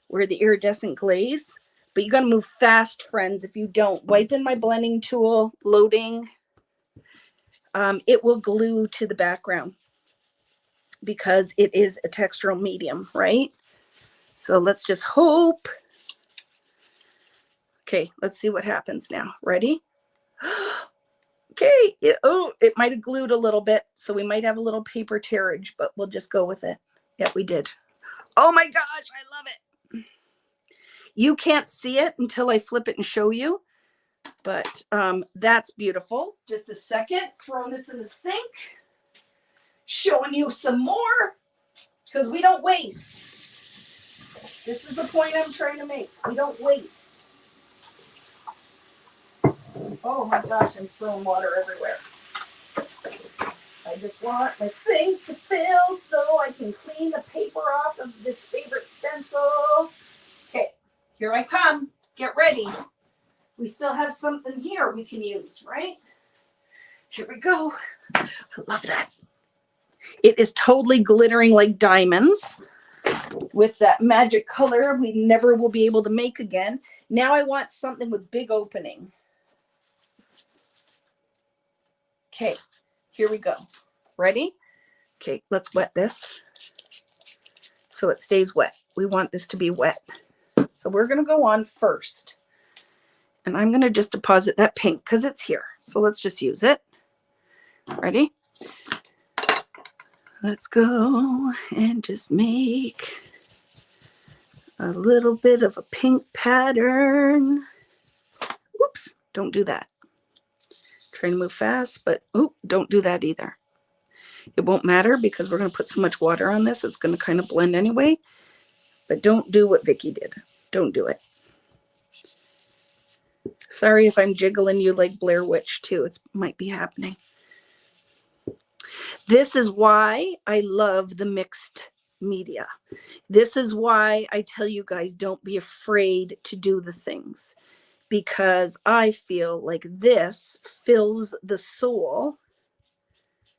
where the iridescent glaze. But you got to move fast, friends. If you don't, wipe in my blending tool, loading. It will glue to the background because it is a textural medium, right? So let's just hope. Okay, let's see what happens now. Ready? Okay. It might have glued a little bit, so we might have a little paper tearage, but we'll just go with it. Yeah, we did. Oh my gosh, I love it. You can't see it until I flip it and show you, but that's beautiful. Just a second, throwing this in the sink, showing you some more because we don't waste. This is the point I'm trying to make. We don't waste. Oh my gosh, I'm throwing water everywhere. I just want my sink to fill so I can clean the paper off of this favorite stencil. Okay, here I come. Get ready. We still have something here we can use, right? Here we go. I love that. It is totally glittering like diamonds with that magic color we never will be able to make again. Now I want something with big opening. Okay, here we go. Ready? Okay, let's wet this so it stays wet. We want this to be wet. So we're going to go on first. And I'm going to just deposit that pink because it's here. So let's just use it. Ready? Let's go and just make a little bit of a pink pattern. Whoops, don't do that. Trying to move fast, but don't do that either. It won't matter because we're going to put so much water on this. It's going to kind of blend anyway. But don't do what Vicky did. Don't do it. Sorry if I'm jiggling you like Blair Witch too. It might be happening. This is why I love the mixed media. This is why I tell you guys don't be afraid to do the things, because I feel like this fills the soul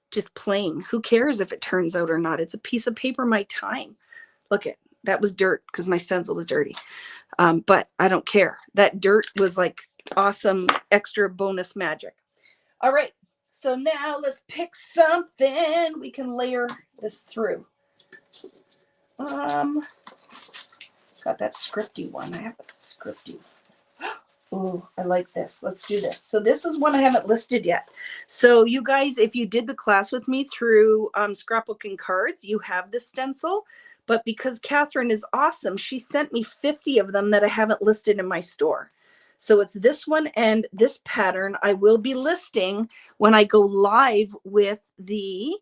just plain. Who cares if it turns out or not? It's a piece of paper, my time. Look at that was dirt because my stencil was dirty. But I don't care. That dirt was like awesome extra bonus magic. All right. So now let's pick something we can layer this through. Got that scripty one. I have that scripty. Oh, I like this. Let's do this. So this is one I haven't listed yet. So you guys, if you did the class with me through Scrapbooking Cards, you have this stencil. But because Catherine is awesome, she sent me 50 of them that I haven't listed in my store. So it's this one and this pattern I will be listing when I go live with the,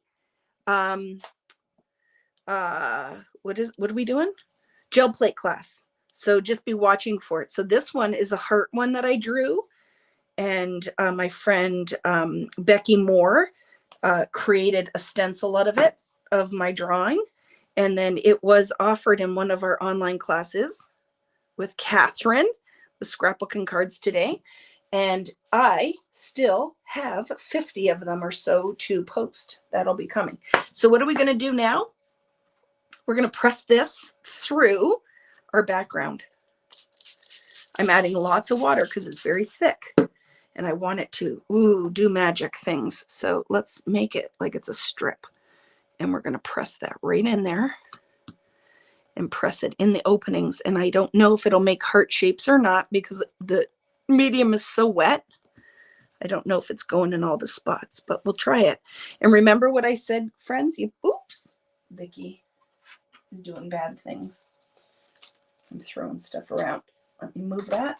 what are we doing? Gel plate class. So just be watching for it. So this one is a heart one that I drew. And my friend Becky Moore created a stencil out of it, of my drawing. And then it was offered in one of our online classes with Catherine, with Scrapbooking Cards today. And I still have 50 of them or so to post. That'll be coming. So what are we going to do now? We're going to press this through our background. I'm adding lots of water because it's very thick and I want it to do magic things. So let's make it like it's a strip, and we're going to press that right in there and press it in the openings. And I don't know if it'll make heart shapes or not because the medium is so wet. I don't know if it's going in all the spots, but we'll try it. And remember what I said, friends? Oops, Vicky is doing bad things. I'm throwing stuff around. Let me move that.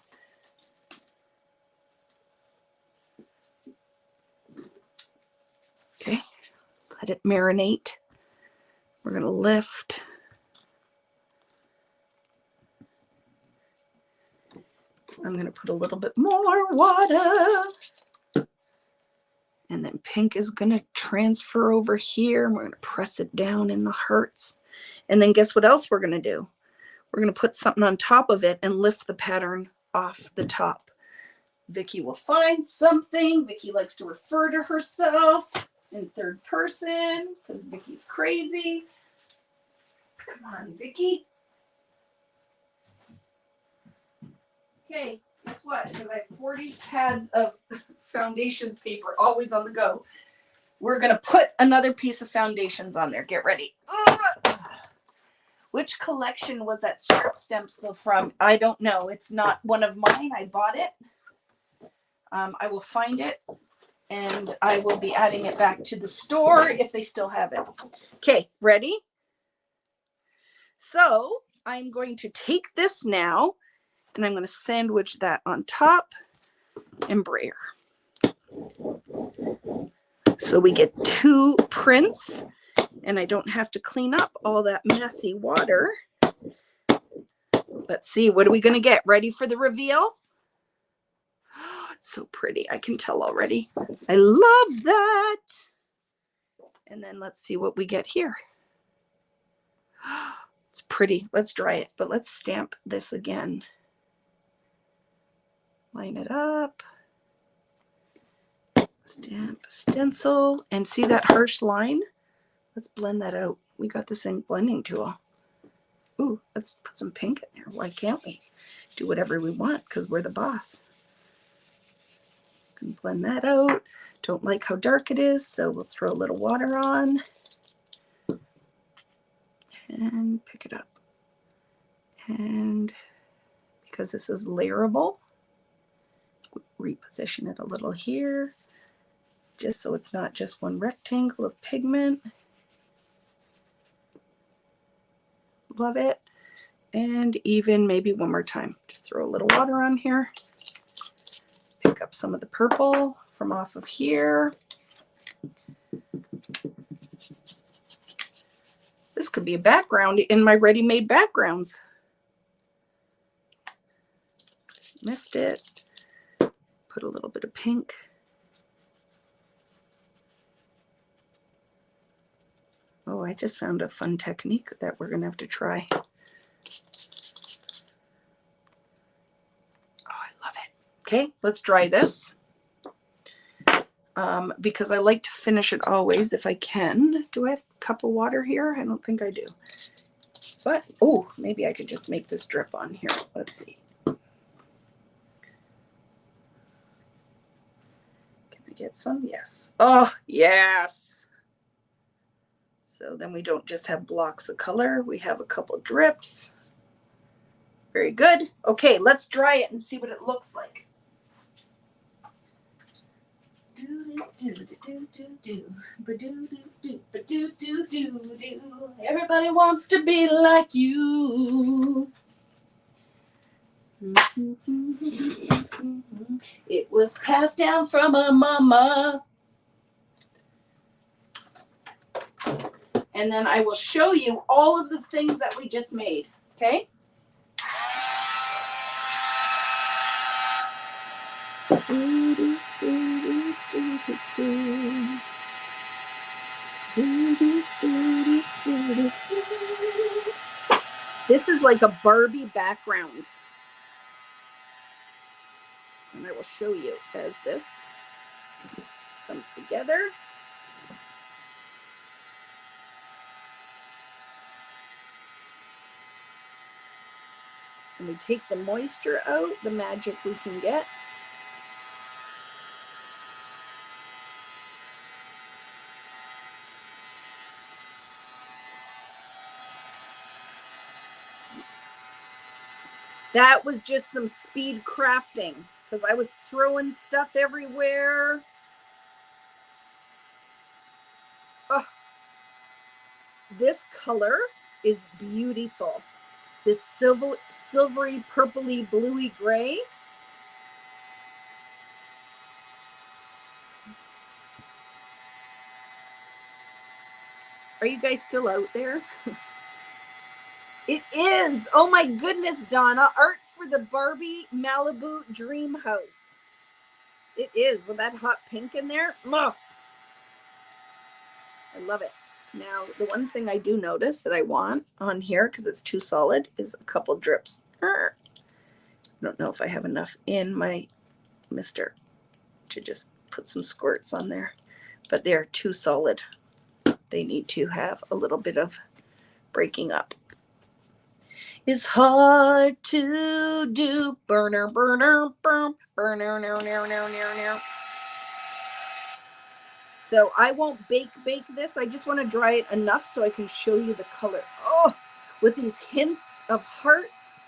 Okay, let it marinate. We're going to lift. I'm going to put a little bit more water. And then pink is going to transfer over here. And we're going to press it down in the hearts. And then guess what else we're going to do? We're going to put something on top of it and lift the pattern off the top. Vicky will find something. Vicky likes to refer to herself in third person because Vicky's crazy. Come on, Vicky. Okay, guess what? Because I have 40 pads of foundations paper always on the go. We're going to put another piece of foundations on there. Get ready. Which collection was that strip stencil from? I don't know. It's not one of mine. I bought it. I will find it and I will be adding it back to the store if they still have it. Okay, ready? So I'm going to take this now and I'm going to sandwich that on top and brayer. So we get 2 prints and I don't have to clean up all that messy water. Let's see, what are we going to get? Ready for the reveal? Oh, it's so pretty. I can tell already. I love that. And then let's see what we get here. It's pretty. Let's dry it, but let's stamp this again. Line it up. Stamp, stencil, and see that harsh line? Let's blend that out. We got the same blending tool. Ooh, let's put some pink in there. Why can't we? Do whatever we want because we're the boss. Can blend that out. Don't like how dark it is, so we'll throw a little water on and pick it up. And because this is layerable, reposition it a little here, just so it's not just one rectangle of pigment. Love it. And even maybe one more time, just throw a little water on here. Pick up some of the purple from off of here. This could be a background in my ready-made backgrounds. Missed it. Put a little bit of pink. Oh, I just found a fun technique that we're going to have to try. Oh, I love it. Okay, let's dry this. Because I like to finish it always if I can. Do I have a cup of water here? I don't think I do. But, oh, maybe I could just make this drip on here. Let's see. Can I get some? Yes. Oh, yes. So then we don't just have blocks of color. We have a couple drips. Very good. Okay, let's dry it and see what it looks like. Everybody wants to be like you. It was passed down from a mama. And then I will show you all of the things that we just made. Okay? This is like a Barbie background. And I will show you as this comes together. And we take the moisture out, the magic we can get. That was just some speed crafting because I was throwing stuff everywhere. Oh, this color is beautiful. This silvery, purpley, bluey gray. Are you guys still out there? It is. Oh my goodness, Donna. Art for the Barbie Malibu Dream House. It is with that hot pink in there. Oh, I love it. Now, the one thing I do notice that I want on here, because it's too solid, is a couple drips. I don't know if I have enough in my mister to just put some squirts on there, but they're too solid. They need to have a little bit of breaking up. It's hard to do. Burner, burner, burn, burner, no, no, no, no, no. So I won't bake this. I just want to dry it enough so I can show you the color. Oh, with these hints of hearts.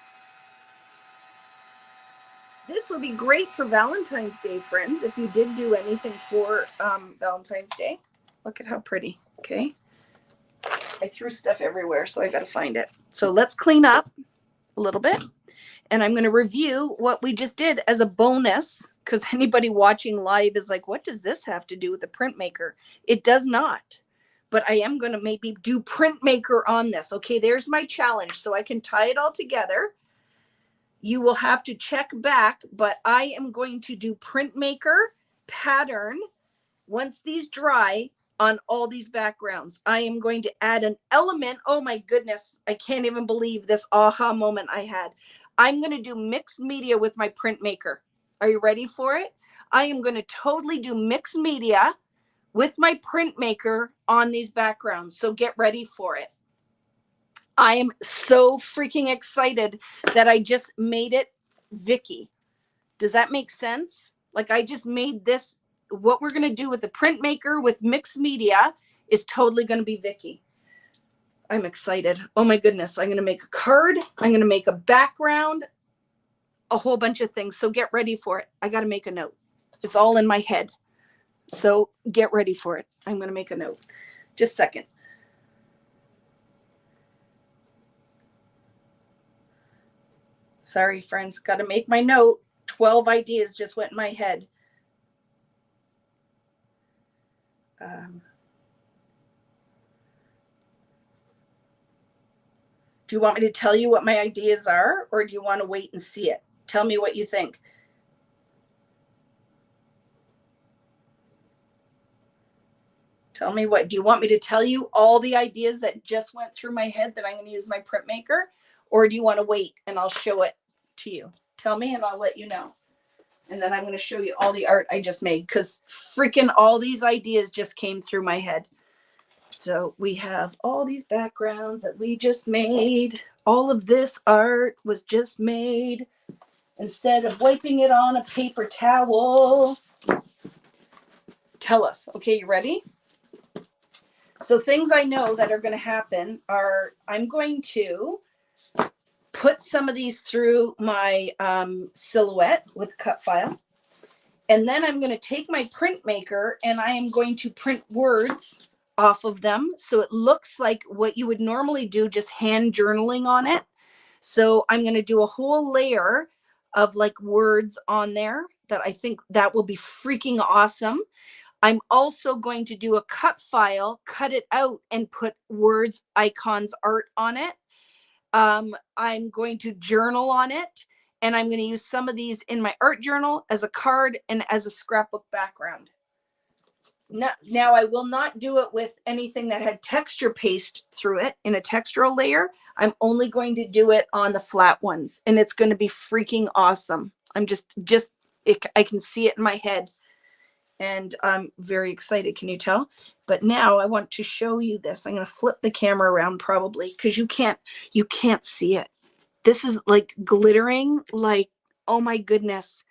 This would be great for Valentine's Day, friends, if you did do anything for Valentine's Day. Look at how pretty, okay? I threw stuff everywhere, so I got to find it. So let's clean up a little bit. And I'm going to review what we just did as a bonus, because anybody watching live is like, what does this have to do with the PrintMaker? It does not. But I am going to maybe do PrintMaker on this. Okay, there's my challenge. So I can tie it all together. You will have to check back, but I am going to do PrintMaker pattern once these dry on all these backgrounds. I am going to add an element. Oh my goodness, I can't even believe this aha moment I had. I'm going to do mixed media with my PrintMaker. Are you ready for it? I am going to totally do mixed media with my PrintMaker on these backgrounds. So get ready for it. I am so freaking excited that I just made it Vicky. Does that make sense? Like I just made this. What we're going to do with the PrintMaker with mixed media is totally going to be Vicky. I'm excited. Oh my goodness. I'm going to make a card. I'm going to make a background, a whole bunch of things. So get ready for it. I got to make a note. It's all in my head. So get ready for it. I'm going to make a note. Just a second. Sorry, friends. Got to make my note. 12 ideas just went in my head. Do you want me to tell you what my ideas are, or do you want to wait and see it? Tell me what you think. Tell me what, do you want me to tell you all the ideas that just went through my head that I'm going to use my PrintMaker, or do you want to wait and I'll show it to you? Tell me and I'll let you know. And then I'm going to show you all the art I just made, because freaking all these ideas just came through my head. So we have all these backgrounds that we just made. All of this art was just made. Instead of wiping it on a paper towel, tell us. Okay, you ready? So things I know that are going to happen are I'm going to put some of these through my silhouette with cut file. And then I'm going to take my PrintMaker and I am going to print words off of them. So it looks like what you would normally do, just hand journaling on it. So I'm going to do a whole layer of like words on there that I think that will be freaking awesome. I'm also going to do a cut file, cut it out and put words, icons, art on it. I'm going to journal on it, and I'm going to use some of these in my art journal as a card and as a scrapbook background. Now I will not do it with anything that had texture paste through it in a textural layer. I'm only going to do it on the flat ones, and it's going to be freaking awesome. I'm I can see it in my head, and I'm very excited. Can you tell? But now I want to show you this. I'm going to flip the camera around probably because you can't see it. This is like glittering, like, oh my goodness.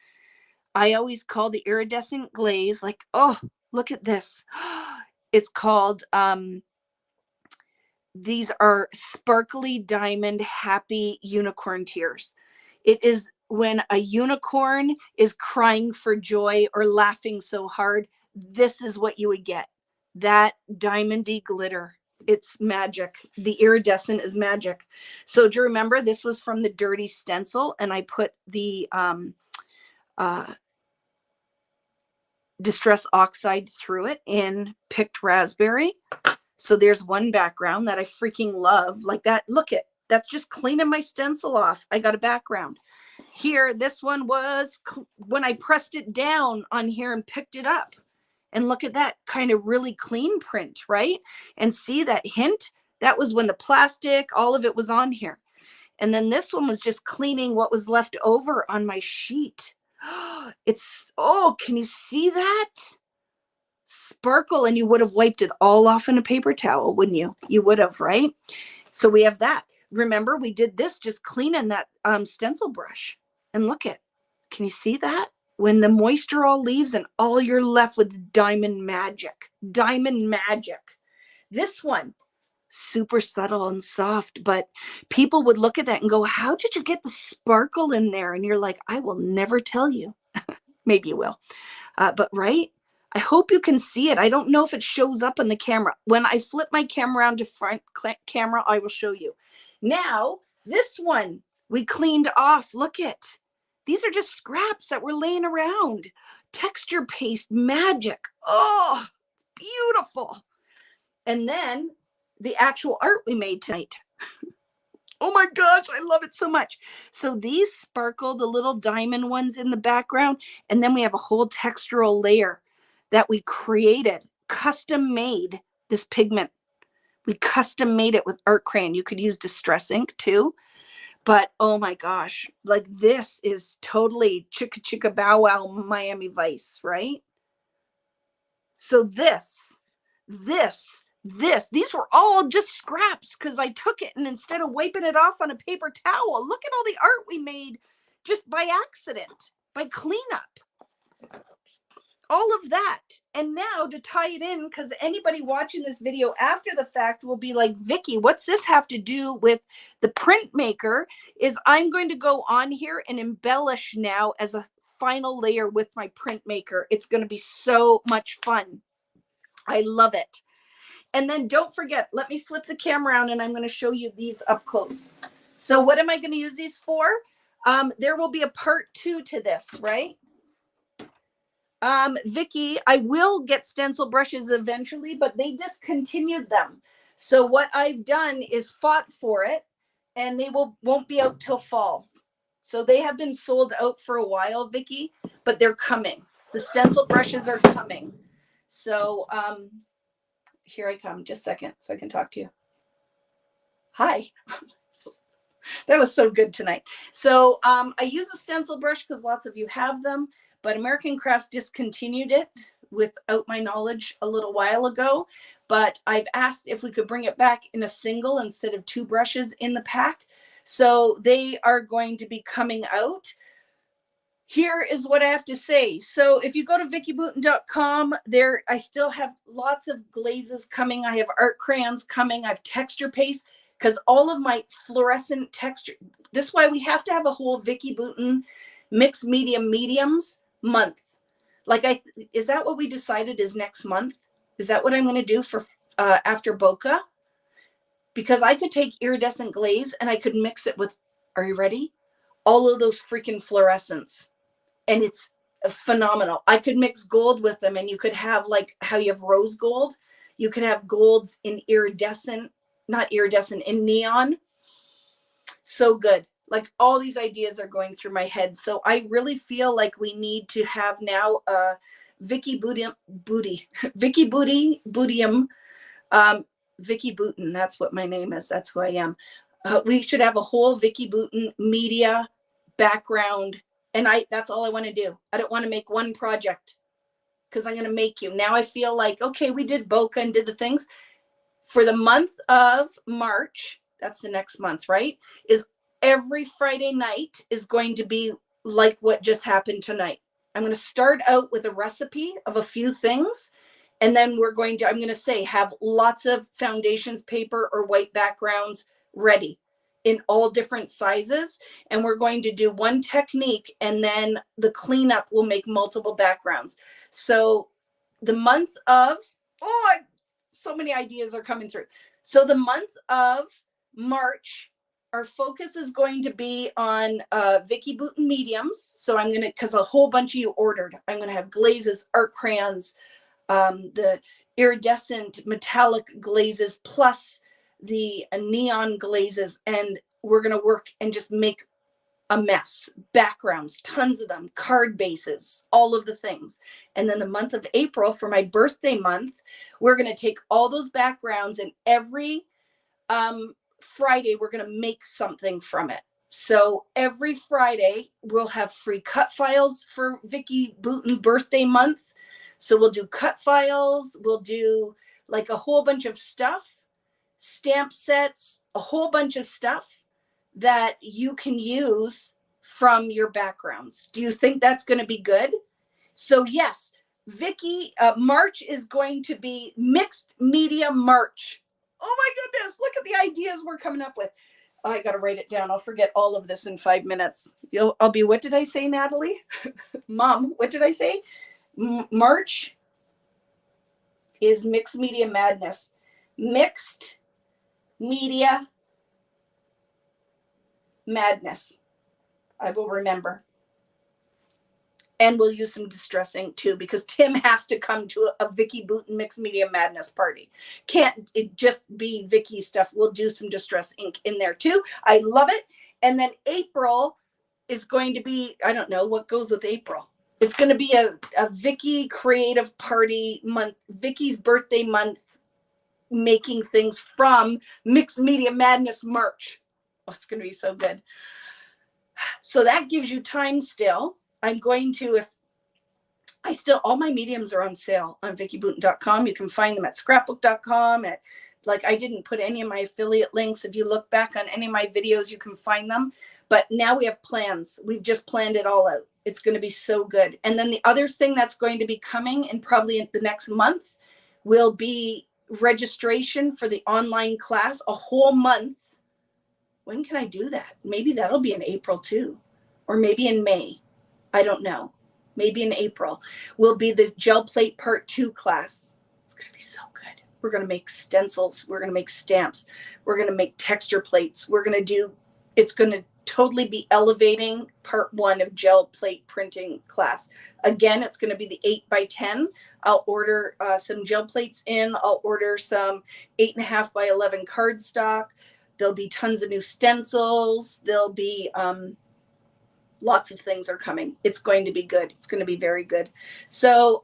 I always call the iridescent glaze like, oh, look at this. It's called, these are sparkly diamond happy unicorn tears. It is when a unicorn is crying for joy or laughing so hard, this is what you would get. That diamondy glitter. It's magic. The iridescent is magic. So do you remember this was from the dirty stencil, and I put the Distress Oxide through it in Picked Raspberry. So there's one background that I freaking love, like that. Look at that's just cleaning my stencil off. I got a background here. This one was when I pressed it down on here and picked it up. And look at that kind of really clean print, right? And see that hint? That was when the plastic, all of it was on here. And then this one was just cleaning what was left over on my sheet. It's, oh, can you see that? Sparkle, and you would have wiped it all off in a paper towel, wouldn't you? You would have, right? So we have that. Remember, we did this just cleaning that stencil brush. And look at, can you see that? When the moisture all leaves and all you're left with diamond magic. Diamond magic. This one, super subtle and soft, but people would look at that and go, how did you get the sparkle in there? And you're like, I will never tell you. Maybe you will. But right? I hope you can see it. I don't know if it shows up on the camera. When I flip my camera around to front camera, I will show you. Now, this one we cleaned off. Look at. These are just scraps that were laying around. Texture paste magic. Oh, beautiful. And then the actual art we made tonight. Oh my gosh, I love it so much. So these sparkle, the little diamond ones in the background, and then we have a whole textural layer that we created, custom made this pigment. We custom made it with art crayon. You could use Distress ink too. But oh my gosh, like this is totally chicka chicka bow wow Miami Vice, right? So these were all just scraps because I took it and instead of wiping it off on a paper towel, look at all the art we made just by accident, by cleanup. All of that. And now to tie it in, because anybody watching this video after the fact will be like, Vicki, what's this have to do with the PrintMaker? Is I'm going to go on here and embellish now as a final layer with my PrintMaker. It's going to be so much fun. I love it. And then don't forget, let me flip the camera around and I'm going to show you these up close. So what am I going to use these for? There will be a part 2 to this, right? Vicki, I will get stencil brushes eventually, but they discontinued them. So what I've done is fought for it, and they won't be out till fall. So they have been sold out for a while, Vicki, but they're coming. The stencil brushes are coming. So here I come. Just a second so I can talk to you. Hi. That was so good tonight. So I use a stencil brush because lots of you have them. But American Crafts discontinued it without my knowledge a little while ago. But I've asked if we could bring it back in a single instead of 2 brushes in the pack. So they are going to be coming out. here is what I have to say. So if you go to vickybooten.com, there I still have lots of glazes coming. I have art crayons coming. I have texture paste because all of my fluorescent texture. This is why we have to have a whole Vicky Booten mixed mediums month. Like is that what we decided is next month? Is that what I'm going to do for after Boca? Because I could take iridescent glaze and I could mix it with, are you ready? All of those freaking fluorescents. And it's phenomenal. I could mix gold with them, and you could have like how you have rose gold. You could have golds in iridescent, not iridescent, in neon. So good. Like all these ideas are going through my head. So I really feel like we need to have now Vicky Bootium, Vicky Booten. That's what my name is. That's who I am. We should have a whole Vicky Booten media background. And that's all I want to do. I don't want to make one project because I'm going to make you. Now I feel like, okay, we did Boca and did the things. For the month of March, that's the next month, right? Is every Friday night is going to be like what just happened tonight. I'm going to start out with a recipe of a few things. And then I'm going to say, have lots of foundations paper or white backgrounds ready in all different sizes. And we're going to do one technique, and then the cleanup will make multiple backgrounds. So the month of, so many ideas are coming through. So the month of March, our focus is going to be on Vicky Booten mediums. So I'm going to, because a whole bunch of you ordered, I'm going to have glazes, art crayons, the iridescent metallic glazes, plus the neon glazes. And we're going to work and just make a mess, backgrounds, tons of them, card bases, all of the things. And then the month of April, for my birthday month, we're going to take all those backgrounds, and every Friday, we're going to make something from it. So every Friday, we'll have free cut files for Vicky Booten birthday month. So we'll do cut files. We'll do like a whole bunch of stuff, stamp sets, a whole bunch of stuff that you can use from your backgrounds. Do you think that's going to be good? So yes, Vicky, March is going to be mixed media March. Oh my goodness, look at the ideas we're coming up with. Oh, I got to write it down. I'll forget all of this in 5 minutes. I'll be, what did I say, Natalie? Mom, what did I say? March is mixed media madness. Mixed media madness. I will remember. And we'll use some distress ink too, because Tim has to come to a Vicky Booten mixed media madness party. Can't it just be Vicky stuff? We'll do some distress ink in there too. I love it. And then April is going to be, I don't know what goes with April. It's going to be a Vicky creative party month, Vicky's birthday month, making things from mixed media madness March. Oh, it's going to be so good. So that gives you time still. I'm going to, if I still, all my mediums are on sale on vickybooten.com. You can find them at scrapbook.com. I didn't put any of my affiliate links. If you look back on any of my videos, you can find them. But now we have plans. We've just planned it all out. It's going to be so good. And then the other thing that's going to be coming, and probably in the next month, will be registration for the online class, a whole month. When can I do that? Maybe that'll be in April too, or maybe in May. I don't know. Maybe in April will be the gel plate part 2 class. It's going to be so good. We're going to make stencils. We're going to make stamps. We're going to make texture plates. It's going to totally be elevating part 1 of gel plate printing class. Again, it's going to be the 8x10. I'll order some gel plates in. I'll order some 8.5x11 cardstock. There'll be tons of new stencils. There'll be lots of things are coming. It's going to be good. It's going to be very good. So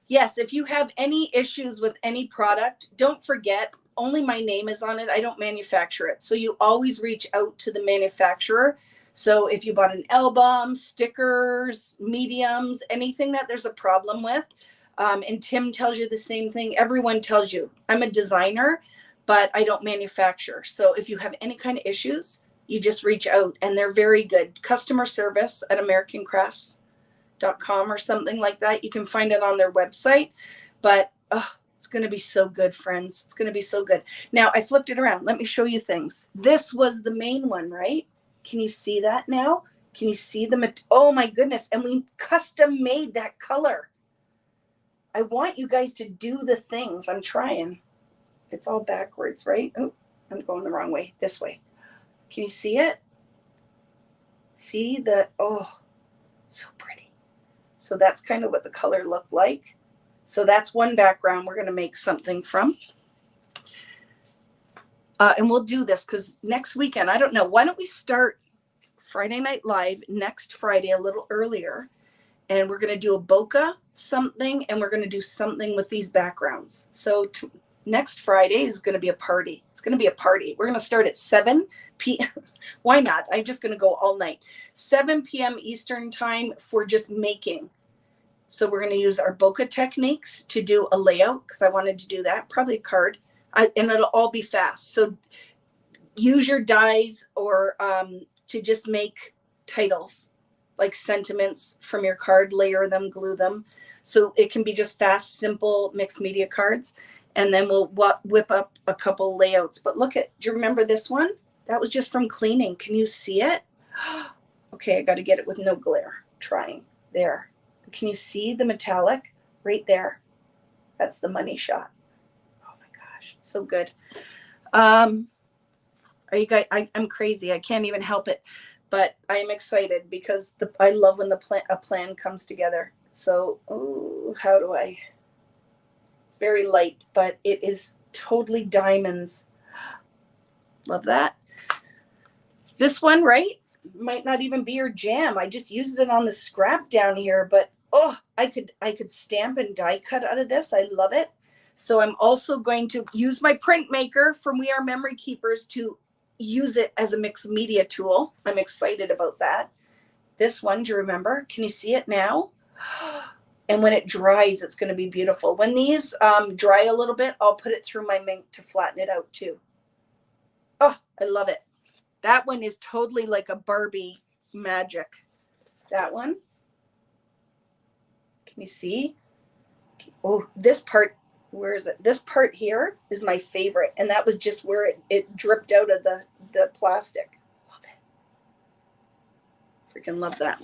yes, if you have any issues with any product, don't forget, only my name is on it. I don't manufacture it. So you always reach out to the manufacturer. So if you bought an album, stickers, mediums, anything that there's a problem with, and Tim tells you the same thing, everyone tells you. I'm a designer, but I don't manufacture. So if you have any kind of issues, you just reach out, and they're very good. Customer service at americancrafts.com or something like that. You can find it on their website, but it's going to be so good, friends. It's going to be so good. Now I flipped it around. Let me show you things. This was the main one, right? Can you see that now? Can you see the, oh my goodness. And we custom made that color. I want you guys to do the things. I'm trying. It's all backwards, right? Oh, I'm going the wrong way. This way. Can you see it? See the, oh, so pretty. So that's kind of what the color looked like. So that's one background we're going to make something from. And we'll do this because next weekend, I don't know. Why don't we start Friday Night Live next Friday a little earlier? And we're going to do a bokeh something, and we're going to do something with these backgrounds. So next Friday is going to be a party. It's going to be a party. We're going to start at 7 p.m. Why not? I'm just going to go all night. 7 p.m. Eastern time for just making. So we're going to use our bokeh techniques to do a layout because I wanted to do that. Probably a card. And it'll all be fast. So use your dies or to just make titles, like sentiments from your card, layer them, glue them. So it can be just fast, simple mixed media cards. And then we'll whip up a couple layouts. But look at, do you remember this one? That was just from cleaning. Can you see it? Okay, I got to get it with no glare. Trying. There. Can you see the metallic right there? That's the money shot. Oh my gosh, it's so good. Are you guys, I'm crazy. I can't even help it. But I am excited because I love when a plan comes together. So, how do I? It's very light, but it is totally diamonds. Love that. This one, right? Might not even be your jam. I just used it on the scrap down here, but I could stamp and die cut out of this. I love it. So I'm also going to use my PrintMaker from We Are Memory Keepers to use it as a mixed media tool. I'm excited about that. This one, do you remember? Can you see it now? And when it dries, it's going to be beautiful. When these dry a little bit, I'll put it through my Mink to flatten it out too. Oh, I love it. That one is totally like a Barbie magic. That one. Can you see? Oh, this part, where is it? This part here is my favorite. And that was just where it dripped out of the plastic. Love it. Freaking love that.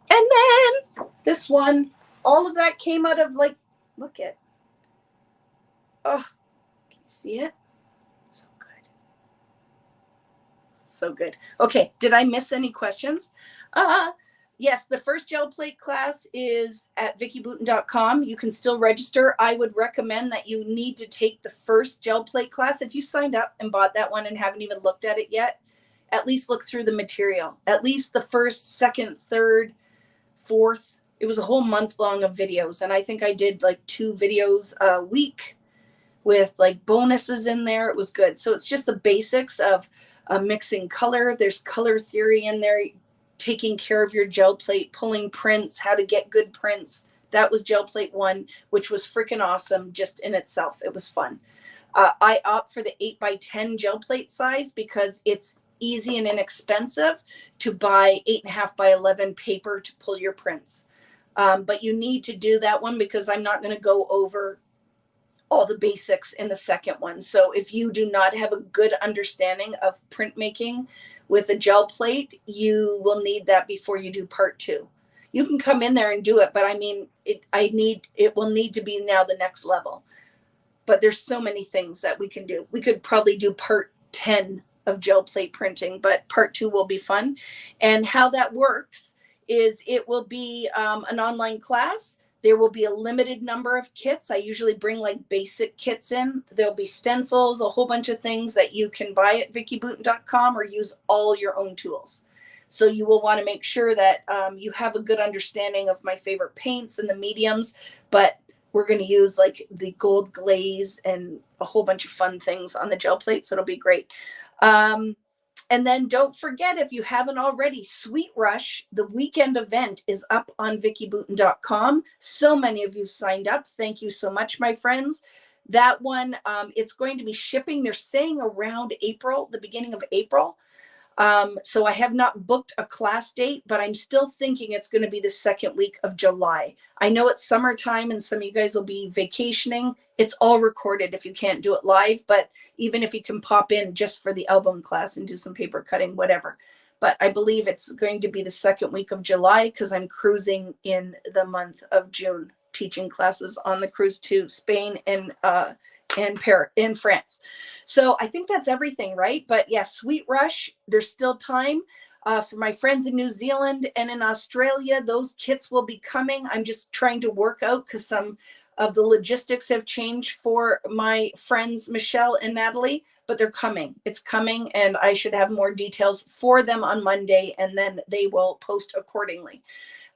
And then this one, all of that came out of like, look at. Oh, can you see it? So good. So good. Okay, did I miss any questions? Yes, the first gel plate class is at vickyboutin.com. You can still register. I would recommend that you need to take the first gel plate class. If you signed up and bought that one and haven't even looked at it yet, at least look through the material. At least the first, second, third, fourth. It was a whole month long of videos. And I think I did like 2 videos a week with like bonuses in there. It was good. So it's just the basics of mixing color. There's color theory in there. Taking care of your gel plate, pulling prints, how to get good prints. That was gel plate 1, which was freaking awesome just in itself. It was fun. I opt for the 8x10 gel plate size because it's easy and inexpensive to buy 8.5x11 paper to pull your prints. But you need to do that one because I'm not going to go over all the basics in the second one. So if you do not have a good understanding of printmaking with a gel plate, you will need that before you do part 2. You can come in there and do it, but I mean, it will need to be now the next level. But there's so many things that we can do. We could probably do part 10 of gel plate printing, but part 2 will be fun. And how that works is it will be an online class. There will be a limited number of kits. I usually bring like basic kits in. There'll be stencils, a whole bunch of things that you can buy at vickyboutin.com or use all your own tools. So you will want to make sure that you have a good understanding of my favorite paints and the mediums, but we're going to use like the gold glaze and a whole bunch of fun things on the gel plate. So it'll be great. And then don't forget, if you haven't already, Sweet Rush, the weekend event is up on vickyboutin.com. So many of you signed up. Thank you so much, my friends. That one, it's going to be shipping. They're saying around April, the beginning of April. So I have not booked a class date, but I'm still thinking it's going to be the second week of July. I know it's summertime and some of you guys will be vacationing. It's all recorded if you can't do it live, but even if you can pop in just for the album class and do some paper cutting, whatever. But I believe it's going to be the second week of July because I'm cruising in the month of June, teaching classes on the cruise to Spain and Paris, in France. So I think that's everything, right? But yeah, Sweet Rush, there's still time. For my friends in New Zealand and in Australia, those kits will be coming. I'm just trying to work out because some of the logistics have changed for my friends, Michelle and Natalie, but they're coming. It's coming, and I should have more details for them on Monday, and then they will post accordingly.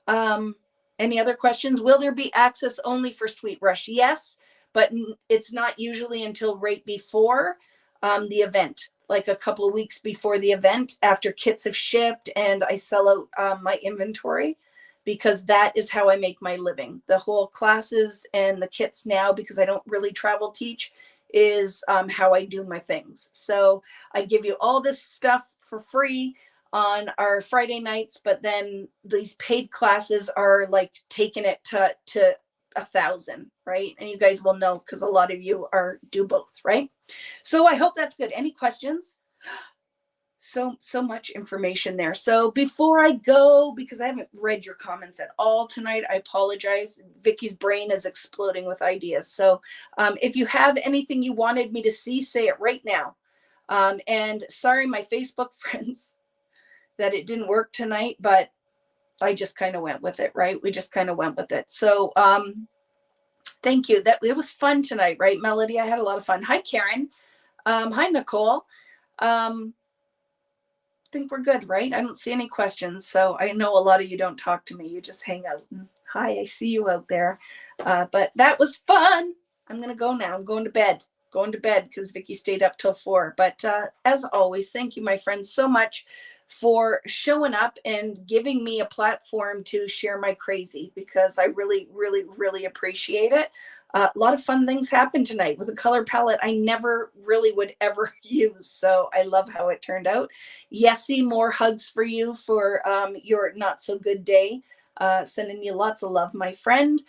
Any other questions? Will there be access only for Sweet Rush? Yes, but it's not usually until right before the event, like a couple of weeks before the event, after kits have shipped and I sell out my inventory, because that is how I make my living. The whole classes and the kits now, because I don't really travel teach, is how I do my things. So I give you all this stuff for free on our Friday nights, but then these paid classes are like taking it to 1,000, right? And you guys will know because a lot of you do both, right? So I hope that's good. Any questions? So much information there. So before I go, because I haven't read your comments at all tonight, I apologize. Vicky's brain is exploding with ideas. So if you have anything you wanted me to see, say it right now. And sorry, my Facebook friends, that it didn't work tonight, but I just kind of went with it, right? We just kind of went with it. So thank you. That it was fun tonight, right, Melody? I had a lot of fun. Hi, Karen. Hi, Nicole. Think we're good, right? I don't see any questions. So I know a lot of you don't talk to me. You just hang out. Hi, I see you out there. But that was fun. I'm going to go now. I'm going to bed. Going to bed because Vicky stayed up till 4. But as always, thank you, my friends, so much for showing up and giving me a platform to share my crazy, because I really, really, really appreciate it. A lot of fun things happened tonight with a color palette I never really would ever use. So I love how it turned out. Yessie, more hugs for you for your not so good day. Sending you lots of love, my friend.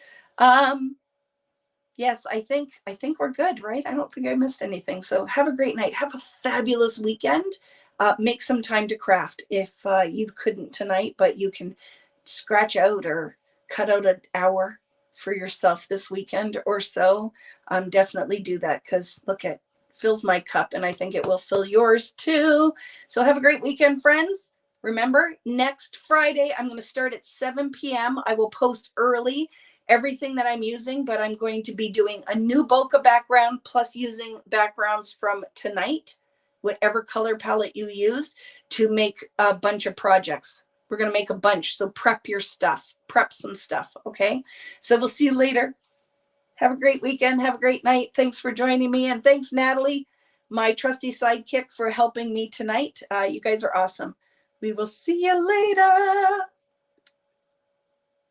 Yes, I think we're good, right? I don't think I missed anything. So have a great night. Have a fabulous weekend. Make some time to craft if you couldn't tonight, but you can scratch out or cut out an hour for yourself this weekend or so. Definitely do that, because look, it fills my cup and I think it will fill yours too. So have a great weekend, friends. Remember, next Friday, I'm going to start at 7 p.m. I will post early everything that I'm using, but I'm going to be doing a new bokeh background plus using backgrounds from tonight, whatever color palette you used, to make a bunch of projects. We're going to make a bunch. So prep your stuff, prep some stuff. Okay. So we'll see you later. Have a great weekend. Have a great night. Thanks for joining me. And thanks, Natalie, my trusty sidekick, for helping me tonight. You guys are awesome. We will see you later.